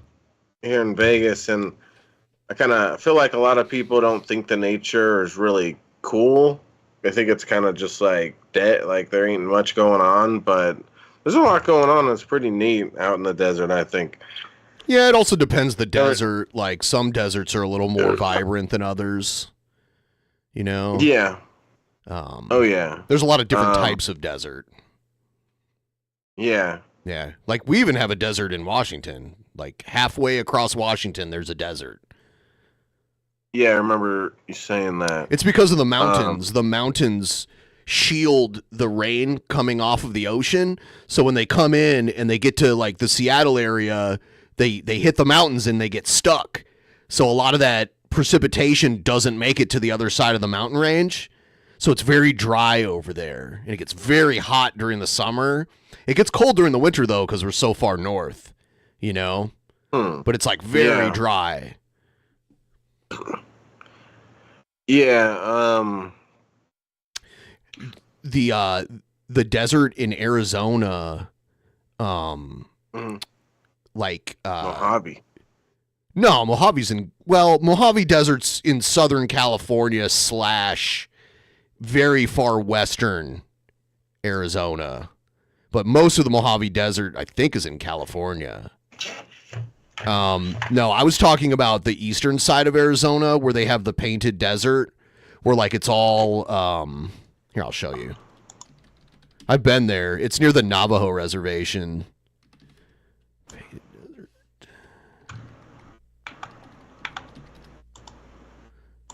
here in Vegas, and I kind of feel like a lot of people don't think the nature is really cool. I think it's kind of just like dead, like there ain't much going on, but there's a lot going on. It's pretty neat out in the desert, I think. Yeah, it also depends the desert. Like some deserts are a little more vibrant than others. You know? Yeah. Oh yeah. There's a lot of different types of desert. Yeah. Yeah. Like we even have a desert in Washington. Like halfway across Washington, there's a desert. Yeah, I remember you saying that. It's because of the mountains. The mountains shield the rain coming off of the ocean. So when they come in and they get to like the Seattle area, they hit the mountains and they get stuck. So a lot of that precipitation doesn't make it to the other side of the mountain range. So it's very dry over there. And it gets very hot during the summer. It gets cold during the winter though because we're so far north, you know? But it's like very dry. Yeah, the desert in Arizona, like Mojave. No, Mojave Desert's in Southern California / very far western Arizona, but most of the Mojave Desert I think is in California. No, I was talking about the eastern side of Arizona where they have the painted desert where like it's all, here, I'll show you. I've been there. It's near the Navajo reservation. Painted desert.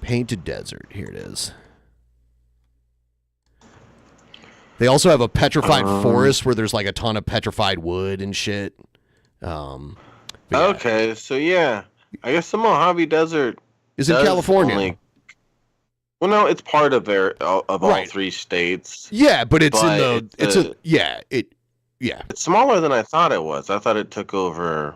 Painted desert. Here it is. They also have a petrified forest where there's like a ton of petrified wood and shit. Okay, so yeah, I guess the Mojave Desert is in California. Well, no, it's part of all three states. Yeah, but it's It's smaller than I thought it was. I thought it took over.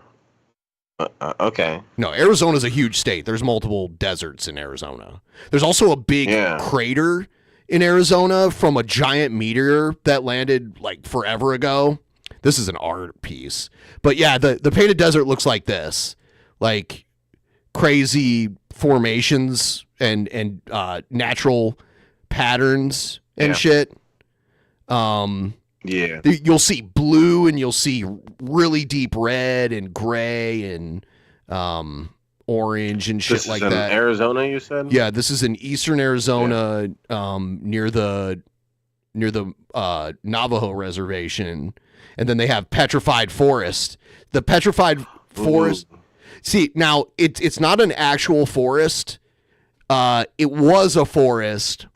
Okay. No, Arizona's a huge state. There's multiple deserts in Arizona. There's also a big crater in Arizona from a giant meteor that landed like forever ago. This is an art piece. But yeah, the painted desert looks like this. Like crazy formations and natural patterns and shit. You'll see blue and you'll see really deep red and gray and orange and shit like that. This is in Arizona, you said? Yeah, this is in eastern Arizona, near the Navajo reservation. And then they have petrified forest. The petrified forest. See, now it's not an actual forest. It was a forest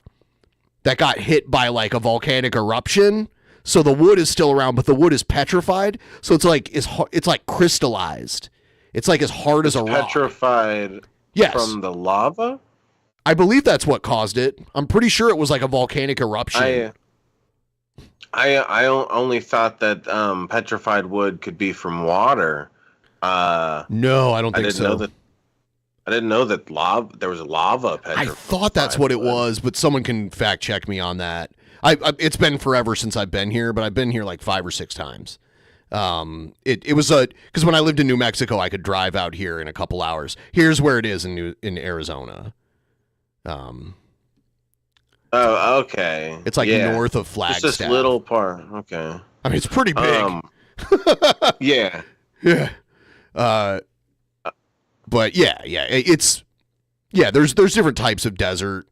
that got hit by like a volcanic eruption. So the wood is still around, but the wood is petrified. So it's like crystallized. It's like as hard as a rock. Petrified. Yes. From the lava? I believe that's what caused it. I'm pretty sure it was like a volcanic eruption. I only thought that petrified wood could be from water. No, I don't think so. I didn't know that there was lava petrified. I thought that's what it was, but someone can fact check me on that. It's been forever since I've been here, but I've been here like 5 or 6 times. It was because when I lived in New Mexico, I could drive out here in a couple hours. Here's where it is in Arizona. Oh, okay. It's like north of Flagstaff. It's this little part. Okay. I mean, it's pretty big. Yeah. Yeah. But it's there's different types of desert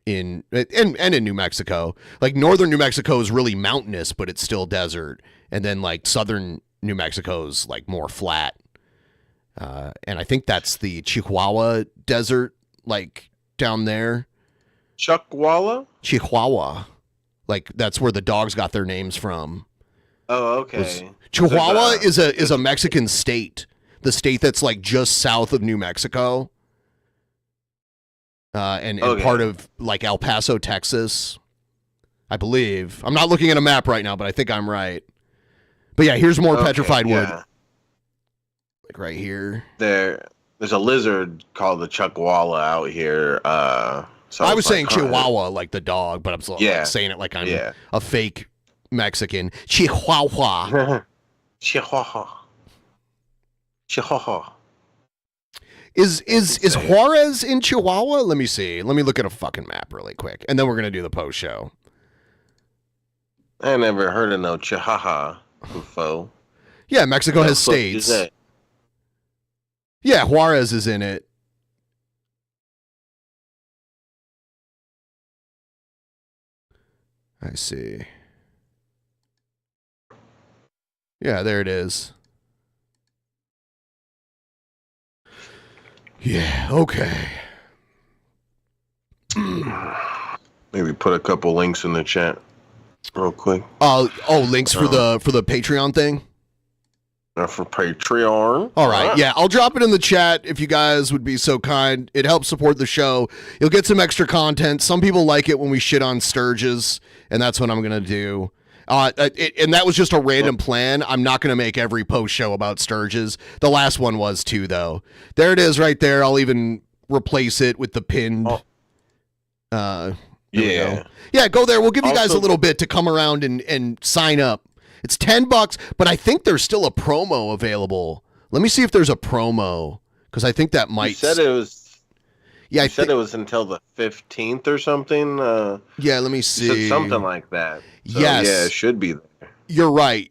in New Mexico. Like northern New Mexico is really mountainous, but it's still desert. And then like southern New Mexico's like more flat. And I think that's the Chihuahua desert, like down there. Chihuahua. Like that's where the dogs got their names from. Oh, okay. Chihuahua is a Mexican state. The state that's like just south of New Mexico. And part of like El Paso, Texas. I believe. I'm not looking at a map right now, but I think I'm right. But yeah, here's more petrified wood. Like right here. There's a lizard called the chuckwalla out here. So I was saying Chihuahua like the dog, but I'm still like saying it like I'm a fake Mexican. Chihuahua. Chihuahua. Is Juarez in Chihuahua? Let me see. Let me look at a fucking map really quick, and then we're gonna do the post show. I never heard of no Chihuahua before. Yeah, Mexico has states. Yeah, Juarez is in it. I see. Yeah, there it is. Yeah, okay. Maybe put a couple links in the chat real quick. Links for the Patreon thing? For Patreon. All right, yeah, I'll drop it in the chat if you guys would be so kind. It helps support the show. You'll get some extra content. Some people like it when we shit on Sturges, and that's what I'm going to do. And that was just a random plan. I'm not going to make every post show about Sturges. The last one was too, though. There it is right there. I'll even replace it with the pinned. Yeah, go there. We'll give you guys a little bit to come around and sign up. It's $10, but I think there's still a promo available. Let me see if there's a promo, because I think that might. You said it was. Yeah, you said it was until the 15th or something. Yeah, let me see. You said something like that. So, yes, yeah, it should be there. You're right.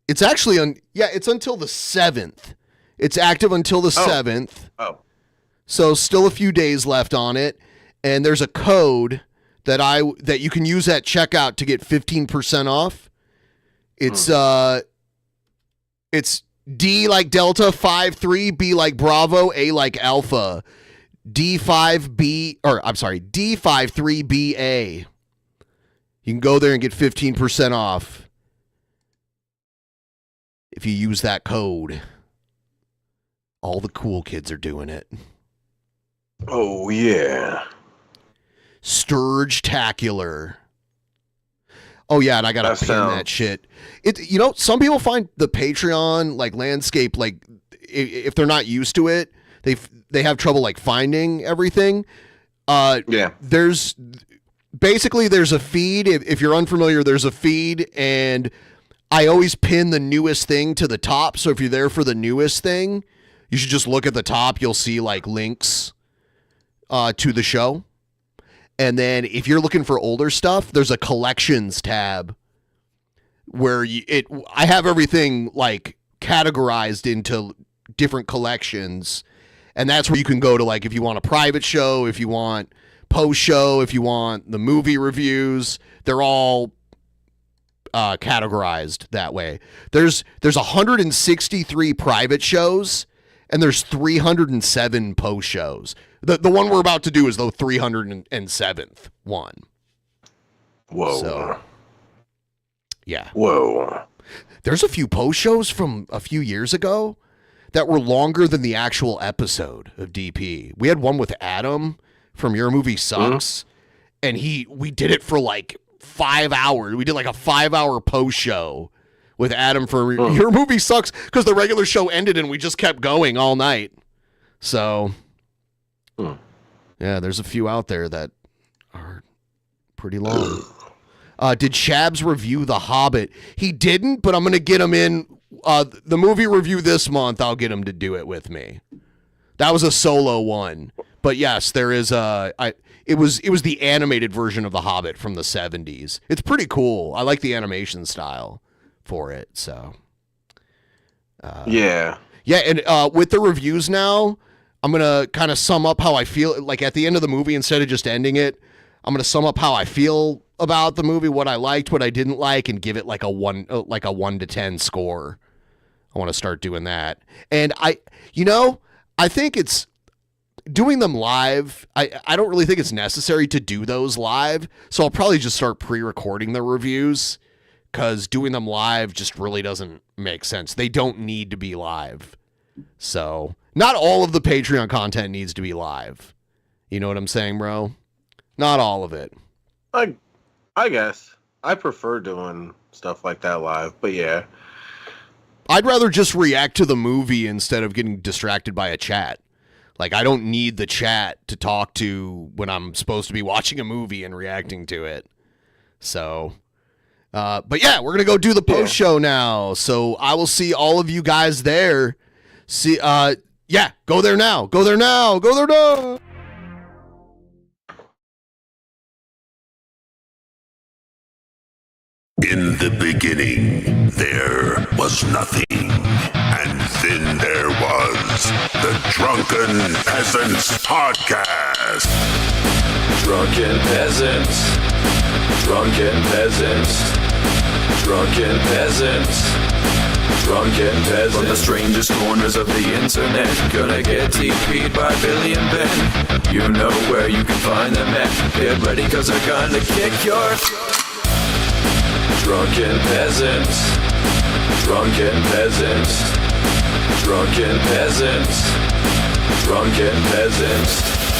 It's actually it's until the 7th. It's active until the 7th. Oh. So still a few days left on it, and there's a code that you can use at checkout to get 15% off. It's it's D like Delta, 53, B like Bravo, A like Alpha, D53BA. You can go there and get 15% off if you use that code. All the cool kids are doing it. Oh, yeah. Sturge-tacular. Oh, yeah, and I got to pin that shit. Some people find the Patreon, landscape, if they're not used to it, they have trouble, finding everything. There's a feed. If you're unfamiliar, there's a feed, and I always pin the newest thing to the top. So if you're there for the newest thing, you should just look at the top. You'll see, links to the show. And then if you're looking for older stuff, there's a collections tab where I have everything categorized into different collections. And that's where you can go to if you want a private show, if you want post show, if you want the movie reviews, they're all categorized that way. There's 163 private shows and there's 307 post shows. The one we're about to do is the 307th one. Whoa. So, yeah. Whoa. There's a few post shows from a few years ago that were longer than the actual episode of DP. We had one with Adam from Your Movie Sucks, and we did it for 5 hours. We did a 5-hour post show with Adam for Your Movie Sucks because the regular show ended and we just kept going all night. So... yeah, there's a few out there that are pretty long. Did Shabs review The Hobbit? He didn't, but I'm going to get him in the movie review this month. I'll get him to do it with me. That was a solo one. But yes, there is it was the animated version of The Hobbit from the 70s. It's pretty cool. I like the animation style for it, so yeah. Yeah, and with the reviews now, I'm going to kind of sum up how I feel, at the end of the movie, instead of just ending it, I'm going to sum up how I feel about the movie, what I liked, what I didn't like, and give it a 1 to 10 score. I want to start doing that. And I think it's doing them live. I don't really think it's necessary to do those live. So I'll probably just start pre-recording the reviews because doing them live just really doesn't make sense. They don't need to be live. So not all of the Patreon content needs to be live. You know what I'm saying, bro? Not all of it. I guess. I prefer doing stuff like that live, but yeah. I'd rather just react to the movie instead of getting distracted by a chat. I don't need the chat to talk to when I'm supposed to be watching a movie and reacting to it. So, but yeah, we're going to go do the post show now. So I will see all of you guys there. See, Yeah, go there now. Go there now. Go there now. In the beginning, there was nothing. And then there was the Drunken Peasants Podcast. Drunken Peasants. Drunken Peasants. Drunken Peasants. Drunken Peasants. From the strangest corners of the internet, gonna get TP'd by Billy and Ben. You know where you can find them at. Get ready, cause they're gonna kick your... Drunken Peasants. Drunken Peasants. Drunken Peasants. Drunken Peasants.